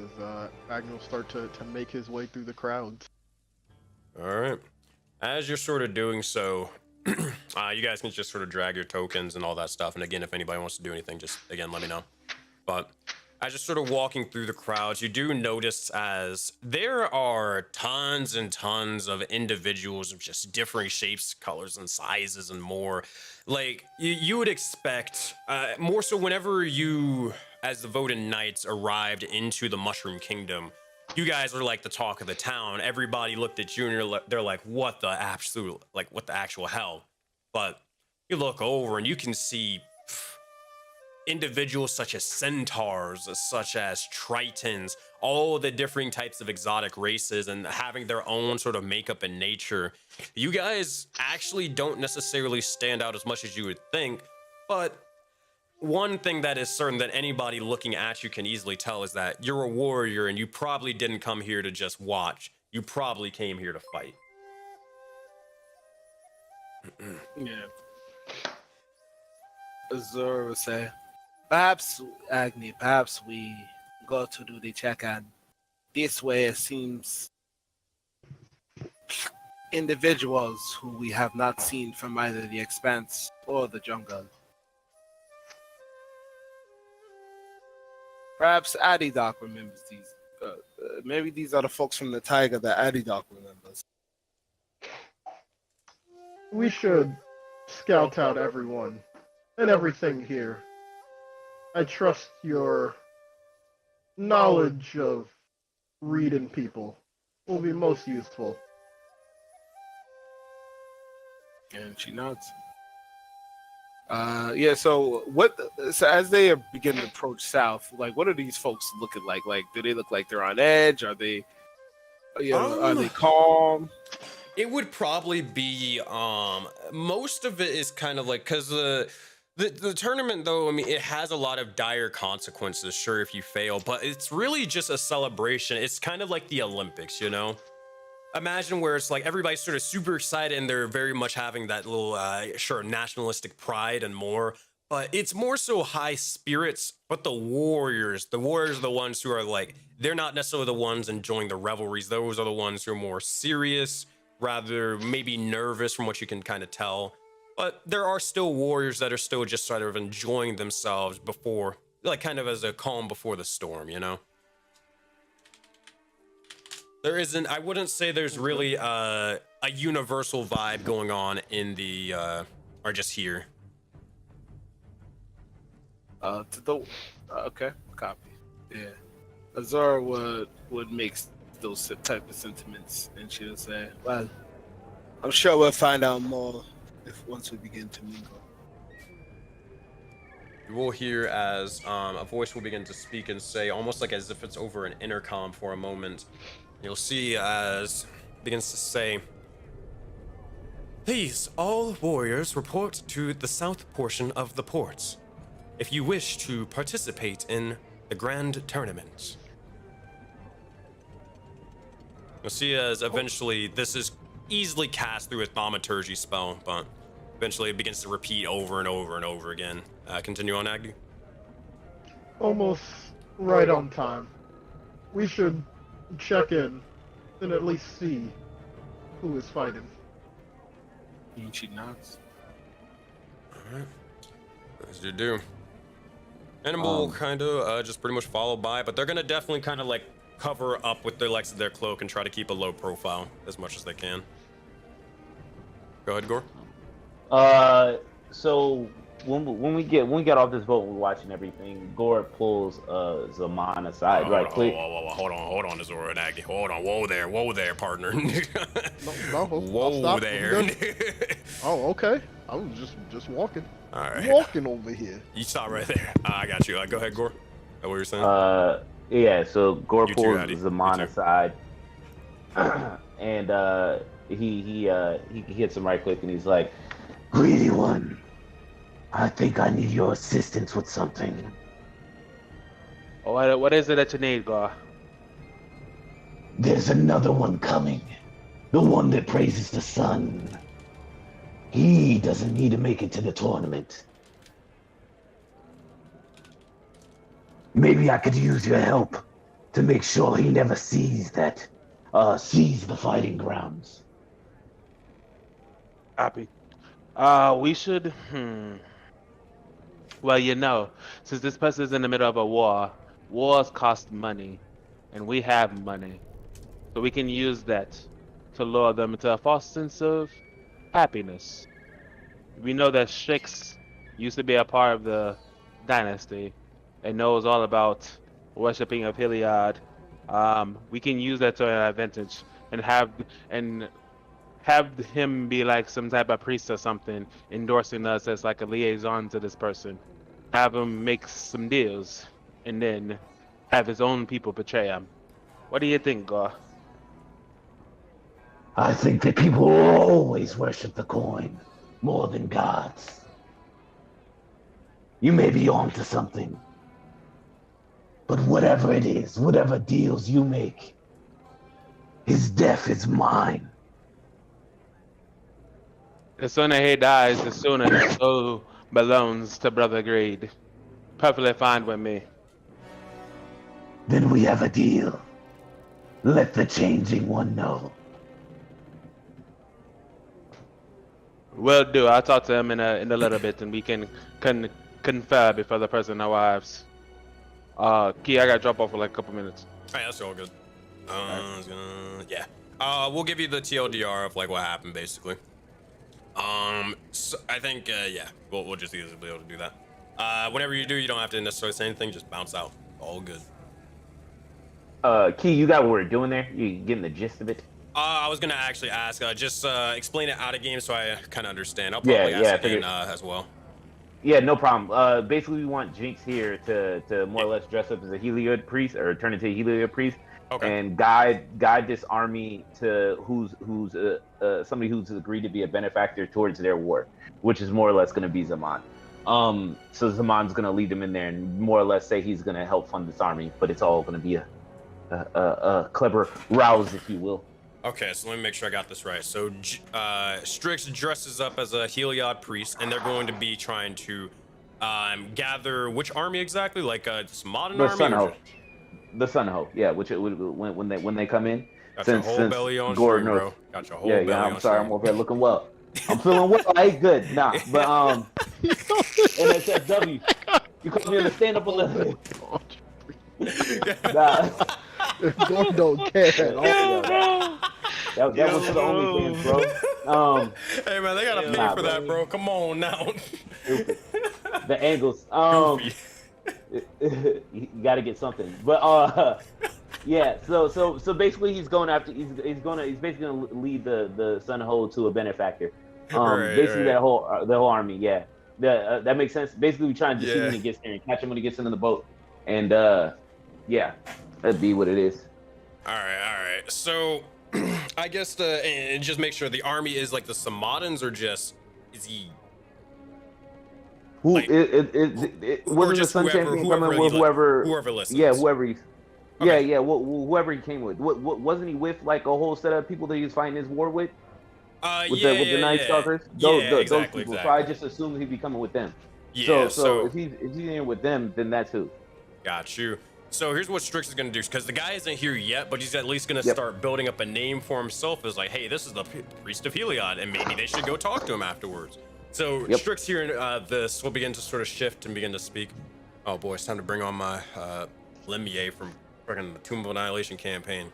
Agnew will start to make his way through the crowds. Alright. As you're sort of doing so, you guys can just sort of drag your tokens and all that stuff. And again, if anybody wants to do anything, just, again, let me know. But as you're sort of walking through the crowds, you do notice as there are tons and tons of individuals of just differing shapes, colors, and sizes and more. Like, you would expect, more so whenever you, as the Voted Knights, arrived into the Mushroom Kingdom, you guys are like the talk of the town. Everybody looked at you and they're like, what the actual hell? But you look over and you can see individuals such as centaurs, such as tritons, all the differing types of exotic races and having their own sort of makeup and nature. You guys actually don't necessarily stand out as much as you would think, but one thing that is certain that anybody looking at you can easily tell is that you're a warrior and you probably didn't come here to just watch. You probably came here to fight. Yeah. Azura would say, perhaps, Agni, perhaps we go to do the check, and this way it seems individuals who we have not seen from either the Expanse or the jungle. Perhaps Adidoc remembers these. Maybe these are the folks from the Taiga that Adidoc remembers. We should scout out everyone and everything here. I trust your knowledge of reading people will be most useful. And she nods. Yeah, so as they begin to approach south, like, what are these folks looking like? Like, do they look like they're on edge? Are they, are they calm? It would probably be, most of it is kind of like, because the tournament, though, I mean, it has a lot of dire consequences, sure, if you fail, but it's really just a celebration. It's kind of like the Olympics, you know? Imagine where it's like everybody's sort of super excited and they're very much having that little, sure, nationalistic pride and more, but it's more so high spirits. But the warriors are the ones who are like, they're not necessarily the ones enjoying the revelries. Those are the ones who are more serious, rather maybe nervous from what you can kind of tell. But there are still warriors that are still just sort of enjoying themselves before, like kind of as a calm before the storm, you know? There isn't, I wouldn't say there's really a universal vibe going on in the, or just here. To the okay, copy. Yeah, Azora would make those type of sentiments, and she'll say, "Well, I'm sure we'll find out more if once we begin to mingle." You will hear as a voice will begin to speak and say, almost like as if it's over an intercom for a moment. You'll see as it begins to say, "Please, all warriors report to the south portion of the port if you wish to participate in the grand tournament." You'll see as eventually this is easily cast through a thaumaturgy spell, but eventually it begins to repeat over and over and over again. Continue on, Agnew. Almost right on time. We should check in and at least see who is fighting. And she nods. Alright. As you do. Animal will kind of just pretty much follow by, but they're going to definitely kind of like cover up with their legs of their cloak and try to keep a low profile as much as they can. Go ahead, Gore. So when we get off this boat, we're watching everything. Gore pulls Zaman aside, right quick. Hold on, Azora and Agni. Hold on, whoa there, partner. No, Whoa stop. there. Oh, okay. I was just walking. All right. Walking over here. You stop right there. I got you. Go ahead, Gore. Is that what you're saying? Yeah. So Gore You too, pulls Addy. Zaman You too. aside, and he hits him right quick, and he's like, "Greedy one, I think I need your assistance with something." Oh, what is it that you need, Gar? There's another one coming. The one that praises the sun. He doesn't need to make it to the tournament. Maybe I could use your help to make sure he never sees the fighting grounds. Copy. We should. Well, since this person is in the middle of a war, wars cost money, and we have money, so we can use that to lure them into a false sense of happiness. We know that Strix used to be a part of the dynasty and knows all about worshipping of Heliod. We can use that to our advantage and have him be like some type of priest or something, endorsing us as like a liaison to this person. Have him make some deals, and then have his own people betray him. What do you think, Gar? I think that people will always worship the coin more than gods. You may be onto something, but whatever it is, whatever deals you make, his death is mine. The sooner he dies, the sooner his soul belongs to Brother Greed. Perfectly fine with me. Then we have a deal. Let the changing one know. Will do. I'll talk to him in a little bit, and we can confer before the person arrives. Key, I gotta drop off for like a couple minutes. Alright, that's all good. Yeah. We'll give you the TLDR of like what happened basically. So I think yeah, we'll just easily be able to do that. Whenever you do, you don't have to necessarily say anything. Just bounce out. All good. Key, you got what we're doing there? You getting the gist of it? I was gonna actually ask. Just explain it out of game so I kind of understand. I'll probably ask again as well. Yeah, no problem. Basically, we want Jinx here to more or less dress up as a Heliod priest or turn into a Heliod priest, and guide this army to who's somebody who's agreed to be a benefactor towards their war, which is more or less going to be Zaman. So Zaman's going to lead them in there and more or less say he's going to help fund this army, but it's all going to be a clever rouse, if you will. Okay, so let me make sure I got this right. So Strix dresses up as a Heliod priest, and they're going to be trying to gather which army exactly? Like this modern army? The Sun Ho, yeah. Which when they come in. Got your whole belly on stream, bro. Got your whole belly on I'm sorry, I'm over here looking well. I'm feeling well. I ate good. Nah, but NSFW. You call me on the stand up a little bit. Nah. Don't care. That was for the OnlyFans, bro. Hey man, they gotta pay for that, bro. Come on now. Stupid. The angles. Goofy. You got to get something. But yeah. So basically, he's going after. He's basically gonna lead the Sun Ho to a benefactor. Basically right. the whole army. Yeah. That makes sense. Basically, we try and deceive Yeah. when he gets there and catch him when he gets into the boat. And yeah, that'd be what it is. All right. So, I guess and just make sure the army is like the Samadans, or just is he? Who Like, it or wasn't the just Sun whoever- Champion whoever coming he with like- whoever? whoever listens. Yeah, whoever he's. Okay. Yeah. Whoever he came with. What wasn't he with like a whole set of people that he was fighting his war with? With the Night Stalkers? Exactly, those people. So I just assumed he'd be coming with them. Yeah. So if he's in with them, then that's who. Got you. So here's what Strix is gonna do, because the guy isn't here yet, but he's at least gonna start building up a name for himself as like, hey, this is the priest of Heliod, and maybe they should go talk to him afterwards. So Strix here, this will begin to sort of shift and begin to speak. Oh boy, it's time to bring on my Lemier from fucking the Tomb of Annihilation campaign.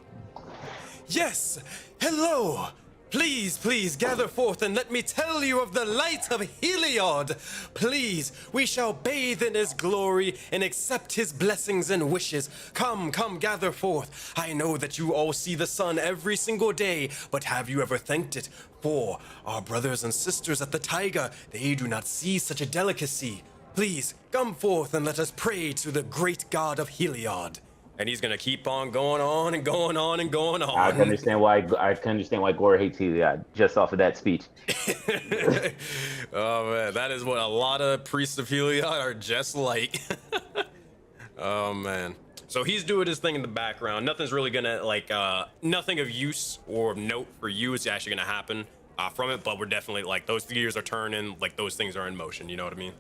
Yes, hello. Please gather forth and let me tell you of the light of Heliod. Please, we shall bathe in his glory and accept his blessings and wishes. Come, gather forth. I know that you all see the sun every single day, but have you ever thanked it for our brothers and sisters at the Taiga? They do not see such a delicacy. Please, come forth and let us pray to the great god of Heliod. And he's gonna keep on going on and going on and going on. I can understand why Gore hates Heliod just off of that speech. Oh man, that is what a lot of priests of Heliod are just like. Oh man. So he's doing his thing in the background. Nothing's really gonna nothing of use or of note for you is actually gonna happen from it, but we're definitely like those gears are turning, like those things are in motion. You know what I mean?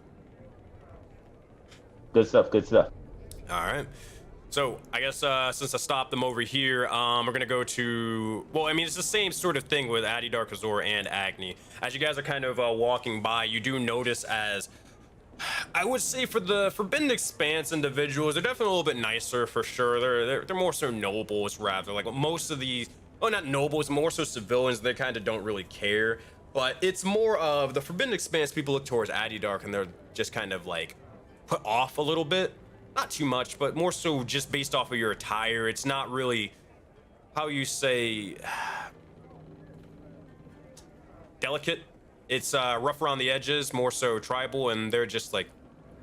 Good stuff. All right. So I guess since I stopped them over here, we're gonna go to, well, I mean, it's the same sort of thing with Dark Azor and Agni. As you guys are kind of walking by, you do notice, as I would say, for the Forbidden Expanse individuals, they're definitely a little bit nicer for sure. They're more so nobles, rather. Like most of these, oh, not nobles, more so civilians. They kind of don't really care. But it's more of the Forbidden Expanse. People look towards Dark, and they're just kind of like put off a little bit. Not too much, but more so just based off of your attire. It's not really, how you say, delicate. It's rough around the edges, more so tribal, and they're just like,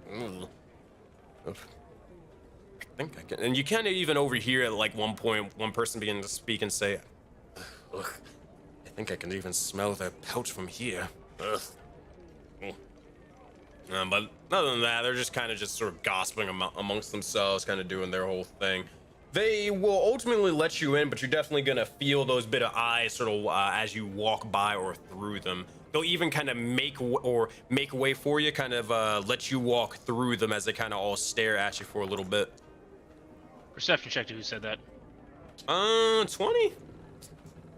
I think I can. And you kind of even overhear at like one point, one person begin to speak and say, ugh, I think I can even smell their pouch from here. Ugh. But other than that, they're just kind of just sort of gossiping amongst themselves, kind of doing their whole thing. They will ultimately let you in, but you're definitely gonna feel those bit of eyes sort of as you walk by or through them. They'll even kind of make way for you, kind of let you walk through them as they kind of all stare at you for a little bit. Perception check to who said that. 20?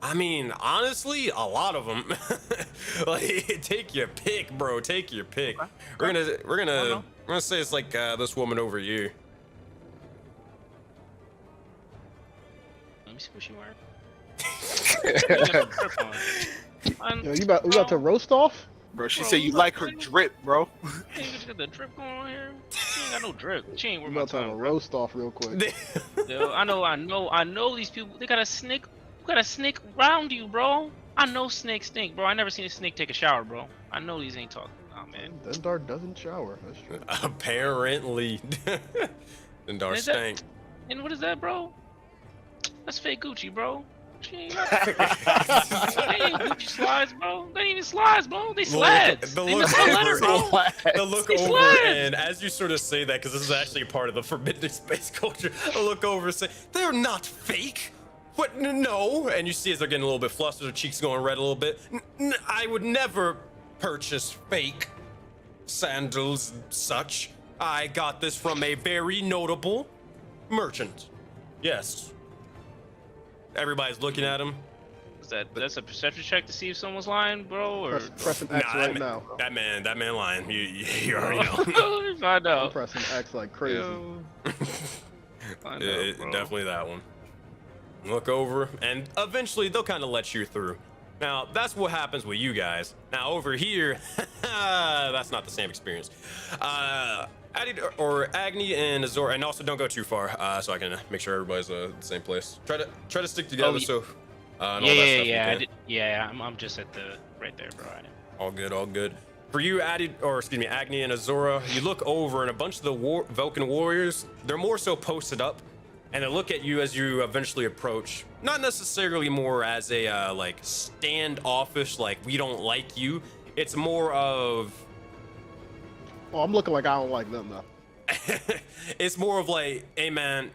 I mean, honestly, a lot of them. Like, take your pick, bro. Take your pick. Okay. We're gonna say it's like this woman over here. Let me see what she wearing. You got a drip on. Yo, we about to roast off? Bro, she Bro, said you look, like her man. drip, bro. She ain't got the drip going on here. She ain't got no drip. She ain't We worth my about to have a time. Bro. roast off real quick. Yo, I know these people. They got a snake. You got a snake around you, bro. I know snakes stink, bro. I never seen a snake take a shower, bro. I know these ain't talking. Oh man. Dendar doesn't shower. That's true. Apparently. Dendar Is that- stank. And what is that, bro? That's fake Gucci, bro. She ain't got they ain't Gucci slides, bro. They ain't even slides, bro. They slides. The They look missed the letter, over, bro. the look They over, slides. and as you sort of say that, because this is actually a part of the Forbidden Space culture, I look over and say, they're not fake. What? No. And you see as they're getting a little bit flustered, their cheeks going red a little bit. I would never purchase fake sandals and such. I got this from a very notable merchant. Yes. Everybody's looking at him. That's a perception check to see if someone's lying, bro, or Press an X right now. That man lying. You already know. Find I'm out. pressing X like crazy. Find Yeah, out, bro. definitely that one. Look over, and eventually they'll kind of let you through. Now, that's what happens with you guys. Now, over here, that's not the same experience. or Agni and Azora, and also don't go too far, so I can make sure everybody's the same place. Try to stick together. So. And all that stuff you can. I'm just at the right there, bro. All good, all good. For you, Agni and Azora, you look over, and a bunch of the Vulcan warriors, they're more so posted up, and they look at you as you eventually approach. Not necessarily more as a like standoffish, like we don't like you. It's more of. Well, I'm looking like I don't like them though. It's more of like, hey man,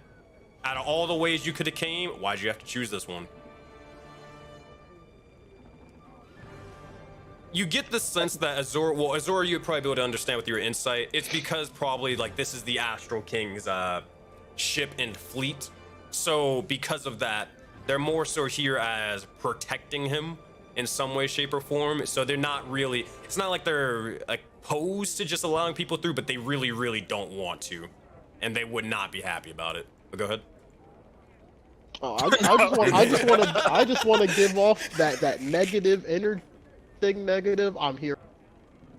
out of all the ways you could have came, why'd you have to choose this one? You get the sense that Azora, you'd probably be able to understand with your insight. It's because probably like this is the Astral King's ship and fleet. So because of that, they're more so here as protecting him in some way, shape, or form. So they're not really, it's not like they're like opposed to just allowing people through, but they really, really don't want to. And they would not be happy about it. But go ahead. Oh, I just want to give off that negative energy. Negative. I'm here.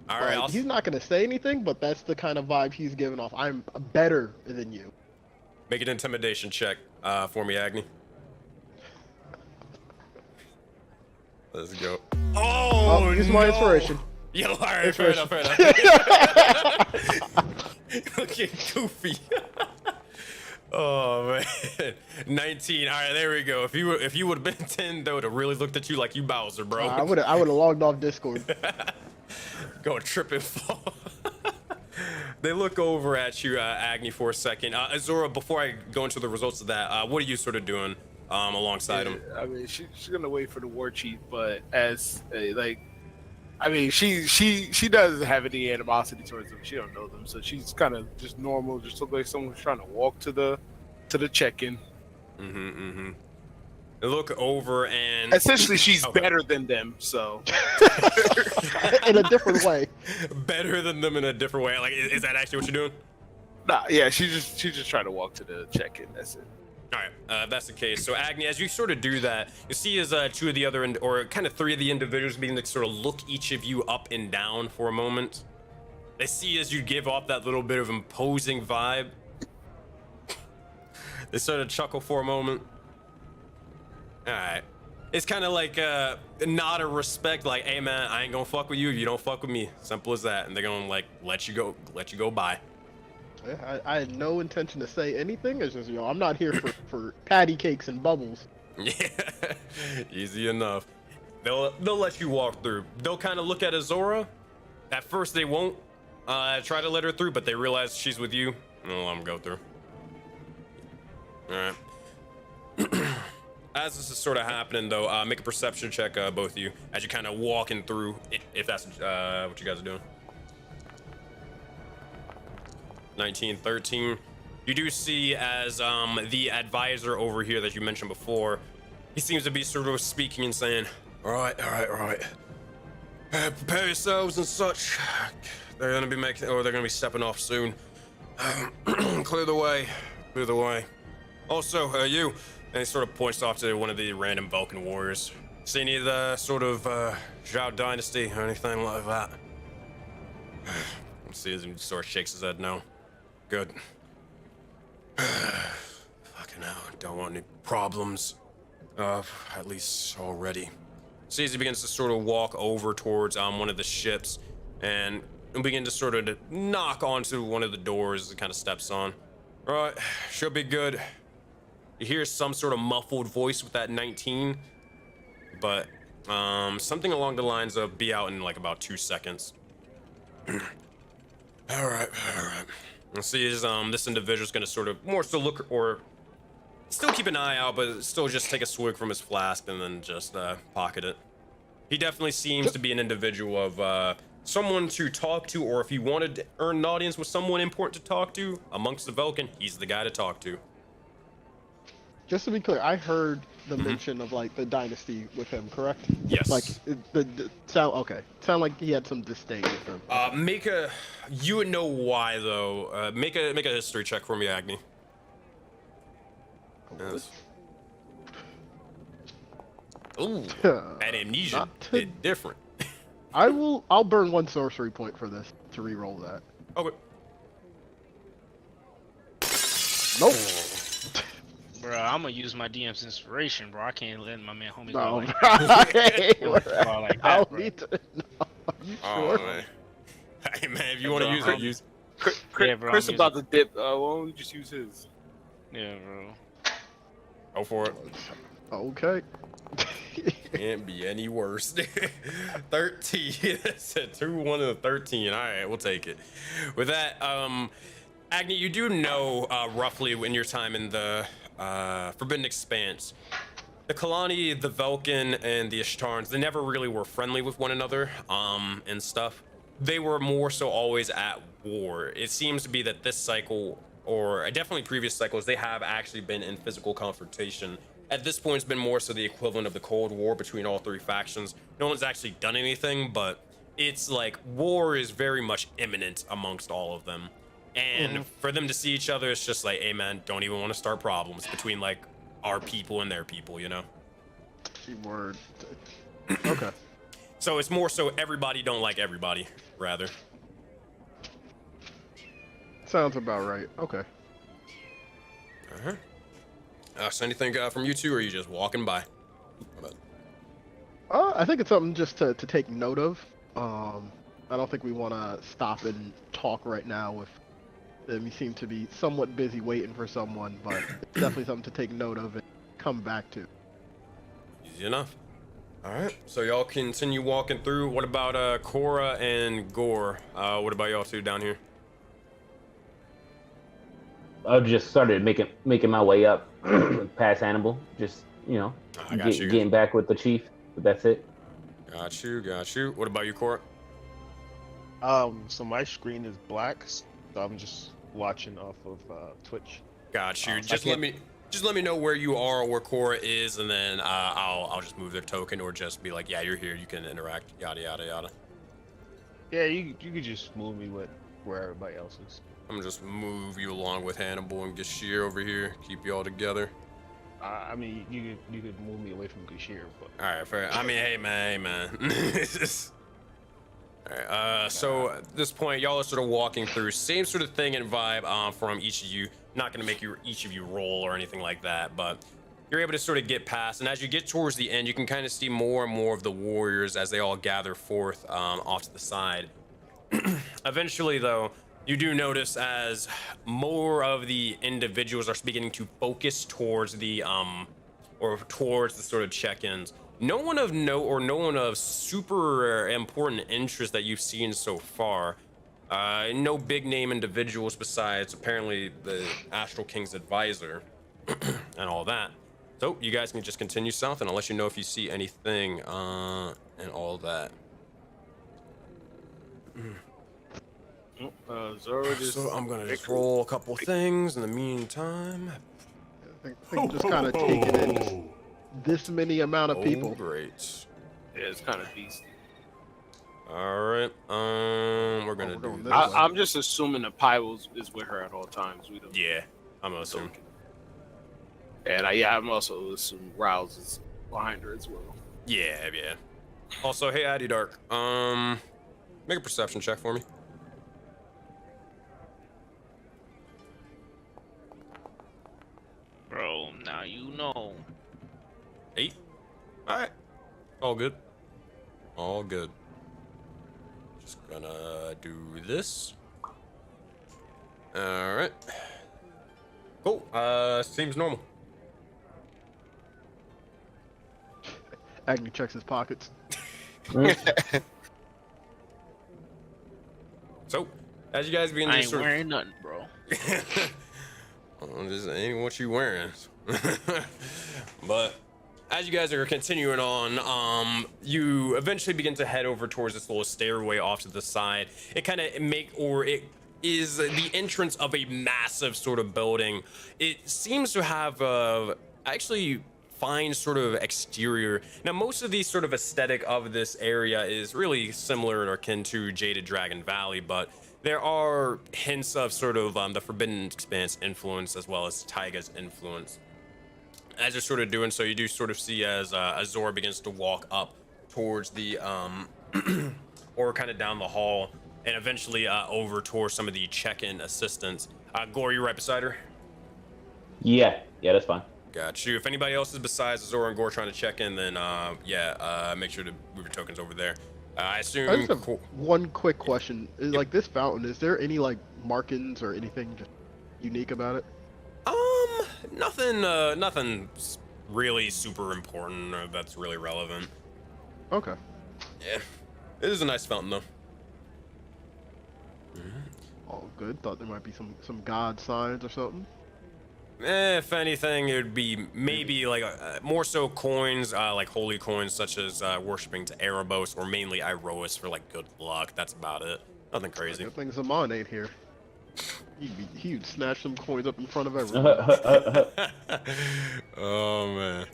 All right. Like, he's not gonna say anything, but that's the kind of vibe he's giving off. I'm better than you. Make an intimidation check for me, Agni. Let's go. Oh, use my inspiration. Yo, all right, fair enough. Looking goofy. Oh man, 19. All right, there we go. If you would have been 10 though, to really looked at you like you Bowser, bro. I would have logged off Discord. Go trip and fall. They look over at you, Agni, for a second. Azora, before I go into the results of that, what are you sort of doing alongside him? I mean, she's gonna wait for the war chief, but as I mean, she doesn't have any animosity towards them. She don't know them, so she's kind of just normal. Just look like someone's trying to walk to the check-in. They look over and essentially she's better than them. So in a different way. Better than them in a different way. Like, is that actually what you're doing? Nah, yeah. She's just trying to walk to the check-in. That's it. All right, if that's the case. So Agni, as you sort of do that, you see as two of the other, or kind of three of the individuals being to sort of look each of you up and down for a moment. They see as you give off that little bit of imposing vibe. They sort of chuckle for a moment. All right. It's kind of like a nod of respect, like, hey man, I ain't gonna fuck with you if you don't fuck with me. Simple as that. And they're gonna like let you go by. Yeah, I had no intention to say anything. It's just, I'm not here for patty cakes and bubbles. Yeah, easy enough. They'll let you walk through. They'll kind of look at Azora. At first, they won't try to let her through, but they realize she's with you, and they'll let them go through. All right. As this is sort of happening, though, make a perception check, both of you, as you're kind of walking through, if that's what you guys are doing. 19, 13. You do see as the advisor over here that you mentioned before, he seems to be sort of speaking and saying, all right. Prepare yourselves and such. They're gonna be stepping off soon. Clear the way. Also, you, and he sort of points off to one of the random Vulcan warriors. See any of the sort of Zhao dynasty or anything like that? See as he sort of shakes his head no. Good. Fucking hell, don't want any problems. At least already. See as he begins to sort of walk over towards one of the ships and begin to sort of knock onto one of the doors and kind of steps on. Right, should be good. You hear some sort of muffled voice with that 19, but something along the lines of be out in like about 2 seconds. All right. Let's see, this individual's gonna sort of more so look or still keep an eye out, but still just take a swig from his flask and then just pocket it. He definitely seems to be an individual of someone to talk to, or if you wanted to earn an audience with someone important to talk to amongst the Vulcan, he's the guy to talk to. Just to be clear, I heard the mention of like the dynasty with him, correct? Yes. Like the sound. Okay, sound like he had some disdain with him. You would know why though. Make a history check for me, Agni. Yes. Ooh, that amnesia hit different. I'll burn 1 sorcery point for this to re-roll that. Okay. Nope. Bro, I'm gonna use my DM's inspiration, bro. I can't let my man homies No, go like hey, bro, like I'll that, bro. need to know. You Oh, sure? man. Hey, man, if you Yeah, want to bro, use it, I'm- use Yeah, bro, Chris I'm about to dip. Why don't we just use his? Yeah, bro. Go for it. Okay. Can't be any worse. 13. That's a 2, 1, and a 13. All right, we'll take it. With that, Agni, you do know roughly in your time in the Forbidden Expanse, the Kalani, the Velkin, and the Ishtarns, they never really were friendly with one another and stuff. They were more so always at war. It seems to be that this cycle, or definitely previous cycles, they have actually been in physical confrontation. At this point, it's been more so the equivalent of the Cold War between all three factions. No one's actually done anything, but it's like war is very much imminent amongst all of them. And for them to see each other, it's just like, hey man, don't even want to start problems between like our people and their people, you know? Word. Okay. So it's more so everybody don't like everybody, rather. Sounds about right. Okay. Uh-huh. So anything from you two, or are you just walking by? I think it's something just to take note of. I don't think we want to stop and talk right now. If them you seem to be somewhat busy waiting for someone, but it's definitely something to take note of and come back to. Easy enough. All right, so y'all continue walking through. What about Cora and Gore? What about y'all two down here? I just started making my way up past Hannibal. Just I got you. getting back with the chief. But that's it. Got you. What about you, Cora? So my screen is black, so I'm just watching off of Twitch. Got you. I Just let me know where you are or where Cora is, and then I'll just move their token, or just be like, yeah, you're here. You can interact. Yada yada yada. Yeah, you could just move me with where everybody else is. I'm gonna just move you along with Hannibal and Gashir over here. Keep you all together. I mean, you could move me away from Gashir, but All right, fair. I mean, hey man. All right. So at this point, y'all are sort of walking through, same sort of thing and vibe from each of you. Not gonna make each of you roll or anything like that, but you're able to sort of get past. And as you get towards the end, you can kind of see more and more of the warriors as they all gather forth off to the side. Eventually, though, you do notice as more of the individuals are beginning to focus towards the sort of check-ins. No one of note or no one of super important interest that you've seen so far. No big name individuals besides apparently the Astral King's advisor and all that. So you guys can just continue south, and I'll let you know if you see anything and all that. Zoro just. So I'm gonna just roll a couple things in the meantime. I think just kind of taking in just this many amount of people. Great. Yeah, it's kind of beastly. All right. We're gonna we're going do this this. way. I'm just assuming the Pyros is with her at all times. We don't. Yeah, I'm gonna assume. And I'm also assuming Rouse is behind her as well. Yeah. Also, hey, Addy Dark. Make a perception check for me. Bro, now you know. 8. All right. All good. All good. Just gonna do this. All right. Cool. Seems normal. Agnew checks his pockets. So, as you guys begin I to ain't sort wearing nothing, bro. Well, this ain't what you wearing. But as you guys are continuing on, you eventually begin to head over towards this little stairway off to the side. It is the entrance of a massive sort of building. It seems to have actually fine sort of exterior. Now, most of the sort of aesthetic of this area is really similar or akin to Jaded Dragon Valley, but there are hints of sort of the Forbidden Expanse influence as well as Taiga's influence. As you're sort of doing so, you do sort of see as Azor begins to walk up towards the or kind of down the hall, and eventually over towards some of the check-in assistants. Gore, you right beside her? Yeah, that's fine. Got you. If anybody else is besides Azora and Gore trying to check in, then make sure to move your tokens over there. I assume. I just have one quick question. Like this fountain, is there any like markings or anything just unique about it? Nothing really super important or that's really relevant. Okay. Yeah, it is a nice fountain though. All good. Thought there might be some god signs or something. If anything, it would be maybe like more so coins, like holy coins, such as worshiping to Erebos or mainly Iroas for like good luck. That's about it. Nothing crazy. Good thing Zaman ain't here. He'd snatch some coins up in front of everyone. Oh man.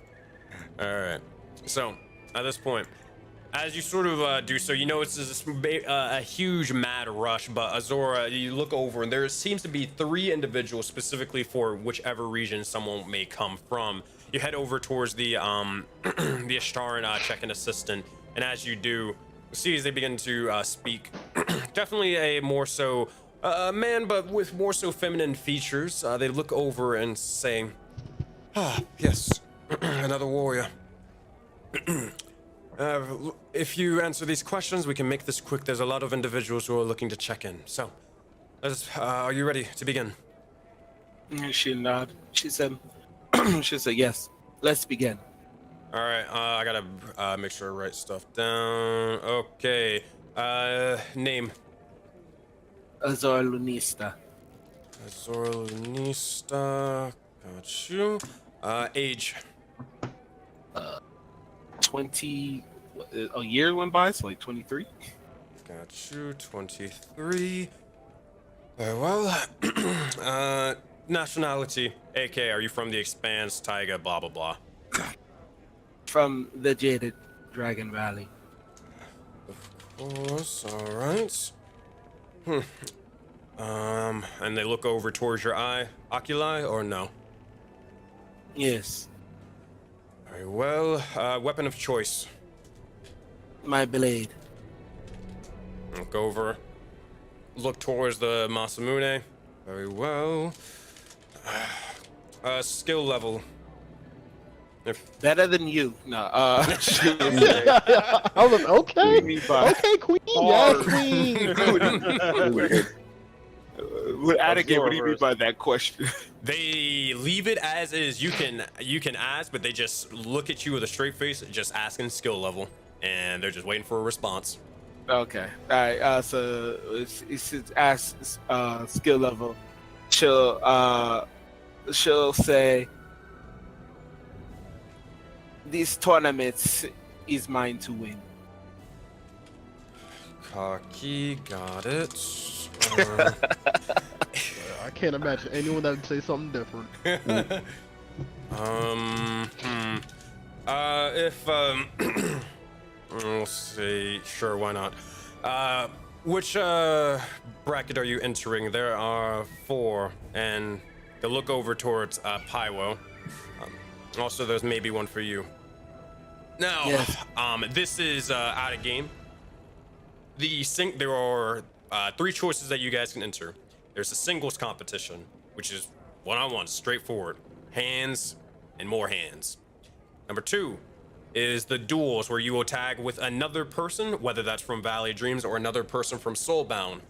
All right. So at this point, as you sort of do so, you know it's this a huge mad rush, but Azora, you look over and there seems to be 3 individuals specifically for whichever region someone may come from. You head over towards the the Ashtaran check-in assistant, and as you do, you see as they begin to speak, definitely a more so man, but with more so feminine features. They look over and say, "Ah, yes, another warrior." If you answer these questions, we can make this quick. There's a lot of individuals who are looking to check in. So, are you ready to begin? She nodded. She said, she said, yes, let's begin. All right, I gotta make sure I write stuff down. Okay, name. Azor Lunista. Azor Lunista, got you. Age. 20, a year went by, so like 23. Got you, 23. Very well. Nationality, AK, are you from the Expanse, Taiga, blah, blah, blah? From the Jaded Dragon Valley. Of course, alright. And they look over towards your eye. Oculi, or no? Yes. Very well. Weapon of choice. My blade. Look over. Look towards the Masamune. Very well. Skill level. Better than you. No. I was okay. Okay, Queen. Yeah, Queen. Atigan, what do you mean by that question? They leave it as is. You can ask, but they just look at you with a straight face, just asking skill level, and they're just waiting for a response. Okay. All right. So it should ask skill level. She'll say, "These tournaments is mine to win." Cocky, got it. I can't imagine anyone that would say something different. We'll see. Sure, why not? Which bracket are you entering? There are 4, and they'll look over towards Pywo. Also, there's maybe one for you. Now, yes. This is out of game. There are 3 choices that you guys can enter. There's a singles competition, which is one-on-one, straightforward. Hands and more hands. Number 2 is the duels, where you will tag with another person, whether that's from Valley of Dreams or another person from Soulbound.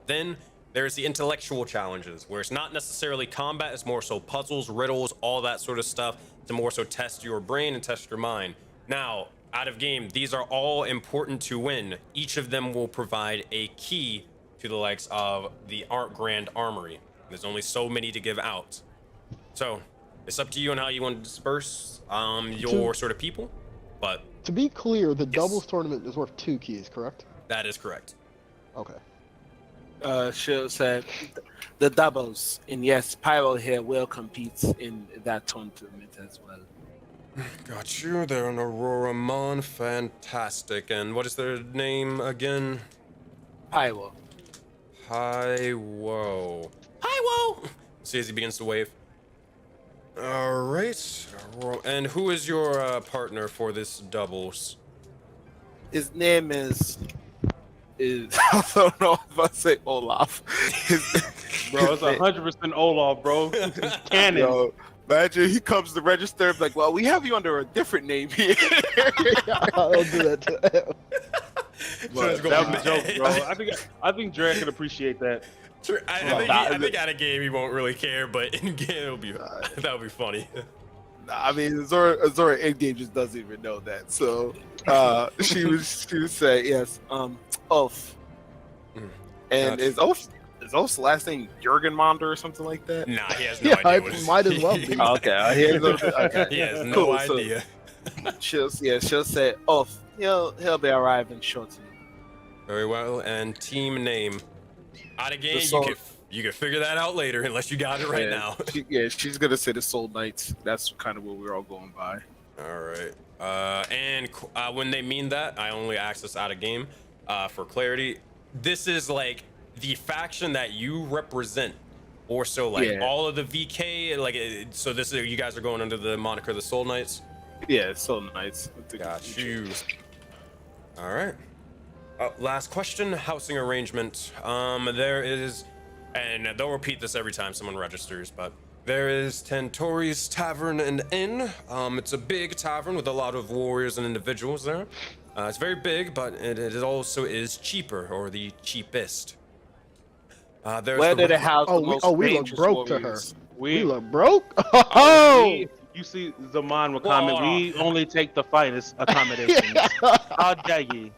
Then there's the intellectual challenges, where it's not necessarily combat, it's more so puzzles, riddles, all that sort of stuff, to more so test your brain and test your mind. Now, out of game, these are all important to win. Each of them will provide a key to the likes of the Grand Armory. There's only so many to give out. So, it's up to you on how you want to disperse your sort of people, but... To be clear, the Yes. doubles tournament is worth 2 keys, correct? That is correct. Okay. She'll say, the doubles, and yes, Pyro here will compete in that tournament as well. Got you. They're an Aurora Mon. Fantastic. And what is their name again? Pyro. Pywo. Pywo! See as he begins to wave. Alright. And who is your partner for this doubles? His name is I don't know if I say Olaf. bro. It's 100% Olaf, bro. It's canon. Yo, imagine he comes to register, like, well, we have you under a different name here. I'll do that to him. But That was a joke, bro. I think Dre can appreciate that. I think out of game he won't really care, but in game it'll be that would be funny. I mean, Zora in game just doesn't even know that. So she would say yes, Ulf. And Gotcha. is Ulf's last name Jurgenmonder or something like that? Nah, he has no Yeah, idea. it What might as well be. Okay. He has no Cool, so- idea. She'll say Ulf. He'll be arriving shortly. Very well, and team name. Out of game, The Soul- you can figure that out later, unless you got it right now. She's gonna say the Soul Knights. That's kind of what we're all going by. All right. When they mean that, I only access out of game. For clarity, this is like the faction that you represent, or so like Yeah. all of the VK. So this is you guys are going under the moniker the Soul Knights. Yeah, Soul Knights. Got you. All right. Last question, housing arrangement. There is, and they'll repeat this every time someone registers, but there is Tentori's Tavern and Inn. It's a big tavern with a lot of warriors and individuals there. It's very big, but it also is cheaper, or the cheapest. Where did it house the most we look dangerous broke to her. warriors? We look broke? Oh! You see, Zaman will comment. We only take the finest accommodations. How dare ye?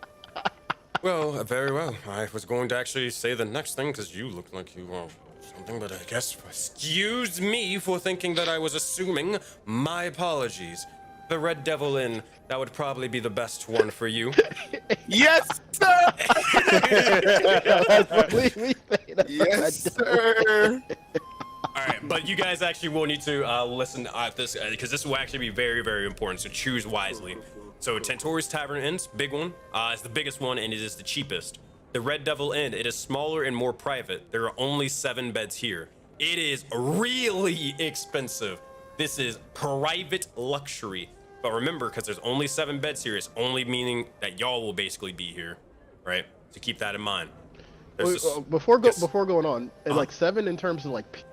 Well, very well. I was going to actually say the next thing because you look like you were something, but I guess excuse me for thinking that I was assuming. My apologies. The Red Devil Inn, that would probably be the best one for you. Yes, sir. Believe me, Yes, sir. All right, but you guys actually will need to listen at this because this will actually be very, very important. So choose wisely. So Tentori's Tavern Inn's big one. It's the biggest one and it is the cheapest. The Red Devil Inn, it is smaller and more private. There are only 7 beds here. It is really expensive. This is private luxury. But remember, because there's only 7 beds here, it's only meaning that y'all will basically be here, right? So keep that in mind. There's this- Before Yes. going on, and like 7 in terms of like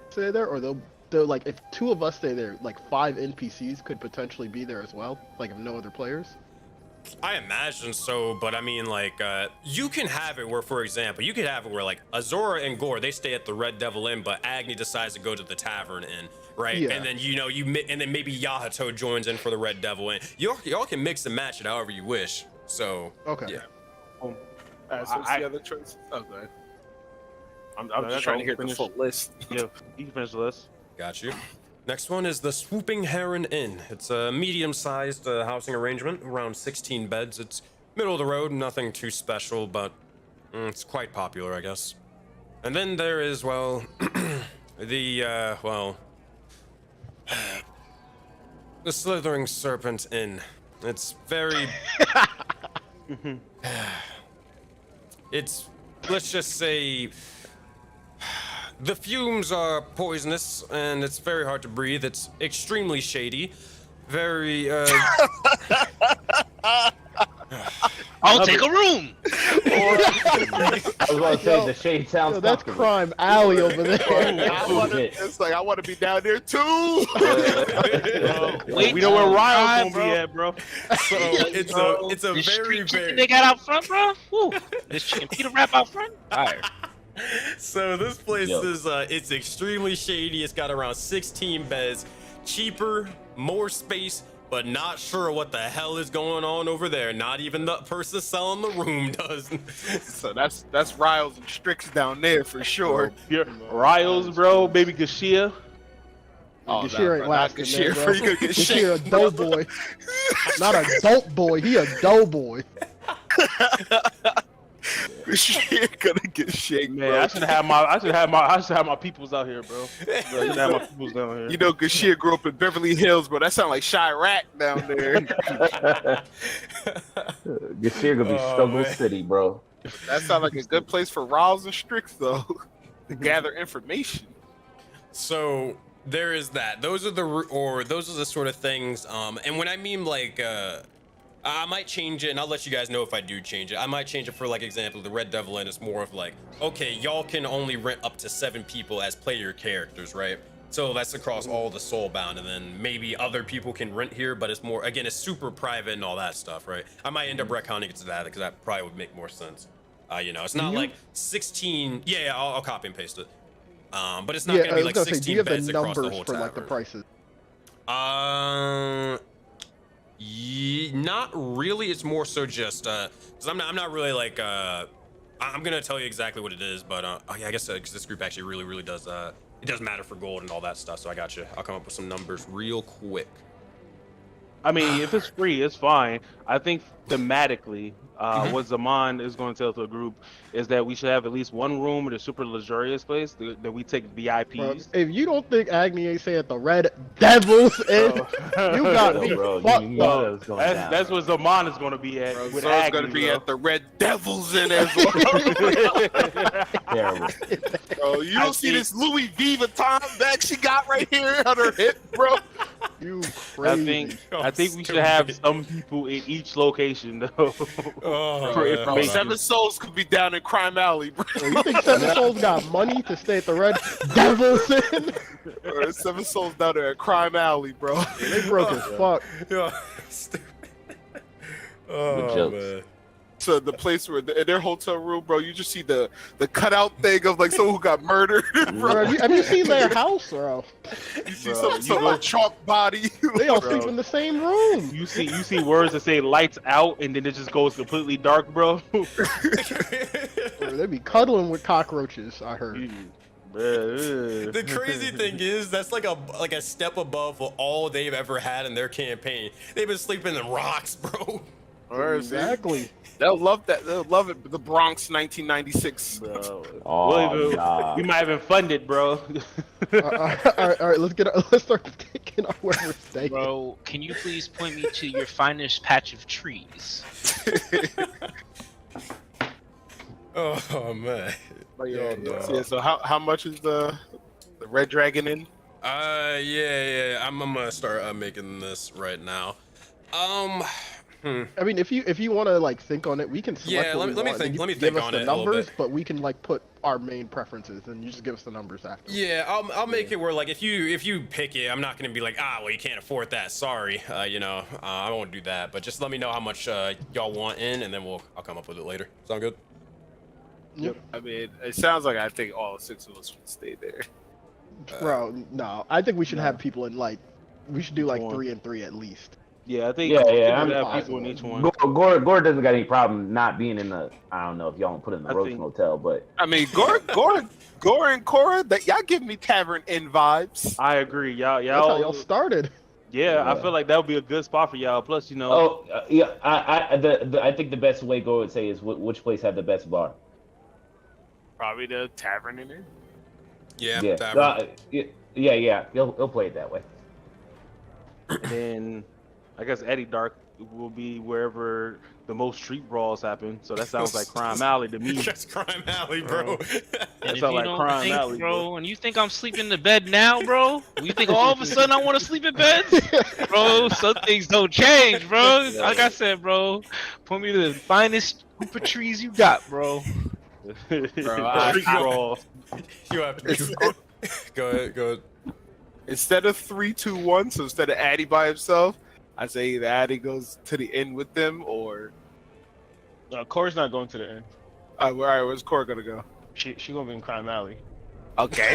stay there, or they'll like if 2 of us stay there, like 5 NPCs could potentially be there as well, like if no other players. I imagine so, but I mean, like, you can have it where, for example, you could have it where, like, Azora and Gore, they stay at the Red Devil Inn, but Agni decides to go to the Tavern Inn, right? Yeah. And then, and then maybe Yahato joins in for the Red Devil Inn. Y'all can mix and match it however you wish. So, Okay. yeah. So what's the other choice? Oh, go ahead. I'm just trying to hear the full list. Yeah, you can finish the list. Got you. Next one is the Swooping Heron Inn. It's a medium-sized housing arrangement, around 16 beds. It's middle of the road, nothing too special, but it's quite popular, I guess. And then there is, well, the Slithering Serpent Inn. It's very... it's, let's just say... The fumes are poisonous, and it's very hard to breathe. It's extremely shady. Very, I'll take a room. I was going to say the shade sounds That's comfortable. Crime Alley over there. It's like I want to be down there too. Wait, We know where Ryan's bro. gonna be at, bro. so it's a This very, street chicken very... they got out front, bro. Woo. This chicken pita wrap out front. Fire. So this place Yo. is it's extremely shady. It's got around 16 beds, cheaper, more space, but not sure what the hell is going on over there. Not even the person selling the room does. So that's Riles and Strix down there for sure. Riles, bro, baby Gashia. Oh, Gashir ain't lasting, Gashir, man, bro. you gonna get Gashir shanked, a bro. doughboy. Not a dope boy, he a doughboy. Gashir gonna get shanked, Man, bro. I should have my peoples out here, bro. I should have my peoples down here. You know, Gashir grew up in Beverly Hills, bro. That sound like Chirac down there. Gashir gonna be Oh, Struggle man. City, bro. That sound like a good place for Riles and Strix, though, to gather information. So there is that. Those are the sort of things. And when I mean like I might change it, and I'll let you guys know if I do change it. I might change it for, like, example, the Red Devil Inn is more of like, okay, y'all can only rent up to 7 people as player characters, right? So that's across all the Soulbound, and then maybe other people can rent here, but it's more, again, it's super private and all that stuff, right? I might end up retconning it to that, because that probably would make more sense. You know, it's not like 16. Yeah, I'll copy and paste it. But it's not gonna be like 16 beds across the whole for like the tavern. prices? Not really. It's more so just because I'm not really like I'm gonna tell you exactly what it is, but oh yeah, I guess this group actually really does it does matter for gold and all that stuff. So I got you. I'll come up with some numbers real quick. I mean, if it's free, it's fine. I think thematically, what Zaman is going to tell to the group is that we should have at least one room in a super luxurious place that we take VIPs. Bro, if you don't think Agni ain't saying the Red Devils in, you got me fucked up. That's what Zaman is going to be at. Bro, with Zora's Agni, gonna be bro. at the Red Devils in as well. Terrible. Bro, you don't see this Louis V Vuitton bag she got right here on her hip, bro? You crazy. I think we should have some people in each location though. Oh, For man. Bro, information. 7 Souls could be down in Crime Alley, bro. You think Seven Souls got money to stay at the Red Devils in? Bro, 7 Souls down there at Crime Alley, bro. They broke as fuck. Yeah. Stupid. Oh jokes. man. So the place where in their hotel room, bro, you just see the cutout thing of like someone who got murdered, bro. Bro, have you seen their house, bro? You see Bro, some like chalk body. They all Bro. sleep in the same room. You see words that say lights out and then it just goes completely dark, bro. Bro, they be cuddling with cockroaches, I heard. The crazy thing is that's like a step above what all they've ever had in their campaign. They've been sleeping in rocks, bro. Exactly. They'll love that. They'll love it. The Bronx, 1996. Bro. Oh, God. We might have been funded, bro. All right, let's start taking our where we're staying. Bro, can you please point me to your finest patch of trees? Oh man. But yeah, Oh, no. so, yeah, so how much is the Red Dragon in? Yeah. I'm gonna start making this right now. I mean, if you want to like think on it, we can select Yeah, what let we me want, think- and you let me can think give us on the it a little numbers, bit. but we can like put our main preferences, and you just give us the numbers after. Yeah, I'll make it where like if you pick it, I'm not gonna be like well you can't afford that. Sorry, I won't do that. But just let me know how much y'all want in, and then I'll come up with it later. Sound good? Yep. I mean, it sounds like I think all 6 of us would stay there. Bro, no, I think we should have people in like, we should do like One. 3 and 3 at least. Yeah, I think Yeah, we I'm should have fine. people in each one. Gore doesn't got any problem not being in the. I don't know if y'all don't put it in the I Roach think- Motel, but I mean, Gore and Cora, that y'all give me Tavern Inn vibes. I agree, y'all. That's how y'all started. Yeah, I feel like that would be a good spot for y'all. Plus, yeah, I think the best way Gore would say is which place had the best bar. Probably the Tavern Inn. Yeah. Yeah, Tavern. yeah. He'll play it that way. and then I guess Eddie Dark will be wherever the most street brawls happen. So that sounds like Crime Alley to me. That's Crime Alley, bro. And if sound you like don't Crime think, Alley, bro, and you think I'm sleeping in the bed now, bro, you think all of a sudden I want to sleep in bed, bro? Some things don't change, bro. Like I said, bro, put me to the finest group of trees you got, bro. Street brawl. You have to go ahead. Instead of 3, 2, 1, so instead of Addy by himself, I say either Addy goes to the inn with them or. Cora's not going to the end. All right, where's Cora gonna go? She gonna be in Crime Alley. Okay.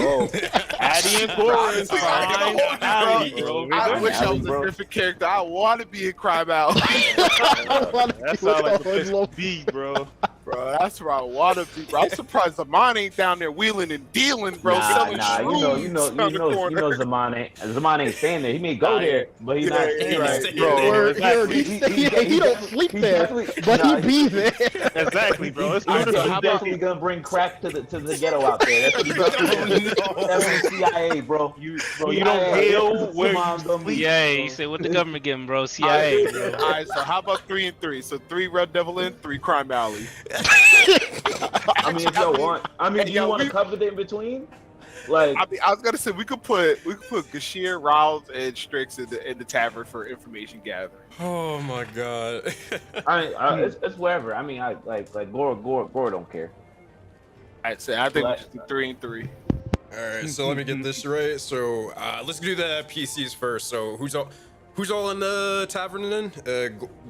Addy and Cora is Crime Alley, bro. I wish I Alley, was bro. a different character. I want to be in Crime Alley. That sounds like the place to be, bro. Bro, that's where I want to be, bro. I'm surprised Zaman ain't down there wheeling and dealing, bro. selling shrooms you know, on the corner. Zaman ain't staying there. He may go there, but he's not Yeah, staying right. there. Bro, Word, he don't sleep there, but he be there. Exactly, bro. It's He's beautiful. definitely gonna bring crack to the ghetto out there. That's what he's gonna do. That's CIA, bro. You don't hail where Zaman's gonna be. Yeah, you say what the government giving, bro? CIA. Bro. All right, so how about 3 and 3? So 3 Red Devil Inn, 3 Crime Alley. I mean, if y'all want, do you Yeah, want to we- cover the in between? Like, I mean, I was gonna say we could put Gashir, Rouse, and Strix in the tavern for information gathering. Oh my god. it's wherever. I mean, I like Gore don't care. I'd say I think we Like- just do 3 and 3. All right, so let me get this right. So let's do the PCs first. So who's all in the tavern then?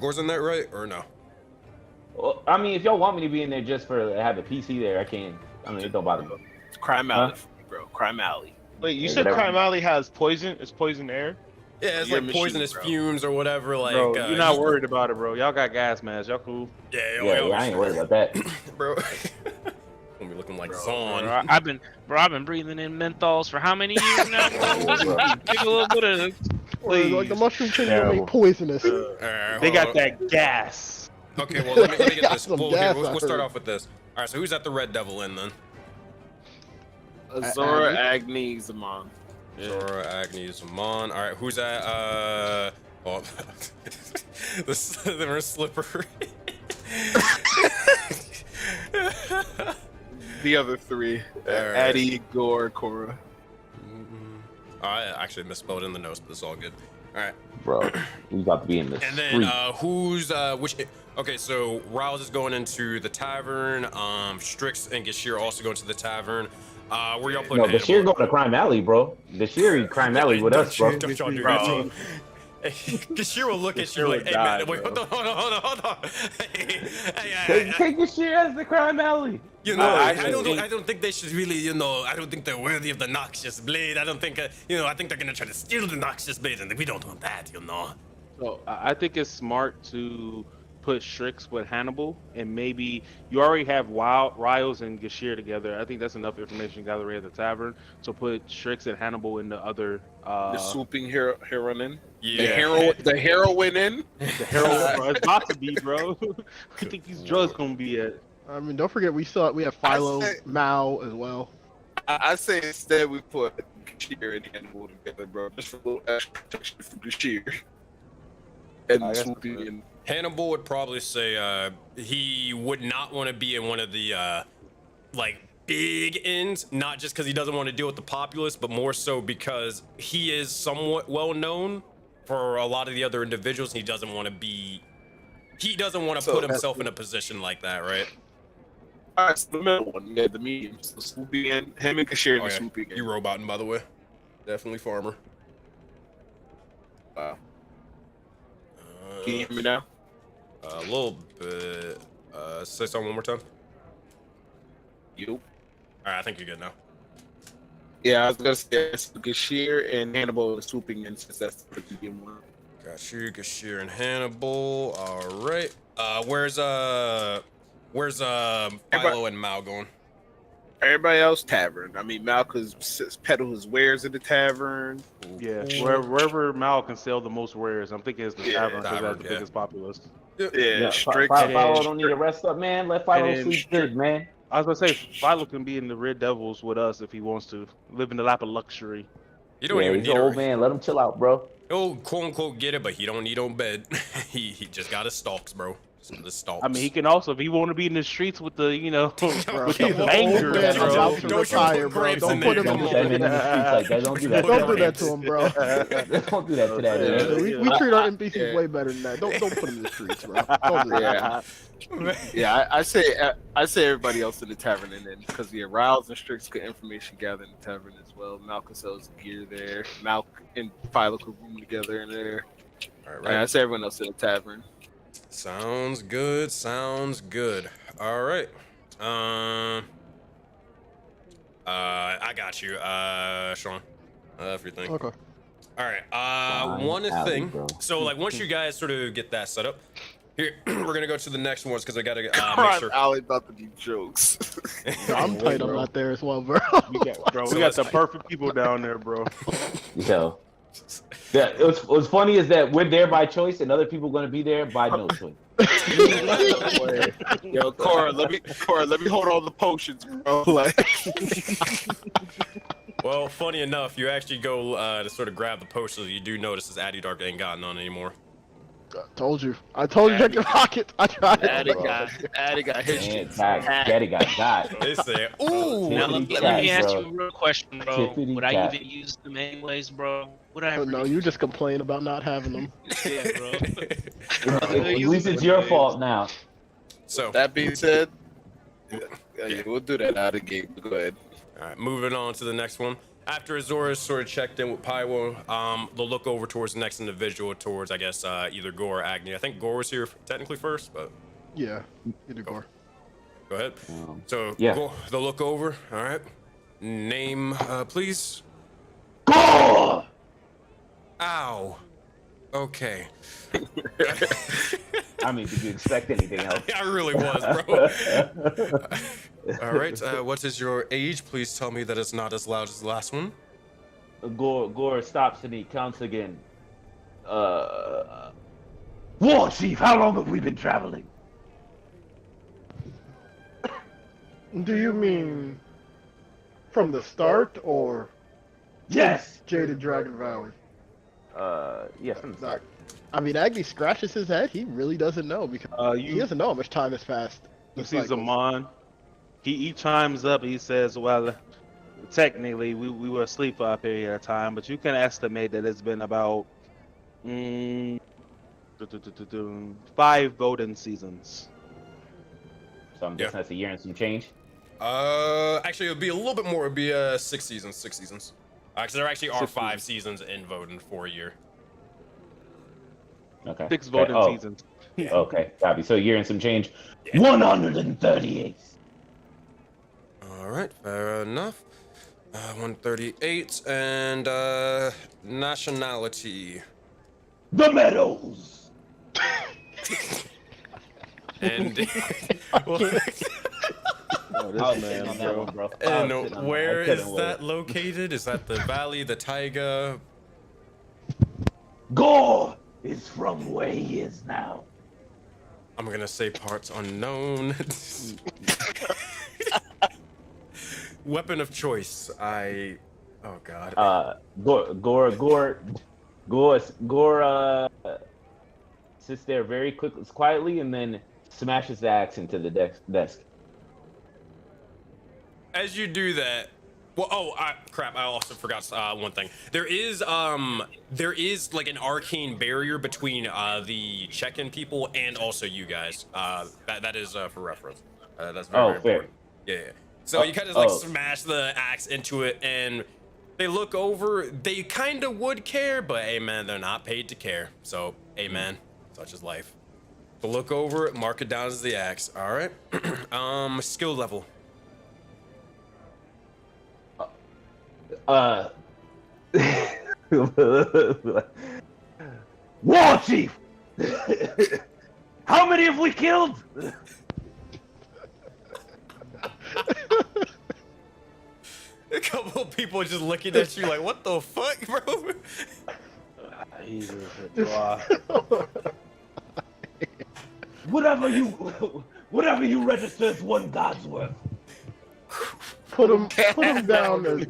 Gore's in that, right, or no? Well, I mean, if y'all want me to be in there just for have a PC there, I can. I mean, it don't bother me. It's Crime Alley, bro. Crime Alley. Wait, you Yeah, said whatever. Crime Alley has poison? It's poison air? Yeah, it's Your like machine, poisonous bro. fumes or whatever. Like, Bro, you're not just- worried about it, bro. Y'all got gas masks. Y'all cool. Yeah, Yeah, I ain't worried about that. bro. Gonna be looking like Zon. Bro, I've been breathing in menthols for how many years now? Bro? Give a little bit of. Like the mushroom can Terrible. make poisonous. Alright, They hold got on. that gas. Okay, well let me get Got this. some Well, gas, here, we'll I start heard. off with this. All right, so who's at the Red Devil in then? Azora, Agni, Zaman. Zora, Agni, Zaman. All right, who's at oh, the slippery. The other 3, All right. Addy, Gore, Korra. I actually misspelled in the notes, but it's all good. All right, Bro, we about to be in the and then street. who's which? Okay, so Rouse is going into the tavern. Strix and Gashir also going to the tavern. Where y'all putting No, the Sheer Hannibal? going to Crime Alley, bro. The Sheer Crime Alley with us, bro. Don't y'all do that to him. Gashir will look at you Gashir like, would hey die, man, wait, bro. Take hold on. take the Sheer as the Crime Alley. You know, I I don't think they should really, you know, I don't think they're worthy of the noxious blade. I don't think, you know, I think they're gonna try to steal the noxious blade, and we don't want that, you know. So I think it's smart to put Strix with Hannibal, and maybe you already have Riles and Gashir together. I think that's enough information gathered at the tavern. So put Strix and Hannibal in the other. The swooping heroine in. Yeah. The heroine in. The heroine, bro. It's about to be, bro. I think these drugs gonna be at. I mean, don't forget we have Philo, Mao as well. I say instead we put Gashir and Hannibal together, bro. Just for a little extra protection for Gashir. And I guess swooping in. Hannibal would probably say he would not want to be in one of the like big inns, not just because he doesn't want to deal with the populace, but more so because he is somewhat well known for a lot of the other individuals. He doesn't want to So put that's himself in a position like that, right? All right, so the middle one, yeah, the medium. So swooping in, him and Gashir Oh, and yeah. swooping in. You roboting, by the way. Definitely farmer. Wow. Can you hear me now? A little bit. Say something one more time. You. All right, I think you're good now. Yeah, I was gonna say it's Gashir and Hannibal is swooping in since that's the medium one. Got you, Gashir and Hannibal. All right. Where's Philo and Mao going? Everybody else tavern. I mean, Malcolm's peddle his wares at the tavern. Yeah, wherever Mal can sell the most wares, I'm thinking it's the Yeah, tavern because that's the yeah. biggest populace. Yeah, Strix. Philo don't need to rest up, man. Let Philo And then sleep good, man. I was gonna say Philo can be in the Red Devils with us if he wants to live in the lap of luxury. You don't Yeah, even he's need an a old man. Let him chill out, bro. He'll quote unquote get it, but he don't need on bed. he just got his stalks, bro. Just the stalks. I mean, he can also, if he want to be in the streets with the, with Okay, the well, anger, old man bro. about to Don't you retire, put bro. grapes Don't in put there, him Don't come put that on. man in the streets like that. Don't do that. Don't do to that to him, bro. him. Don't do that to that Yeah, man. we treat our NPCs Yeah. way better than that. Don't put him in the streets, bro. Don't do that. Yeah, I say everybody else in the tavern, and then because Rouse and Strix get information gathered in the tavern as well. Malcolm sells gear there. Malcolm and Philo could room together in there. All right, Right. I say everyone else in the tavern. Sounds good. Sounds good. All right. I got you, Sean. Everything. Okay. All right. Fine, One Alley, thing. bro. So, like, once you guys sort of get that set up, here we're gonna go to the next ones because I gotta make Crime sure. Alley about to do jokes. I'm tight. I'm not there as well, bro. We got So the let's- perfect people down there, bro. Yo. Yeah, what's funny is that we're there by choice and other people are going to be there by no choice. Yo, Cora, let me hold all the potions, bro. Like, Well, funny enough, you actually go to sort of grab the potions. You do notice this Addy Dark ain't got none anymore. Told you. I told you check your pockets. I tried. Daddy got history. Daddy got. They say, ooh. Now, Tippity let me cat, ask bro. you a real question, bro. Tippity Would I cat. even use them anyways, bro? Would I? Oh, Ever no, you just complain about not having them. Yeah, bro. At least it's your fault now. So, That being said, yeah, we'll do that out of the game. Go ahead. all right, moving on to the next one. After Azora sort of checked in with Pyro, they'll look over towards the next individual, towards, I guess, either Gore or Agni. I think Gore was here technically first, but Yeah, either Gore. go ahead. So, Yeah. Gore, they'll look over. All right. Name, please. Gore! Ow. Okay. I mean, did you expect anything else? I really was, bro. All right. What is your age? Please tell me that it's not as loud as the last one. Gore stops and he counts again. War Chief, how long have we been traveling? Do you mean from the start or Yes. Jaded Dragon Valley? Yes, from the start. I mean, Agni scratches his head. He really doesn't know because he You doesn't know how much time has passed. you The see cycles. Zaman. He chimes up. He says, "Well, technically, we were asleep for a period of time, but you can estimate that it's been about 5 golden seasons." So I'm guessing that's a year and some change. Actually, it'll be a little bit more. It'll be 6 seasons. 6 seasons. Actually, there actually are 6 5 seasons in Voden for a year. Okay. 6 Okay, golden oh, seasons. Okay, copy. So a year and some change. 138. All right, fair enough. 138 and nationality. The Meadows. And Oh, this man, bro. and where is that located? Is that the valley, the taiga? Gore is from where he is now. I'm gonna say parts unknown. Weapon of choice. Oh god. Gore sits there very quietly and then smashes the axe into the desk. As you do that, well, crap! I also forgot one thing. There is like an arcane barrier between the check-in people and also you guys. That is for reference. That's very, very fair. important. Yeah. So you kind of like smash the axe into it, and they look over. They kind of would care, but hey, man, they're not paid to care. So hey, man, such is life. So look over it, mark it down as the axe. All right. Skill level. War Chief! How many have we killed? A couple of people just looking at you like, what the fuck, bro? Whatever you register as 1 God's worth. Put him down as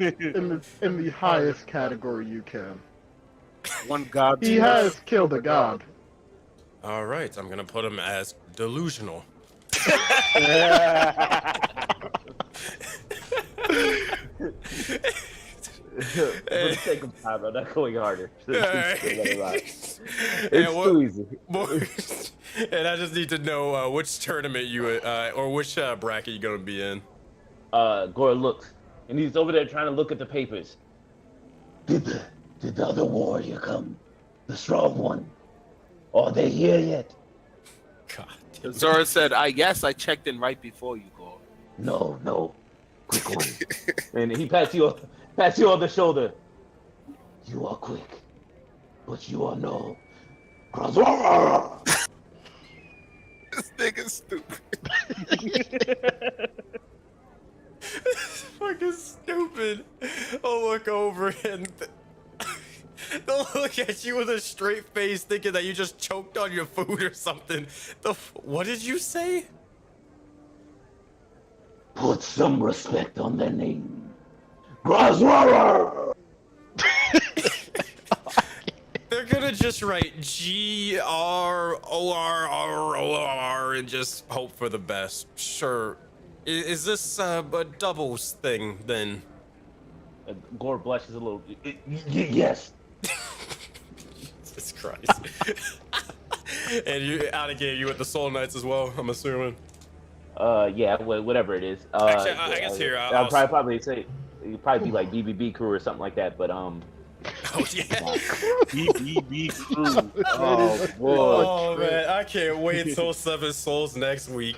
in the highest category you can. 1 god. He has killed a god. All right, I'm gonna put him as delusional. For the sake of time, I'm not going harder. It's Yeah, too easy. And I just need to know which tournament you or which bracket you're gonna be in. Gore looks, and he's over there trying to look at the papers. Did the other warrior come? The strong one? Are they here yet? God. Zora said, yes, I checked in right before you go. No. Quick one. And he pats you on the shoulder. You are quick, but you are no. This nigga's stupid. Fucking stupid. I'll look over and they'll look at you with a straight face thinking that you just choked on your food or something. What did you say? Put some respect on their name. Grozwarer! They're gonna gonna just write GROROR and just hope for the best. Sure. Is this a doubles thing then? Gore blushes a little. Yes. Jesus Christ. And you out of game you with the Soul Knights as well, I'm assuming. Yeah, whatever it is. Actually, I guess here I'll probably say it'd probably be like BBB crew or something like that. But Oh yeah. BBB crew. oh boy. Oh man, I can't wait till 7 Souls next week.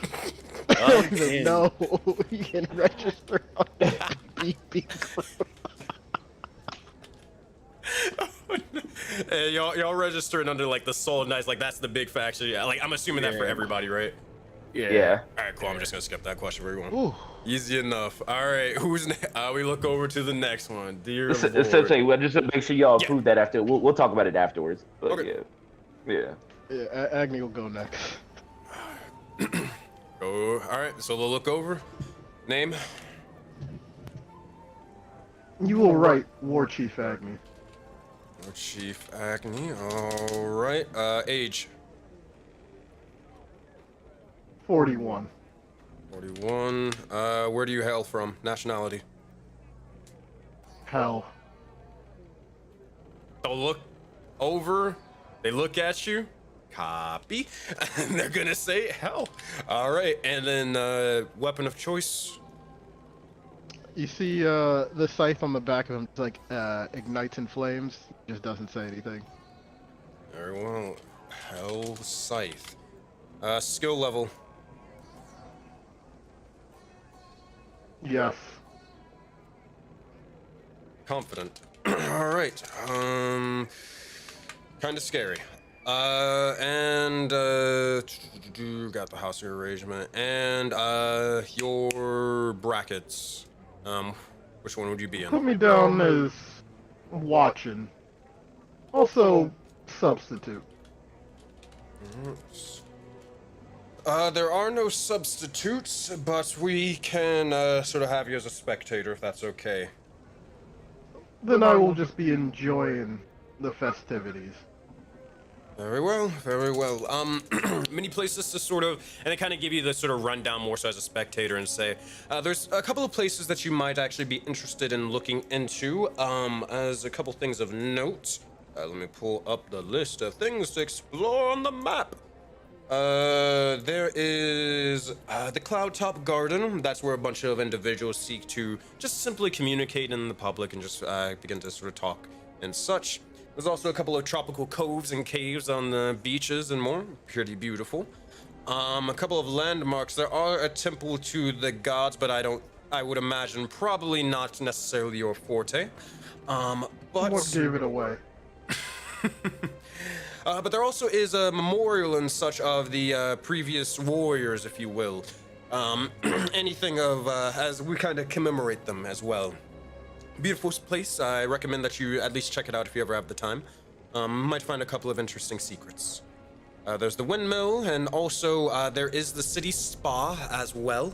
I don't even know. You can register on BB crew. Hey, y'all registering under like the Soul Knights, like that's the big faction. Yeah, like I'm assuming that for everybody, right? Yeah. All right, cool. I'm just gonna skip that question for everyone. Ooh. Easy enough. All right, who's we look over to the next one. Dear Lord. Essentially, well, just make sure y'all approve that after. We'll talk about it afterwards. But Okay. yeah. Yeah, Agni will go next. Oh, all right. So we'll look over. Name. You will write War Chief Agni. War Chief Acne. All right. Age. 41. 41. Where do you hail from? Nationality. Hell. They'll look over. They look at you. Copy. And they're gonna say hell. All right. And then weapon of choice. You see the scythe on the back of him, it's like ignites in flames. Just doesn't say anything. Very well. Hell scythe. Skill level. Yes. Confident. All right. Kind of scary. And got the house of arrangement and your brackets. Which one would you be in? Put me down as watching. Also, substitute. There are no substitutes, but we can sort of have you as a spectator if that's okay. Then I will just be enjoying the festivities. Very well, very well. Many places to sort of, and they kind of give you the sort of rundown more so as a spectator and say, there's a couple of places that you might actually be interested in looking into, as a couple things of note. Let me pull up the list of things to explore on the map. There is the Cloudtop Garden. That's where a bunch of individuals seek to just simply communicate in the public and just begin to sort of talk and such. There's also a couple of tropical coves and caves on the beaches and more. Pretty beautiful. A couple of landmarks. There are a temple to the gods, but I would imagine probably not necessarily your forte. But What gave it away? but there also is a memorial and such of the previous warriors, if you will. Anything of as we kind of commemorate them as well. Beautiful place. I recommend that you at least check it out if you ever have the time. Might find a couple of interesting secrets. There's the windmill, and also there is the city spa as well.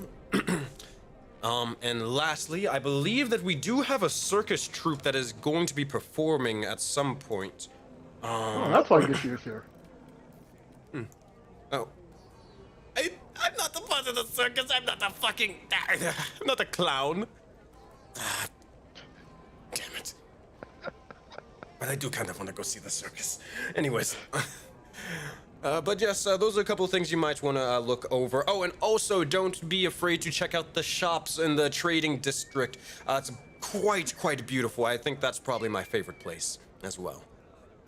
And lastly, I believe that we do have a circus troupe that is going to be performing at some point. Oh, that's why she was here. Oh. I'm not the boss of the circus. I'm not the fucking... I'm not the clown. Damn it. But I do kind of want to go see the circus. Anyways. But yes, those are a couple of things you might want to look over. Oh, and also don't be afraid to check out the shops in the trading district. It's quite beautiful. I think that's probably my favorite place as well.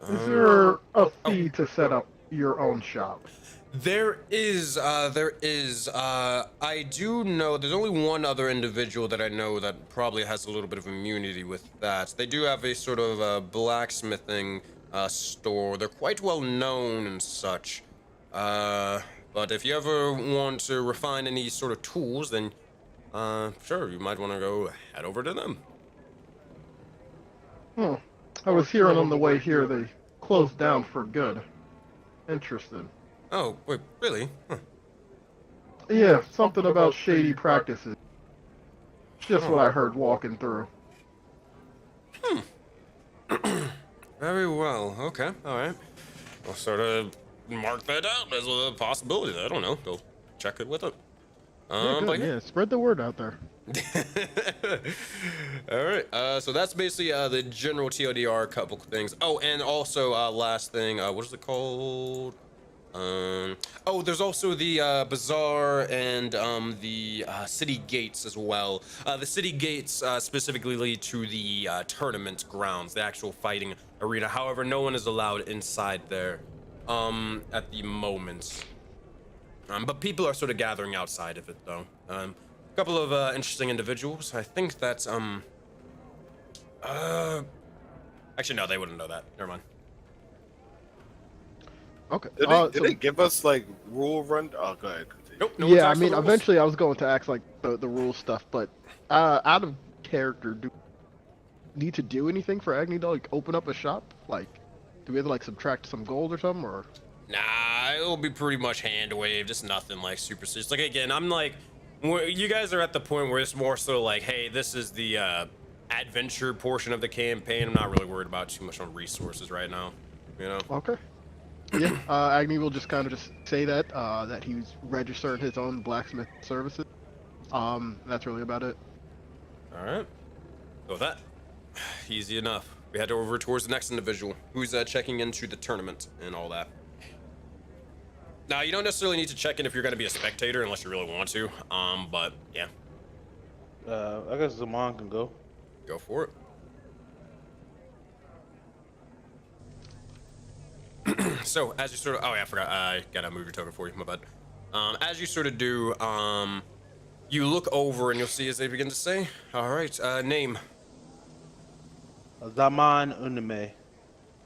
Is there a fee to set up your own shop? There is. I do know there's only one other individual that I know that probably has a little bit of immunity with that. They do have a sort of blacksmithing store. They're quite well known and such. But if you ever want to refine any sort of tools, then sure, you might want to go head over to them. I was hearing on the way here they closed down for good. Interesting. Oh, wait, really? Huh. Yeah, something about shady practices. Just what I heard walking through. Very well. Okay. All right. I'll sort of mark that out as a possibility. I don't know. Go check it with it. Yeah, good. Yeah, spread the word out there. All right. So that's basically the general TLDR. A couple things. Oh, and also last thing. What is it called? Oh, there's also the bazaar and the city gates as well. The city gates specifically lead to the tournament grounds, the actual fighting arena. However, no one is allowed inside there at the moment. But people are sort of gathering outside of it, though. A couple of interesting individuals. I think that's actually, no, they wouldn't know that. Never mind. Okay. Did they give us like rule run? Oh, go ahead. Continue. Nope. No one's Yeah, I asked mean, the rules. eventually I was going to ask like the rule stuff, but out of character, do we need to do anything for Agni to like open up a shop? Like, do we have to like subtract some gold or something, or? Nah, it'll be pretty much hand waved. It's nothing like super serious. Like again, I'm like, you guys are at the point where it's more so like, hey, this is the adventure portion of the campaign. I'm not really worried about too much on resources right now. You know. Okay. Yeah, Agni will just kind of just say that that he's registered his own blacksmith services. That's really about it. All right. So with that, easy enough. We head over towards the next individual who's checking into the tournament and all that. Now, you don't necessarily need to check in if you're going to be a spectator unless you really want to. But yeah, I guess Zaman can go. go for it. So as you sort of, oh yeah, I forgot, I gotta move your token for you, my bad. As you sort of do, you look over and you'll see as they begin to say, all right, name. Zaman Unme.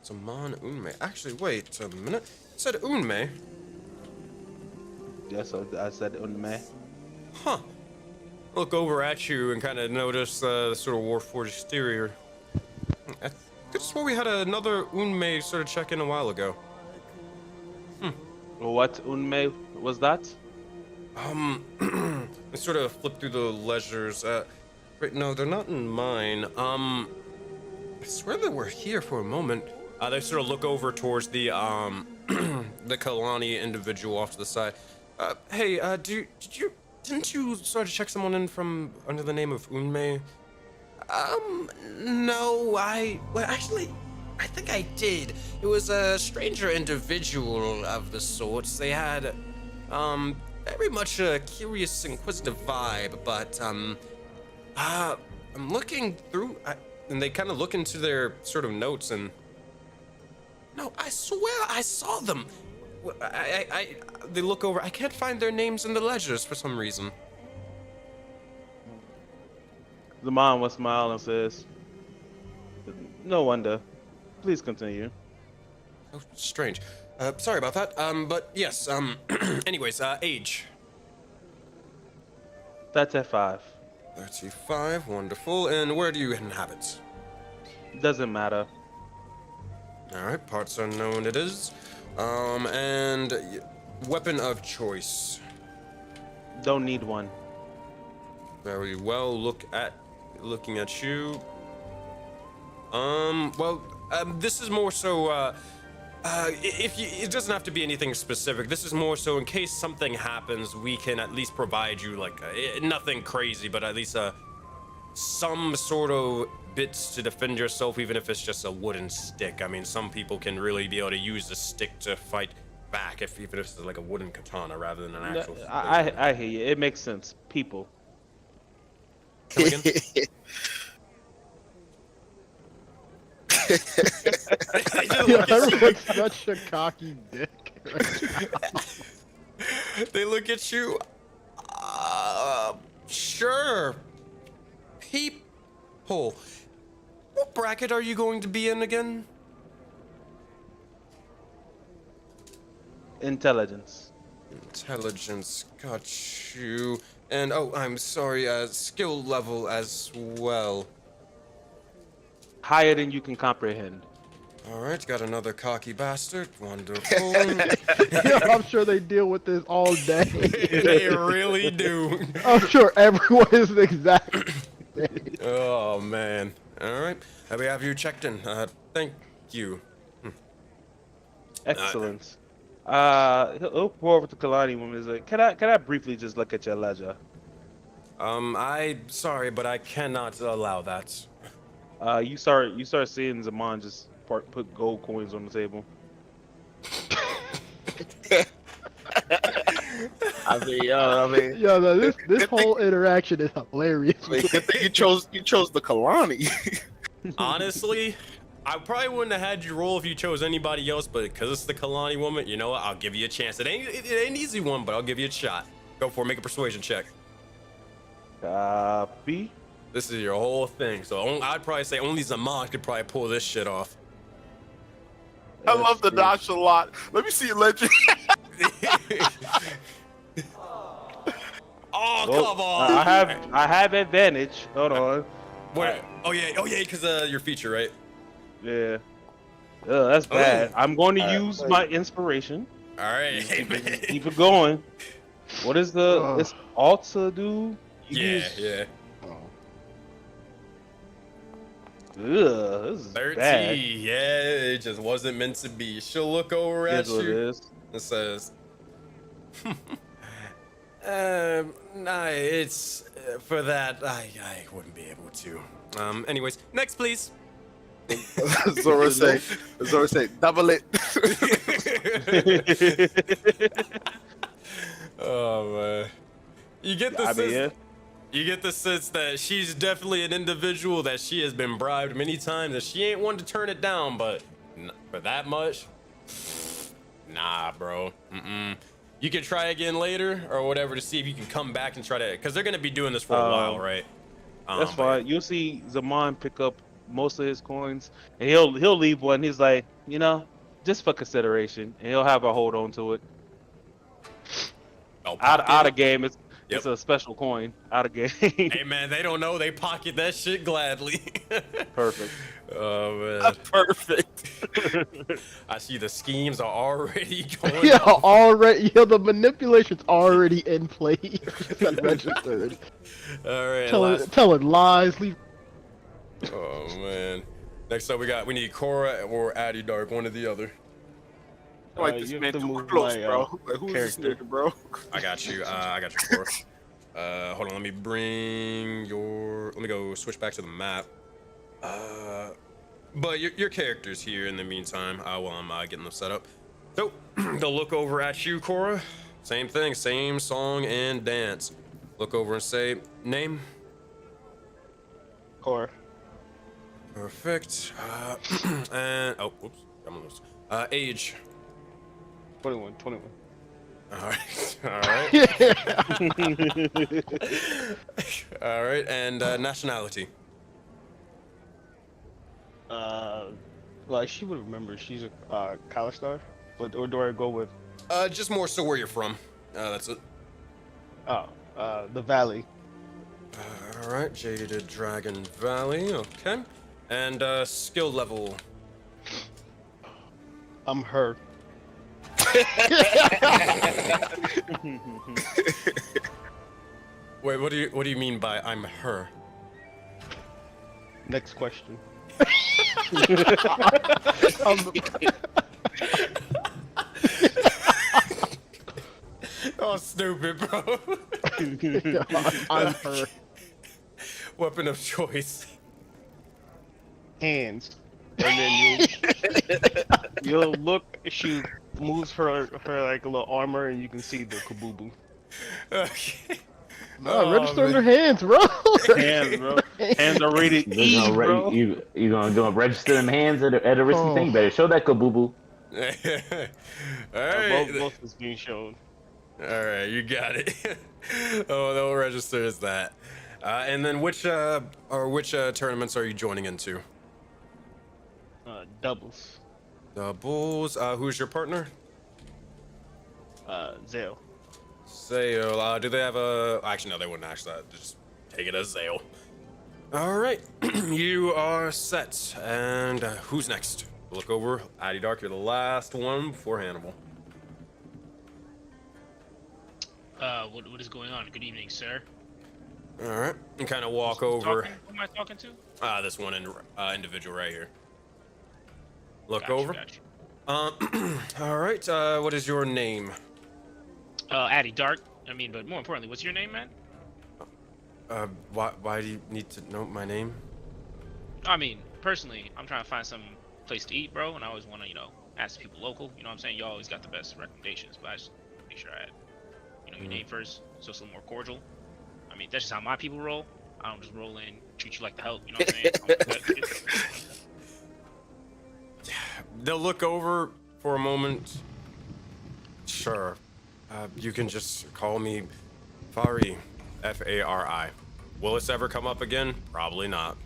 Zaman Unme. Actually, wait a minute. It said Unme. Yes, I said Unme. Huh. Look over at you and kind of notice the sort of Warforged exterior. I could have swore we had another Unme sort of check in a while ago. What Unme was that? I sort of flip through the ledgers. Wait, no, they're not in mine. I swear they were here for a moment. They sort of look over towards the the Kalani individual off to the side. Hey, didn't you sort of check someone in from under the name of Unme? No, well, actually, I think I did. It was a stranger individual of the sorts. They had, very much a curious, inquisitive vibe, but, I'm looking through, and they kind of look into their sort of notes, and, no, I swear I saw them. They look over, I can't find their names in the ledgers for some reason. Zaman will smile and says, "No wonder. Please continue." Oh, strange. Sorry about that. But yes, anyways, age. 35. 35, wonderful. And where do you inhabit? Doesn't matter. Alright, parts unknown it is. And weapon of choice. Don't need one. Very well, looking at you. Well, this is more so, it doesn't have to be anything specific. This is more so in case something happens, we can at least provide you, like, nothing crazy, but at least, some sort of bits to defend yourself, even if it's just a wooden stick. I mean, some people can really be able to use a stick to fight back, even if it's like a wooden katana rather than an actual. I hear you. It makes sense. People. Come again? Yeah, everyone's such a cocky dick. They look at you. Sure. People. What bracket are you going to be in again? Intelligence. Intelligence. Got you. And oh, I'm sorry. Skill level as well. Higher than you can comprehend. All right, got another cocky bastard. Wonderful. Yeah, I'm sure they deal with this all day. They really do. I'm sure everyone is the exact same. Oh man. All right. We have you checked in. Thank you. Excellent. He'll pour over to Kalani when he's like, can I briefly just look at your ledger? I'm sorry, but I cannot allow that. You start seeing Zaman just put gold coins on the table. I mean, Yo, no, this whole interaction is hilarious. good thing you chose the Kalani. Honestly, I probably wouldn't have had you roll if you chose anybody else, but because it's the Kalani woman, you know what? I'll give you a chance. It ain't an easy one, but I'll give you a shot. Go for it. Make a persuasion check. Copy. This is your whole thing, so I'd probably say only Zaman could probably pull this shit off. I love the notch a lot. Let me see your ledger. Oh, Well, come on! I have advantage. Hold on. Wait. Oh yeah, because your feature, right? Yeah. That's bad. I'm going to use my inspiration. All right. Keep it going. What is the it's Alta do? Yeah. Ugh, this is 30. bad. Yeah, it just wasn't meant to be. She'll look over at Here's what it you. is. It says, nah, it's for that. I wouldn't be able to. Anyways, next, please. Zora say, double it. Oh man, you get the I mean, yeah. You get the sense that she's definitely an individual that she has been bribed many times, and she ain't one to turn it down. But for that much, nah, bro. You can try again later or whatever to see if you can come back and try to, because they're gonna be doing this for a while, right? That's fine. You'll see Zaman pick up most of his coins, and he'll leave one. He's like, just for consideration, and he'll have a hold on to it. Out of game, it's a special coin. Out of game. Hey man, they don't know. They pocket that shit gladly. Perfect. Oh man. Perfect. I see the schemes are already going. Yeah, on. the manipulation's already in place. It's registered. All right. Telling lies. Oh man. Next up, we need Cora or Addy Dark, one or the other. I like this man too close, bro. Like, who's this nigga, bro? I got you, Cora. Hold on, let me go switch back to the map. But your character's here in the meantime, while I'm getting them set up. So, they'll look over at you, Cora. Same thing, same song and dance. Look over and say, name? Cora. Perfect. And, whoops, I'm on this. Age? 21. Alright. Alright, and nationality? Like she would remember. She's a college star. But or do I go with? Just more so where you're from. That's it. The Valley. Alright, Jaded Dragon Valley, okay. And skill level? I'm her. Wait, what do you mean by I'm her? Next question. Oh, stupid, bro. I'm her. Weapon of choice. Hands. And then you'll look. She moves her like a little armor, and you can see the kabooboo. Okay. Register in your hands, bro. Hands, bro. Hands are rated E, bro. You gonna register them hands at a risky thing? Better show that kabooboo. Alright. Both is being shown. Alright, you got it. Oh, they'll register as that. And then which tournaments are you joining into? Doubles. Doubles. Who's your partner? Zale. Zale. Do they have a? Actually, no, they wouldn't ask that. Just take it as Zale. All right, you are set. And who's next? Look over. Addy Dark, you're the last one before Hannibal. What is going on? Good evening, sir. All right, and kind of walk over. Who am I talking to? This one individual right here. Look Gotcha, over. gotcha. All right. What is your name? Addy Dark. I mean, but more importantly, what's your name, man? Why do you need to know my name? I mean, personally, I'm trying to find some place to eat, bro, and I always want to, you know, ask people local. You know what I'm saying? You always got the best recommendations, but I just make sure I add, you know, your name first, so it's a little more cordial. I mean, that's just how my people roll. I don't just roll in, treat you like the help. You know what I'm saying? They'll look over for a moment. Sure. You can just call me Fari. F-A-R-I. Will this ever come up again? Probably not.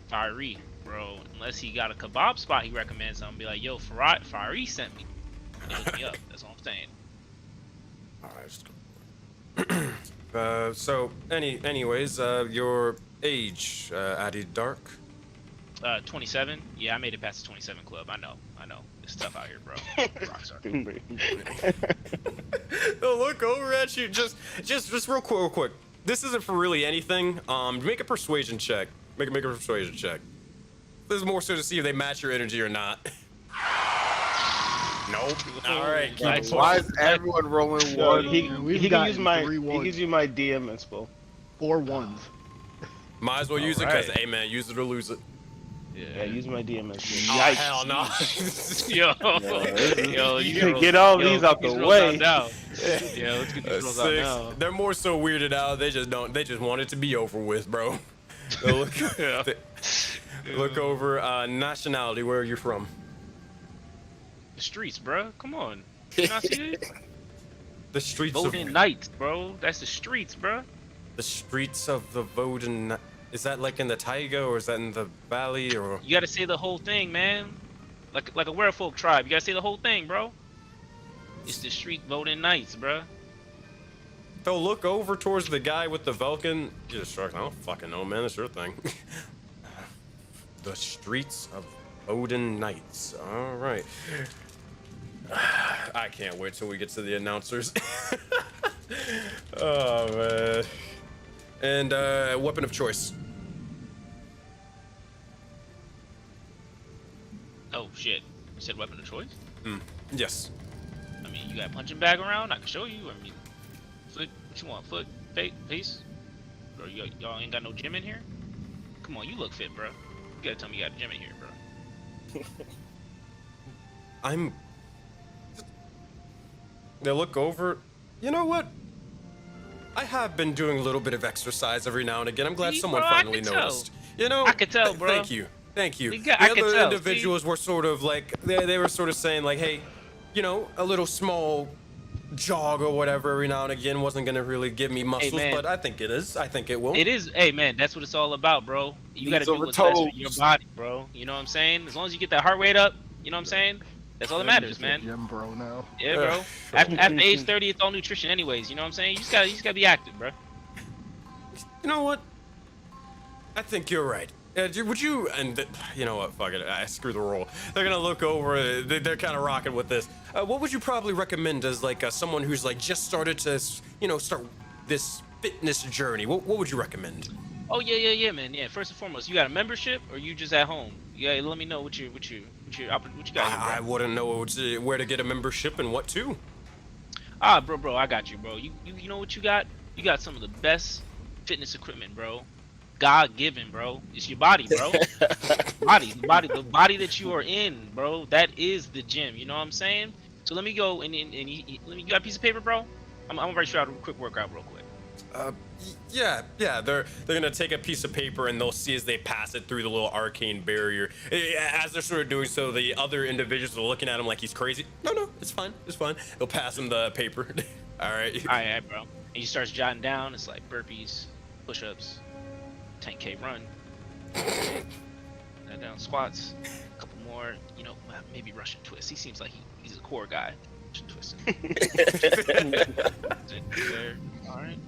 Fiery, bro. Unless he got a kebab spot he recommends, I'm gonna be like, yo, Fiery sent me. And he hooked me up. That's all I'm saying. All right. So, anyways, your age, Addy Dark? 27. Yeah, I made it past the 27 club. I know. It's tough out here, bro. Rockstar. They'll look over at you. Just real quick. This isn't for really anything. Make a persuasion check. Make a persuasion check. This is more so to see if they match your energy or not. Nope. All right. Why is everyone rolling Yo, one? he can use my 3 he ones. gives you my DM inspo. 4 ones. Might as well use it because, hey man, use it or lose it. Yeah, use my DM inspo. Oh, hell no. Yo, You can get all these out the way. Yeah, let's get these rolls out 6. now. They're more so weirded out. They just want it to be over with, bro. They'll look, look over. Nationality. Where are you from? The streets, bro. Come on. You not see it? The streets Voting of Nights, bro. That's the streets, bro. the streets of the Voden. Is that like in the taiga or is that in the valley or? You gotta say the whole thing, man. Like a werewolf tribe. You gotta say the whole thing, bro. It's the street voting Nights, bro. They'll look over towards the guy with the Vulcan. You distract. I don't fucking know, man. It's your thing. The streets of Odin Knights. All right. I can't wait till we get to the announcers. Oh man. And weapon of choice. Oh shit. You said weapon of choice? Yes. I mean, you got a punching bag around? I can show you. I mean, foot. What you want? Foot? Face? Bro, y'all ain't got no gym in here? Come on, you look fit, bro. You gotta tell me you got a gym in here, bro. They look over. You know what? I have been doing a little bit of exercise every now and again. I'm glad See, someone bro, I finally can tell. noticed. You know, I could tell, bro. Thank you. I The can other tell, individuals were sort of like they were sort of saying like, hey, you know, a little small jog or whatever every now and again wasn't gonna really give me muscles, man. but I think it is. I think it will. It is. Hey, man, that's what it's all about, bro. You gotta Knees do over what's best for toes. your body, bro. You know what I'm saying? As long as you get that heart rate up, you know what I'm saying? That's all that matters, Just a man. Gym bro now. Yeah, bro. After age 30, it's all nutrition anyways. You know what I'm saying? You just gotta be active, bro. You know what? I think you're right. Would you? And you know what? Fuck it. Screw the roll. They're gonna look over. They're kind of rocking with this. What would you probably recommend as like someone who's like just started to, you know, start this fitness journey? What would you recommend? Oh yeah, man. Yeah. First and foremost, you got a membership or you just at home? Yeah. Let me know what you got. Here, I bro. wouldn't know where to get a membership and what to. Bro, I got you, bro. You know what you got? You got some of the best fitness equipment, bro. God given, bro. It's your body, bro. The body that you are in, bro. That is the gym. You know what I'm saying? So let me go and let me. You got a piece of paper, bro? I'm gonna write you out a quick workout, real quick. Yeah. They're gonna take a piece of paper and they'll see as they pass it through the little arcane barrier. As they're sort of doing so, the other individuals are looking at him like he's crazy. No, it's fine. They'll pass him the paper. All right, bro. And he starts jotting down. It's like burpees, push-ups, 10K run, and down squats, a couple more. You know, maybe Russian twist. He seems like he's a core guy. Russian twist. There. All right.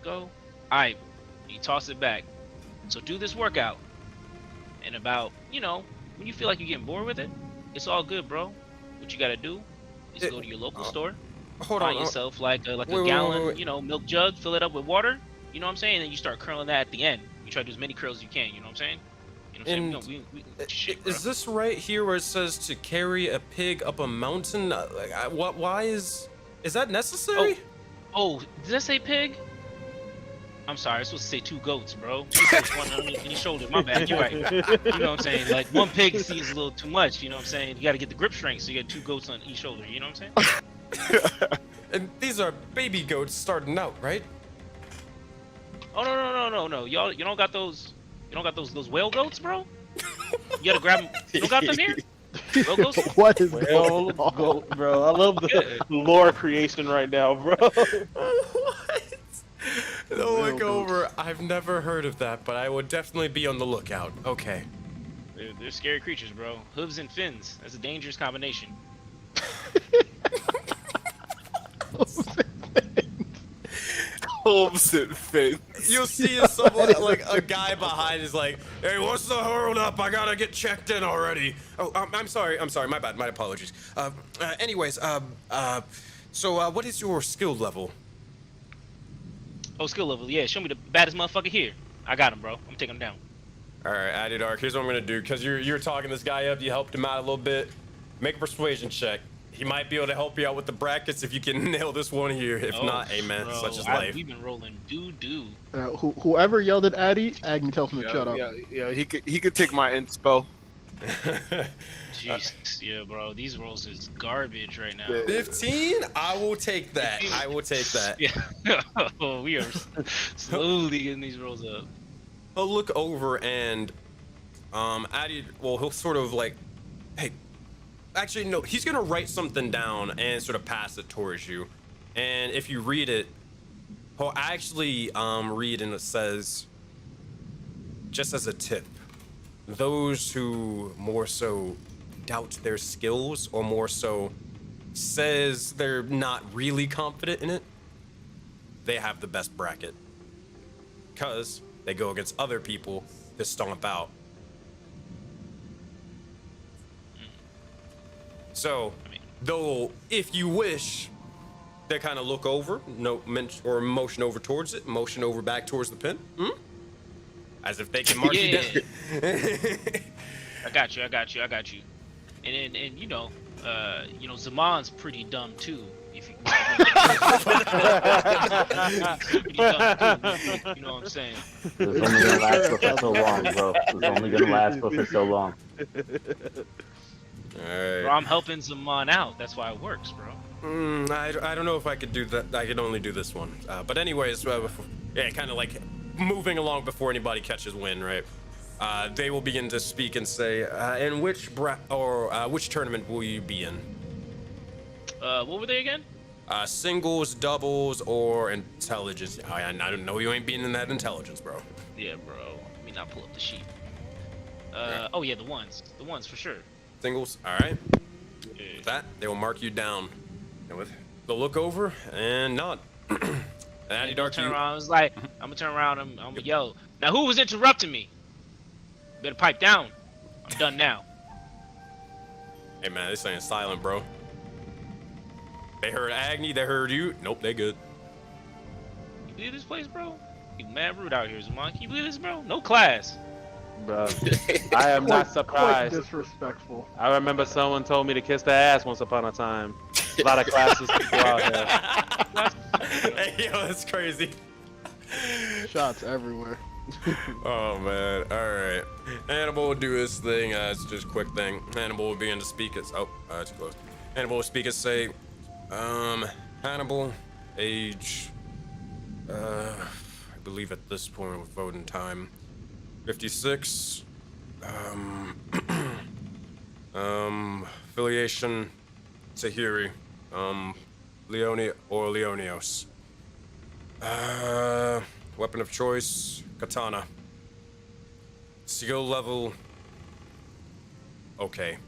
Go. Alright, you toss it back. So do this workout. And about, you know, when you feel like you're getting bored with it, it's all good, bro. What you gotta do is go to your local store, find yourself like a gallon, wait. you know, milk jug, fill it up with water, you know what I'm saying? And then you start curling that at the end. You try to do as many curls as you can, you know what I'm saying? You what I'm saying? And Shit, is this right here where it says to carry a pig up a mountain? Why is that necessary? Oh, did that say pig? I'm sorry, I supposed to say 2 goats, bro. 2 goats, one on each shoulder. My bad, you're right. You know what I'm saying? Like, 1 pig seems a little too much, you know what I'm saying? You gotta get the grip strength, so you got 2 goats on each shoulder, you know what I'm saying? And these are baby goats starting out, right? Oh, no. Y'all, you don't got those whale goats, bro? You gotta grab them. You don't got them here? Whale goats? What is Well, going on? goat, bro. I love the lore creation right now, bro. What? The Whale look over. I've never heard of that, but I would definitely be on the lookout. Okay. They're scary creatures, bro. Hooves and fins. That's a dangerous combination. Hooves and fins. You'll see someone like a guy behind is like, "Hey, what's the hold up? I gotta get checked in already." Oh, I'm sorry. My bad. My apologies. Anyways, so what is your skill level? Oh, skill level. Yeah, show me the baddest motherfucker here. I got him, bro. I'm taking him down. All right, Addy Dark. Here's what I'm gonna do. Cause you're talking this guy up. You helped him out a little bit. Make a persuasion check. He might be able to help you out with the brackets if you can nail this one here. If not, amen. Bro, Such is life. We've been rolling doo-doo. Whoever yelled at Addy, Agni tells him to shut up. Yeah, he could take my inspo. Jesus, yeah, bro. These rolls is garbage right now. 15? I will take that. I will take that. Yeah. Oh, we are slowly getting these rolls up. He'll look over and, Addy, well, he'll sort of like, hey, actually, no, he's gonna write something down and sort of pass it towards you. And if you read it, he'll actually read and it says, just as a tip, those who more so doubt their skills or more so says they're not really confident in it, they have the best bracket. Because they go against other people to stomp out. So, though, if you wish, they kind of look over, or motion over towards it, motion over back towards the pin. As if they can mark you down. I got you. And you know, Zaman's pretty dumb too. If you, pretty dumb too, you know what I'm saying? It was only gonna last for so long, bro. It was only gonna last for so long. Alright. Bro, I'm helping Zaman out. That's why it works, bro. I don't know if I could do that. I could only do this one. But anyways, yeah, kind of like moving along before anybody catches wind, right? They will begin to speak and say, "In which which tournament will you be in? What were they again? Singles, doubles, or intelligence? I don't know. You ain't being in that intelligence, bro. Yeah, bro. Let me not pull up the sheet. Oh yeah, the ones for sure. Singles. All right. Yeah. With that, they will mark you down. And with they'll look over and nod. And Dark, turn around. It's like I'm gonna turn around. I'm gonna yell. Now who was interrupting me? Better pipe down. I'm done now. Hey man, this ain't silent, bro. They heard Agni, they heard you. Nope, they good. You believe this place, bro? You mad rude out here, Zaman. Can you believe this, bro? No class. Bro, I am not Quite surprised. disrespectful. I remember someone told me to kiss their ass once upon a time. A lot of classes people out here. Hey, yo, that's crazy. Shots everywhere. Oh man, all right. Hannibal will do his thing. It's just a quick thing. Hannibal will begin to speak as it's close. Hannibal will speak as say, Hannibal, age, I believe at this point with voting time, 56. Affiliation, Tahiri, Leone or Leonios. Weapon of choice, katana. Skill level, okay.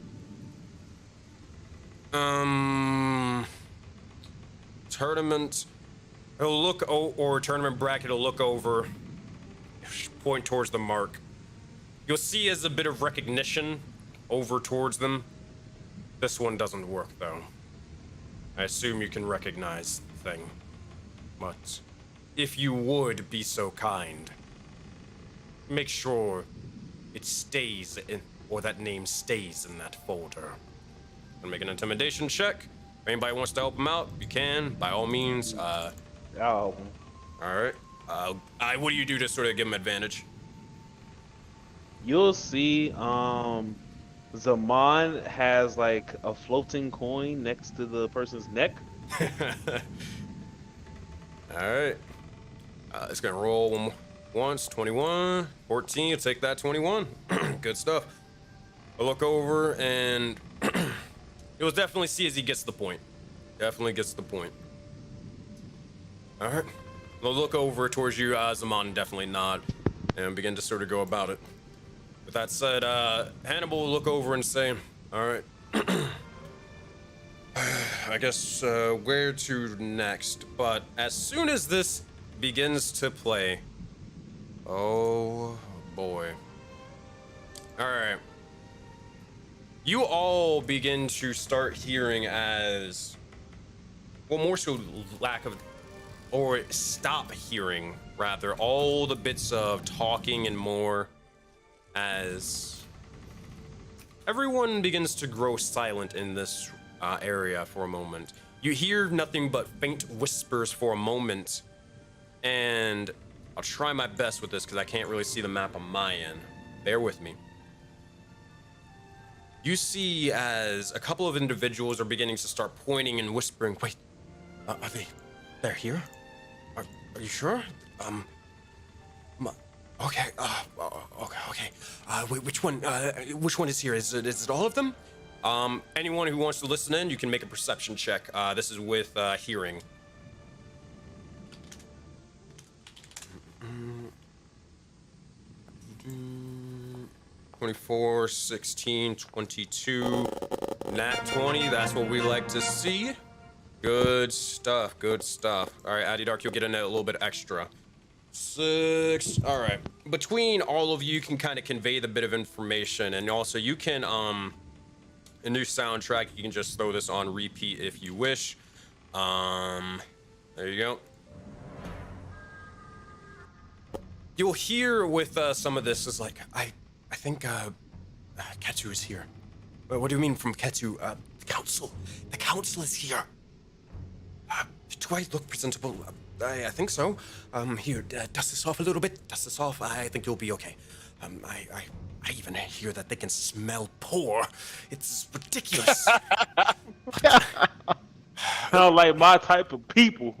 Tournament, he'll look, or tournament bracket, he'll look over, point towards the mark. You'll see as a bit of recognition over towards them. This one doesn't work though. I assume you can recognize the thing. But if you would be so kind, make sure it stays in, or that name stays in that folder. Gonna make an intimidation check. If anybody wants to help him out, you can, by all means. Oh. All right. What do you do to sort of give him advantage? You'll see, Zaman has like a floating coin next to the person's neck. All right. It's gonna roll once, 21, 14. Take that 21. Good stuff. I look over and you'll definitely see as he gets the point. Definitely gets the point. All right. We'll look over towards you, Zaman, definitely nod, and begin to sort of go about it. With that said, Hannibal will look over and say, all right. I guess where to next? But as soon as this begins to play, oh boy. All right. You all begin to start hearing as, well, more so lack of, or stop hearing, rather, all the bits of talking and more as everyone begins to grow silent in this area for a moment. You hear nothing but faint whispers for a moment, and I'll try my best with this because I can't really see the map on my end. Bear with me. You see as a couple of individuals are beginning to start pointing and whispering. Wait, are they're here? Are you sure? Okay, okay. Wait, which one is here? Is it all of them? Anyone who wants to listen in, you can make a perception check. This is with hearing. 24, 16, 22, nat 20. That's what we like to see. Good stuff, good stuff. All right, Addy Dark, you'll get in a little bit extra. 6. All right. Between all of you can kind of convey the bit of information, and also you can a new soundtrack. You can just throw this on repeat if you wish. There you go. You'll hear with some of this is like, I think Ketsu is here. What do you mean from Ketsu? The council. The council is here. Do I look presentable? I think so. Here, dust this off a little bit. Dust this off. I think you'll be okay. I even hear that they can smell poor. It's ridiculous. Sound like my type of people.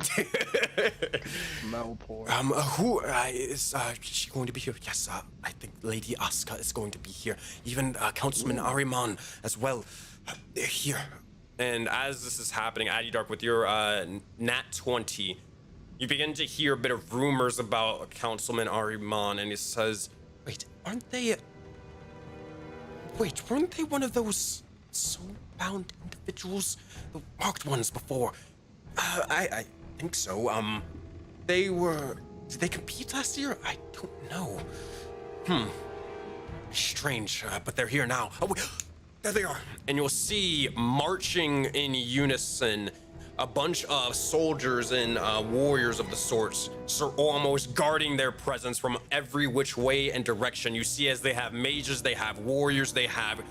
Smell poor. Who is she going to be here? Yes, I think Lady Asuka is going to be here. Even Councilman Ariman as well. They're here. And as this is happening, Addy Dark, with your nat 20, you begin to hear a bit of rumors about Councilman Ariman, and he says, weren't they one of those soul-bound individuals? The marked ones before? I think so. Did they compete last year? I don't know. Strange, but they're here now. Oh, there they are. And you'll see marching in unison a bunch of soldiers and warriors of the sorts, almost guarding their presence from every which way and direction. You see as they have mages, they have warriors, they have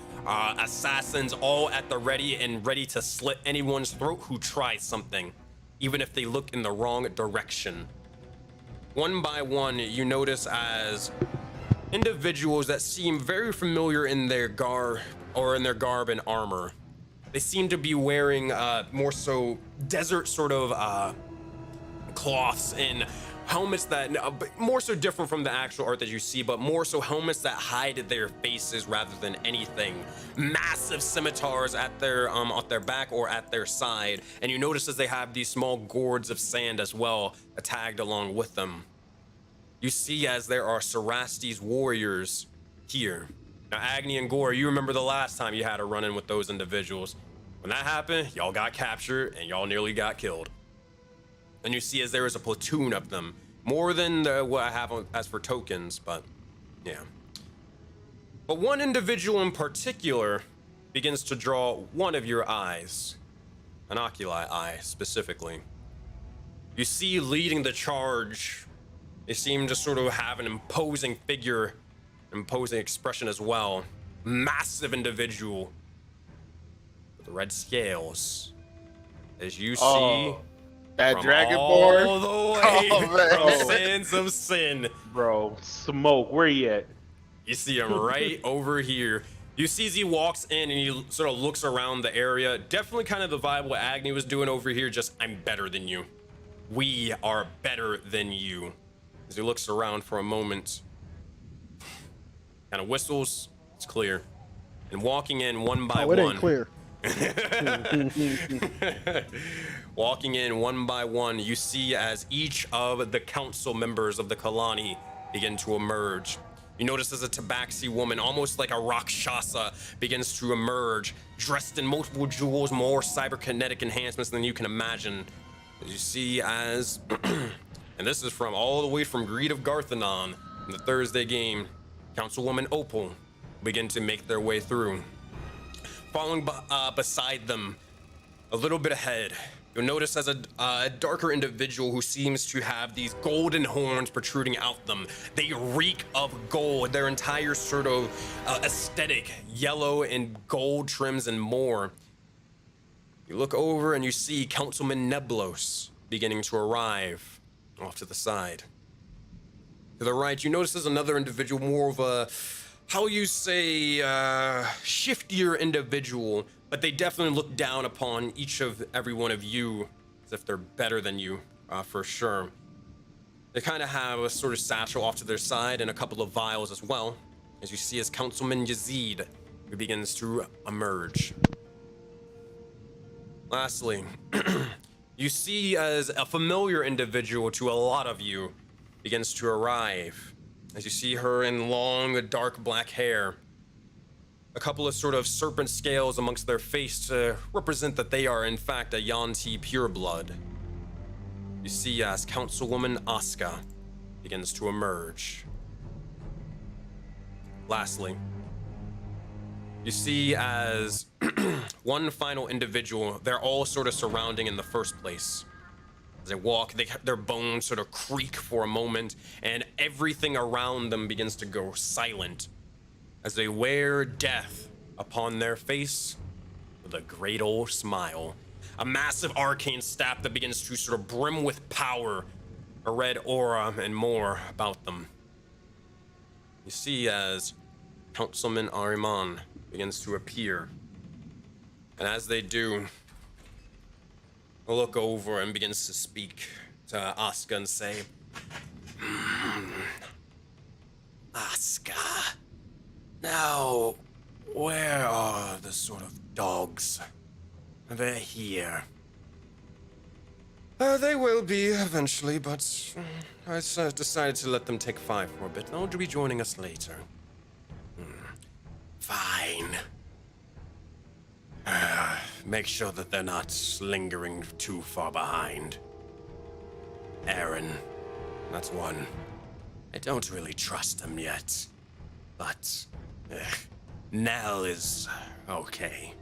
assassins, all at the ready and ready to slit anyone's throat who tries something, even if they look in the wrong direction. One by one, you notice as individuals that seem very familiar in their garb and armor. They seem to be wearing more so desert sort of cloths and helmets that more so different from the actual art that you see, but more so helmets that hide their faces rather than anything. Massive scimitars at their back or at their side, and you notice as they have these small gourds of sand as well tagged along with them. You see as there are Sarasti's warriors here. Now, Agni and Gore, you remember the last time you had a run-in with those individuals. When that happened, y'all got captured and y'all nearly got killed. And you see as there is a platoon of them. More than what I have as for tokens, but yeah. But one individual in particular begins to draw one of your eyes. An oculi eye, specifically. You see leading the charge, they seem to sort of have an imposing figure imposing expression as well. Massive individual with the red scales. As you see that from Dragonborn all the way Oh, from Sands of Sin. Bro, smoke, where you at? You see him right over here. You see as he walks in and he sort of looks around the area. Definitely kind of the vibe what Agni was doing over here, just I'm better than you. We are better than you. As he looks around for a moment, kind of whistles, it's clear. And walking in one by Oh, it one. ain't clear. Walking in one by one, you see as each of the council members of the Kalani begin to emerge. You notice as a Tabaxi woman, almost like a Rakshasa, begins to emerge, dressed in multiple jewels, more cyberkinetic enhancements than you can imagine. As you see as, and this is from all the way from Greed of Garthanon, in the Thursday game, Councilwoman Opal begin to make their way through. Following beside them, a little bit ahead, you'll notice as a darker individual who seems to have these golden horns protruding out them. They reek of gold. Their entire sort of aesthetic, yellow and gold trims and more. You look over and you see Councilman Neblos beginning to arrive off to the side. To the right, you notice there's another individual, more of a, how you say, shiftier individual, but they definitely look down upon every one of you as if they're better than you, for sure. They kind of have a sort of satchel off to their side and a couple of vials as well, as you see as Councilman Yazid, who begins to emerge. Lastly, you see as a familiar individual to a lot of you begins to arrive. As you see her in long, dark black hair, a couple of sort of serpent scales amongst their face to represent that they are in fact a Yanti pureblood. You see as Councilwoman Asuka begins to emerge. Lastly, you see as one final individual, they're all sort of surrounding in the first place. As they walk, their bones sort of creak for a moment, and everything around them begins to go silent as they wear death upon their face with a great old smile. A massive arcane staff that begins to sort of brim with power, a red aura, and more about them. You see as Councilman Ariman begins to appear. And as they do, he'll look over and begins to speak to Asuka and say, Asuka, now, where are the sort of dogs? They're here. They will be eventually, but I decided to let them take 5 for a bit. They'll be joining us later. Fine. Make sure that they're not lingering too far behind. Aaron, that's one. I don't really trust him yet, but Nell is okay.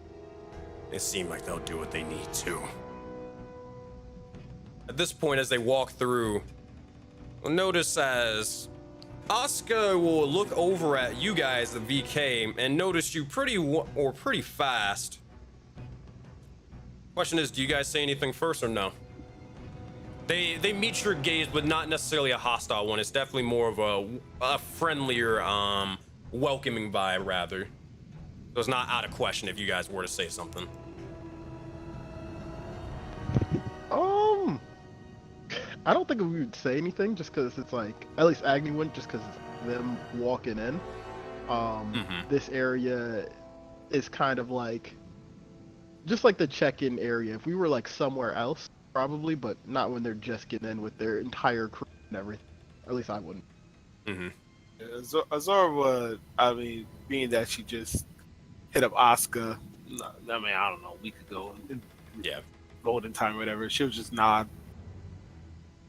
They seem like they'll do what they need to. At this point, as they walk through, you'll notice as Asuka will look over at you guys, the VK, and notice you pretty fast. Question is, do you guys say anything first or no? They meet your gaze, but not necessarily a hostile one. It's definitely more of a friendlier, welcoming vibe, rather. So it's not out of question if you guys were to say something. I don't think we would say anything just because it's like, at least Agni wouldn't, just because it's them walking in. This area is kind of like, just like the check-in area. If we were like somewhere else, probably, but not when they're just getting in with their entire crew and everything. At least I wouldn't. Azora would, I mean, being that she just hit up Asuka, I mean, I don't know, a week ago, Yeah. golden time or whatever, she was just nod.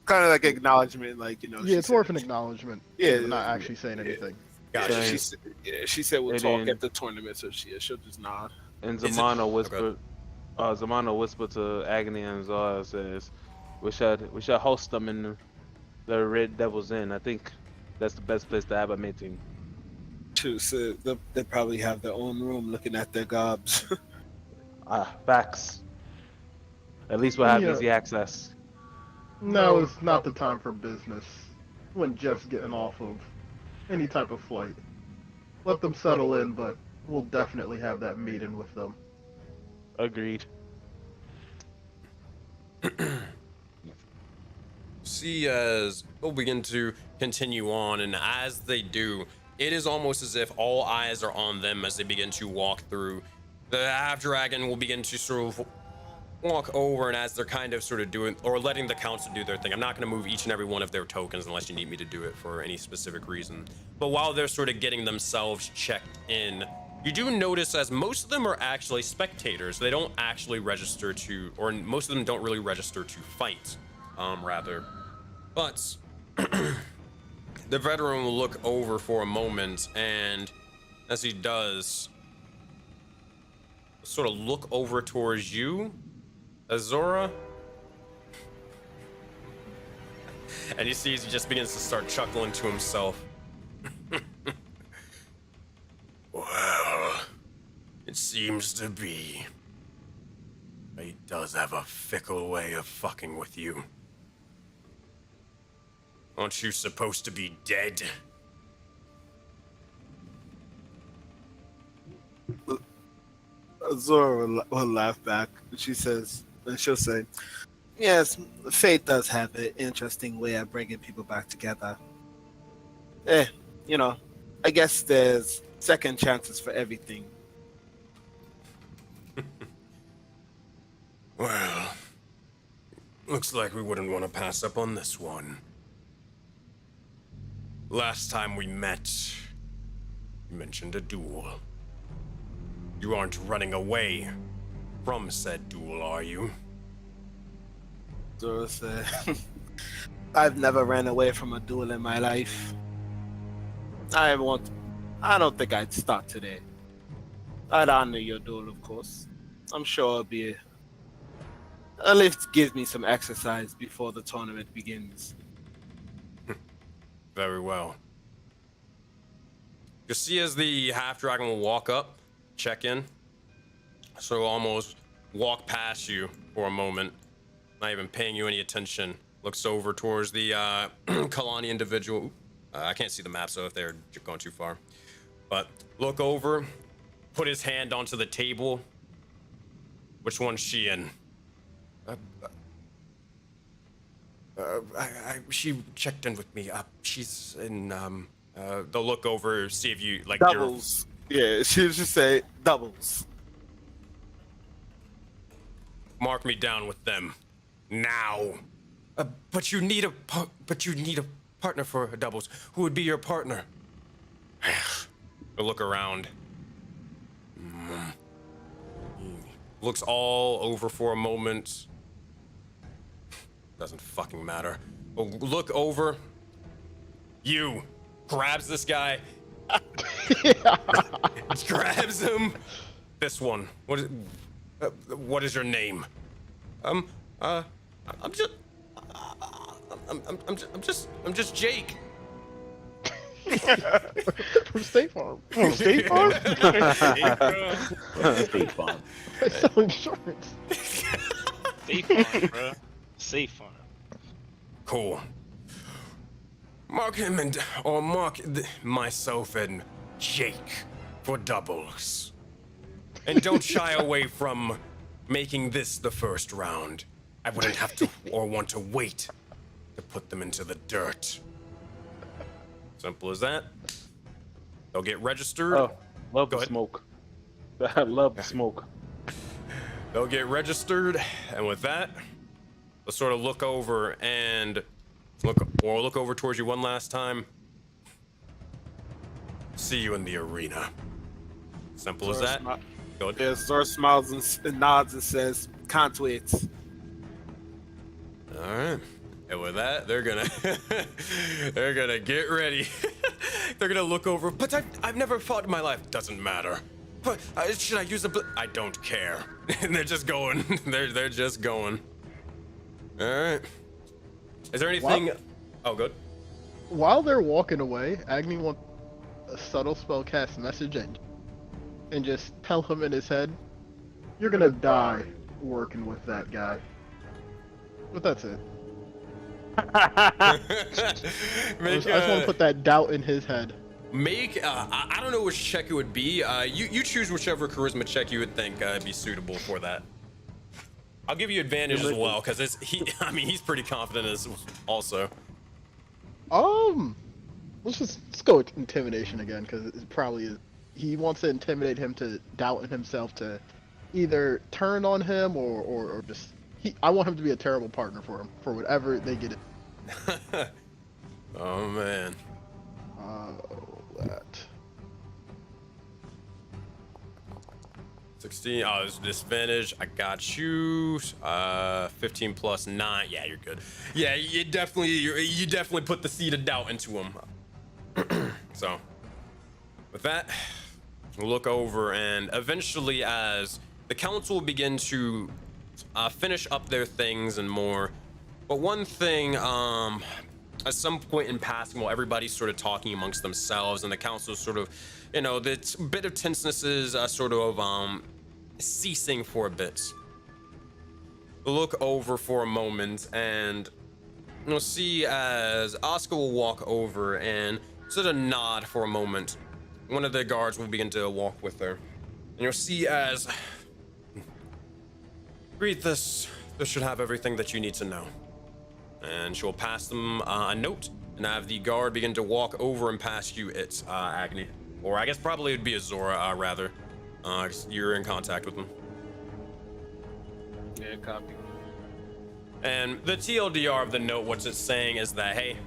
Kind of like acknowledgement, like, you know. Yeah, it's more of an acknowledgement. Yeah, Not actually saying anything. Gotcha. She said we'll And talk then- at the tournament, so she'll just nod. And Is it- Zamana whispered to Agni and Zara, says, we should host them in the Red Devil's Inn. I think that's the best place to have a meeting. Shoot, so they probably have their own room looking at their gobs. Facts. At least we'll have Yeah. easy access. Now is not the time for business when Jeff's getting off of any type of flight. Let them settle in, but we'll definitely have that meeting with them. Agreed. See, as they'll begin to continue on, and as they do, it is almost as if all eyes are on them as they begin to walk through. The half dragon will begin to sort of walk over, and as they're kind of sort of doing or letting the council do their thing, I'm not going to move each and every one of their tokens unless you need me to do it for any specific reason. But while they're sort of getting themselves checked in, you do notice as most of them are actually spectators. They don't actually register to, or most of them don't really register to fight, rather. But the veteran will look over for a moment, and as he does, sort of look over towards you, Azora, and you see he just begins to start chuckling to himself. Well, it seems to be. He does have a fickle way of fucking with you. Aren't you supposed to be dead? Zora will laugh back. She'll say, "Yes, fate does have an interesting way of bringing people back together. I guess there's second chances for everything." Well, looks like we wouldn't want to pass up on this one. Last time we met, you mentioned a duel. You aren't running away from said duel, are you? Zora said, "I've never ran away from a duel in my life. I don't think I'd start today. I'd honor your duel, of course. I'm sure at least give me some exercise before the tournament begins." Very well. You see as the half-dragon will walk up, check in, so almost walk past you for a moment, not even paying you any attention, looks over towards the Kalani individual. I can't see the map, so if they're going too far. But look over, put his hand onto the table. Which one's she in? She checked in with me. She's in, they'll look over, see if you, like, Doubles. Yeah, she'll just say, doubles. Mark me down with them. Now. But you need a partner for doubles. Who would be your partner? They'll look around. Looks all over for a moment. Doesn't fucking matter. Look over. You grabs this guy. Grabs him. This one. What is your name? I'm just Jake. From State Farm. State Farm? State Farm. I sell insurance. Safe farm, bro. Safe farm. Cool. Mark myself and Jake for doubles. And don't shy away from making this the first round. I wouldn't have to or want to wait to put them into the dirt. Simple as that. They'll get registered. Oh, love Go the ahead. smoke. I love the smoke. They'll get registered, and with that, they'll sort of look over and look over towards you one last time. See you in the arena. Simple as that. Go ahead. Yeah, Zora smiles and nods and says, "Can't wait." All right. And with that, they're gonna get ready. They're gonna look over. But I've never fought in my life. Doesn't matter. But should I use I don't care. And they're just going. They're just going. All right. Is there anything? Wow. Oh, good. While they're walking away, Agni wants a subtle spellcast message and just tell him in his head, "You're gonna die working with that guy." But that's it. I just want to put that doubt in his head. I don't know which check it would be. You choose whichever charisma check you would think would be suitable for that. I'll give you advantage as well, because he's pretty confident as also. Let's go with intimidation again, because it probably is. He wants to intimidate him to doubt in himself to either turn on him or just. I want him to be a terrible partner for him for whatever they get it. Oh man. That. 16. Oh, it's disadvantage. I got you. 15 plus 9. Yeah, you're good. Yeah, you definitely put the seed of doubt into him. So, with that, we'll look over, and eventually, as the council will begin to finish up their things and more. But one thing, at some point in passing, while everybody's sort of talking amongst themselves, and the council sort of, the bit of tenseness is sort of ceasing for a bit. We'll look over for a moment, and you'll see as Oscar will walk over and sort of nod for a moment. One of the guards will begin to walk with her, and you'll see as read this. This should have everything that you need to know. And she'll pass them a note, and have the guard begin to walk over and pass you it, Agni. Or I guess probably it'd be Azora, rather. 'Cause you're in contact with them. Yeah, copy. And the TLDR of the note, what's it saying is that, hey,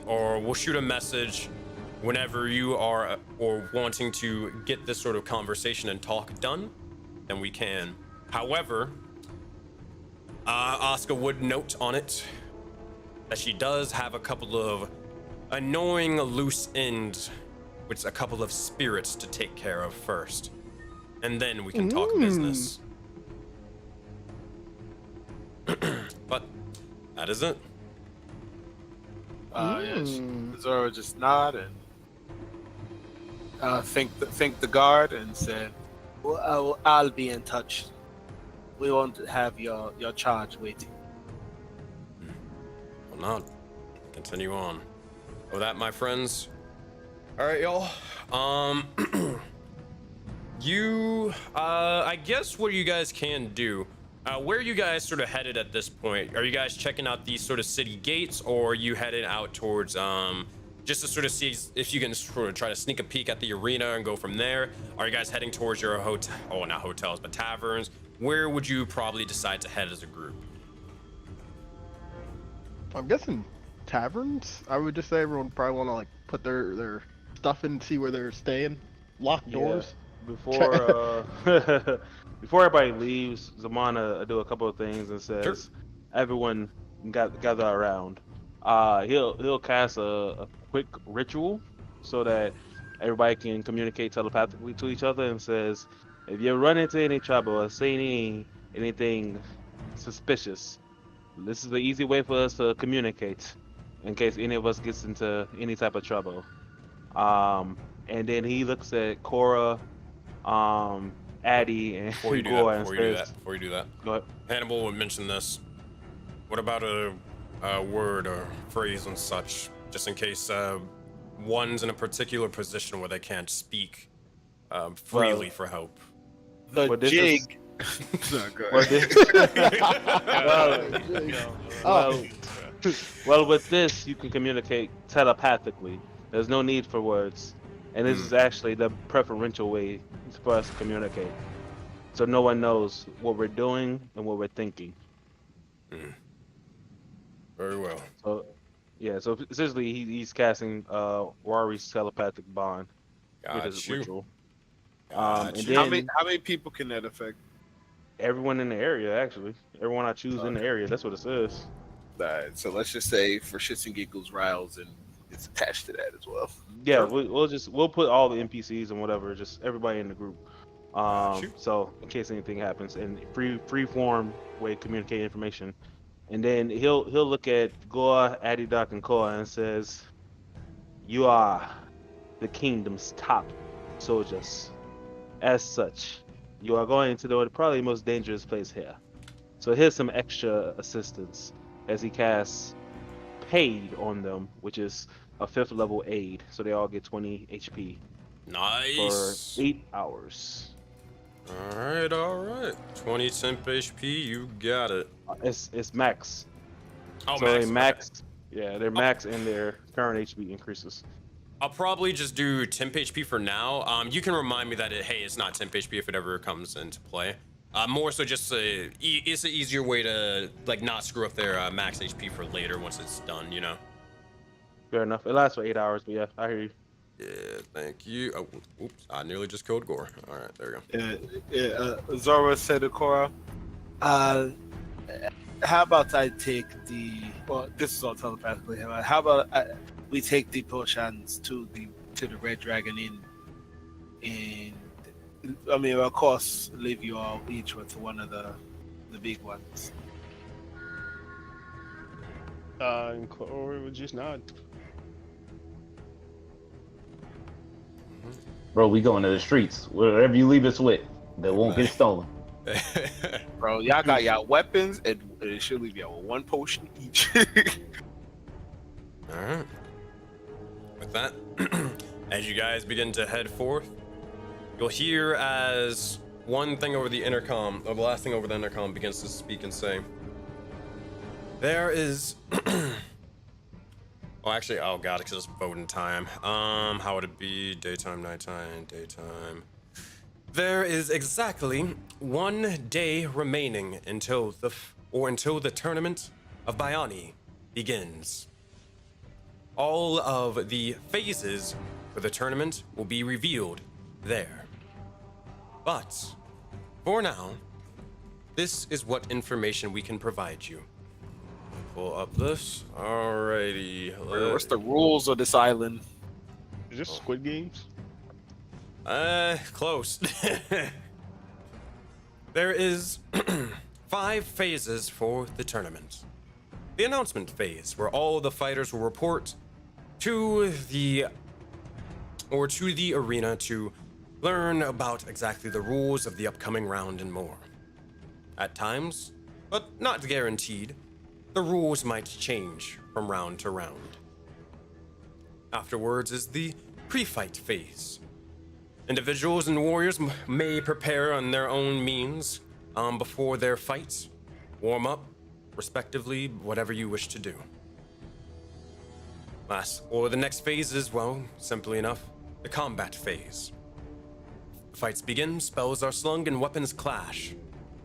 we'll shoot a message whenever you are or wanting to get this sort of conversation and talk done, then we can. However, Asuka would note on it that she does have a couple of annoying loose ends, with a couple of spirits to take care of first, and then we can talk business. But that is it. Yes. Zora just nodded and thanked the guard and said, well, I'll be in touch. We won't have your charge waiting. Well, not. Continue on. With that, my friends. All right, y'all. I guess what you guys can do. Where are you guys sort of headed at this point? Are you guys checking out these sort of city gates, or are you headed out towards just to sort of see if you can sort of try to sneak a peek at the arena and go from there? Are you guys heading towards your hotel? Oh, not hotels, but taverns. Where would you probably decide to head as a group? I'm guessing taverns. I would just say everyone probably want to like put their stuff in, see where they're staying, lock doors. Before before everybody leaves, Zamana do a couple of things and says, Sure. "Everyone gather around." He'll cast a quick ritual so that everybody can communicate telepathically to each other, and says, "If you run into any trouble or see anything suspicious, this is the easy way for us to communicate in case any of us gets into any type of trouble." And then he looks at Cora, Addie, and Before you do that, Go ahead. Hannibal would mention this. What about a word or phrase and such, just in case one's in a particular position where they can't speak freely for help? The jig. Well, with this, you can communicate telepathically. There's no need for words. And this is actually the preferential way for us to communicate. So no one knows what we're doing and what we're thinking. Very well. So, yeah, so essentially he's casting Rory's telepathic bond with his ritual. And then How many people can that affect? everyone in the area, actually. Everyone I choose in the area, that's what it says. Alright, so let's just say for shits and giggles, Riles and it's attached to that as well. Yeah, we'll put all the NPCs and whatever, just everybody in the group. So in case anything happens, and free form way to communicate information. And then he'll look at Goa, Adidak, and Koa and says, "You are the kingdom's top soldiers. As such, you are going to the probably most dangerous place here. So here's some extra assistance as he casts Paid on them, which is a 5th level aid. So they all get 20 HP Nice. for 8 hours. All right. 20 temp HP, you got it. It's max. Oh, so max. they max. Yeah, their max and their current HP increases. I'll probably just do temp HP for now. You can remind me that it's not temp HP if it ever comes into play. More so just it's an easier way to like not screw up their max HP for later once it's done, you know. Fair enough. It lasts for 8 hours, but yeah, I hear you. Yeah, thank you. Oh, oops, I nearly just killed Gore. All right, there we go. Zora said to Cora, how about I take well, this is all telepathically. How about we take the potions to the Red Dragon Inn, and I mean, of course, leave you all each with one of the big ones. And Chloe would just nod. Bro, we going to the streets. Whatever you leave us with, that won't get stolen. Bro, y'all got y'all weapons, and it should leave y'all with 1 potion each. All right. With that, as you guys begin to head forth, you'll hear as one thing over the intercom, or the last thing over the intercom, begins to speak and say, "There is." Well, actually, oh god, because it's voting time. How would it be? Daytime, nighttime, daytime. There is exactly 1 day remaining until the tournament of Biani begins. All of the phases for the tournament will be revealed there. But for now, this is what information we can provide you. Pull up this. Alrighty. What's the rules of this island? Is this Squid Games? Close. There is 5 phases for the tournament. The announcement phase, where all the fighters will report to the arena to learn about exactly the rules of the upcoming round and more. At times, but not guaranteed, the rules might change from round to round. Afterwards is the pre-fight phase. Individuals and warriors may prepare on their own means before their fights, warm up, respectively, whatever you wish to do. The next phase is, well, simply enough, the combat phase. The fights begin, spells are slung, and weapons clash.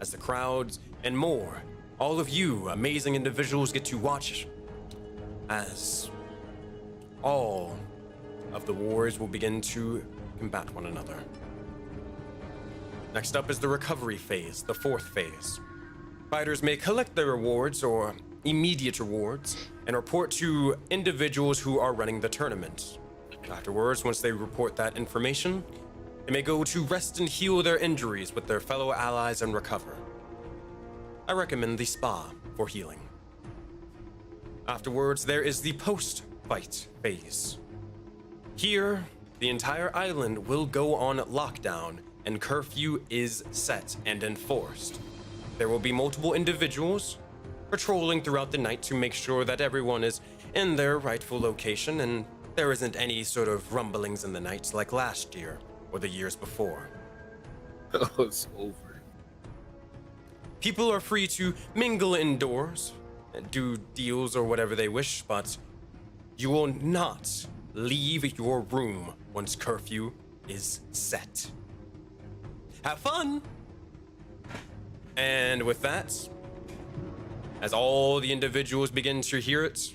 As the crowds and more, all of you amazing individuals get to watch as all of the warriors will begin to combat one another. Next up is the recovery phase, the 4th phase. Fighters may collect their rewards or immediate rewards and report to individuals who are running the tournament. Afterwards, once they report that information, they may go to rest and heal their injuries with their fellow allies and recover. I recommend the spa for healing. Afterwards, there is the post-fight phase. Here, the entire island will go on lockdown and curfew is set and enforced. There will be multiple individuals patrolling throughout the night to make sure that everyone is in their rightful location and there isn't any sort of rumblings in the night like last year or the years before. Oh, it's over. People are free to mingle indoors and do deals or whatever they wish, but you will not leave your room once curfew is set. Have fun! And with that, as all the individuals begin to hear it,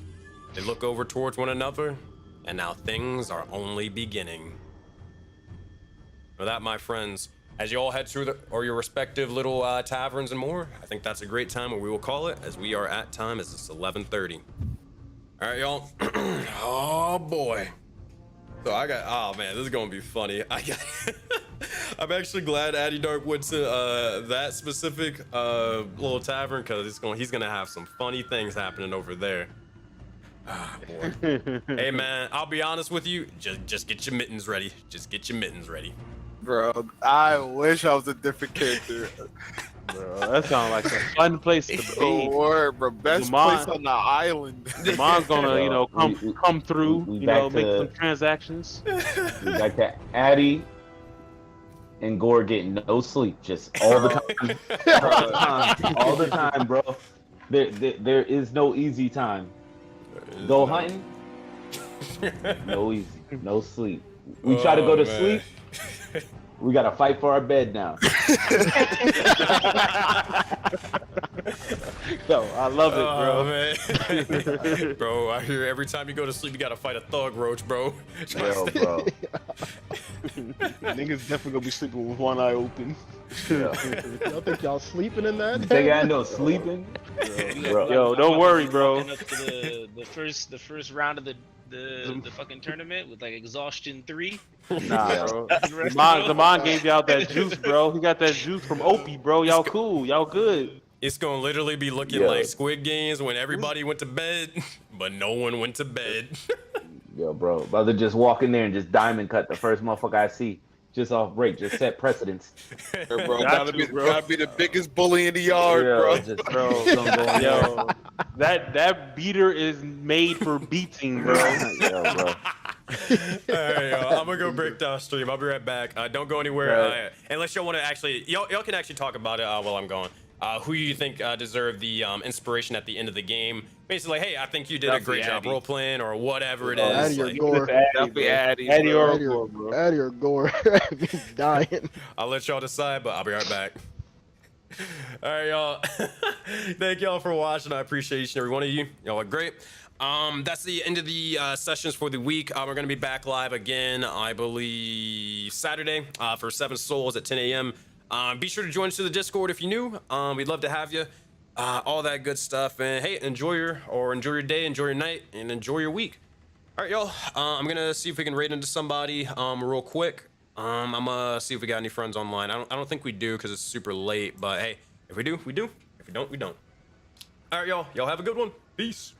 they look over towards one another, and now things are only beginning. With that, my friends, as you all head through your respective little taverns and more, I think that's a great time where we will call it, as we are at time, as it's 11:30. All right, y'all. Oh boy. So oh man, this is gonna be funny. I'm actually glad Addy Dark went to that specific little tavern because he's gonna have some funny things happening over there. Ah, boy. Hey man, I'll be honest with you. Just get your mittens ready. Just get your mittens ready. Bro, I wish I was a different character. Bro, that sounds like a fun place to Oh, be. word, bro. Best Zaman. place on the island. Zamon's gonna, you know, come through, we you know, back make to- some transactions. We back to Addy and Gore getting no sleep, just all the time. All the time, bro. There is no easy time. Go hunting, no easy, no sleep. We try to go to sleep, we gotta fight for our bed now. So I love it, Oh, bro. man. Bro, I hear every time you go to sleep, you gotta fight a thug roach, bro. Yo, bro. Niggas definitely gonna be sleeping with one eye open. Y'all think y'all sleeping in that? They got no sleeping. Bro. Yo, don't worry, bro. Walking up to the first round of the fucking tournament with like exhaustion 3. Nah, bro. The rest of Zaman gave y'all that juice, bro. He got that juice from Opie, bro. Y'all cool. Y'all good. It's gonna literally be looking Yeah. like Squid Games when everybody went to bed, but no one went to bed. Yo, bro. About to just walk in there and just diamond cut the first motherfucker I see. Just off break. Just set precedence. Bro, Got gotta you, be bro. gotta be the biggest bully in the yard, Yeah, bro. just Bro, don't go in there. yo, that beater is made for beating, bro. Yo, bro. All right, yo, I'm gonna go break down stream. I'll be right back. Don't go anywhere Right. unless y'all want to actually. Y'all can actually talk about it while I'm gone. Who you think deserved the inspiration at the end of the game? Basically, hey, I think you did a Definitely great job Addy. role playing or whatever it Addy is. or Like, Gore. Definitely Addy, Addy bro. or Addy Gore, or, bro. Addy or Gore. He's dying. I'll let y'all decide, but I'll be right back. All right, y'all. Thank y'all for watching. I appreciate each and every one of you. Y'all are great. That's the end of the sessions for the week. We're gonna be back live again, I believe, Saturday for 7 Souls at 10 a.m. Be sure to join us to the Discord if you're new. We'd love to have you. All that good stuff. And hey, enjoy your day, enjoy your night, and enjoy your week. All right, y'all. I'm gonna see if we can raid into somebody real quick. I'm gonna see if we got any friends online. I don't think we do because it's super late. But hey, if we do, we do. If we don't, we don't. All right, y'all. Y'all have a good one. Peace.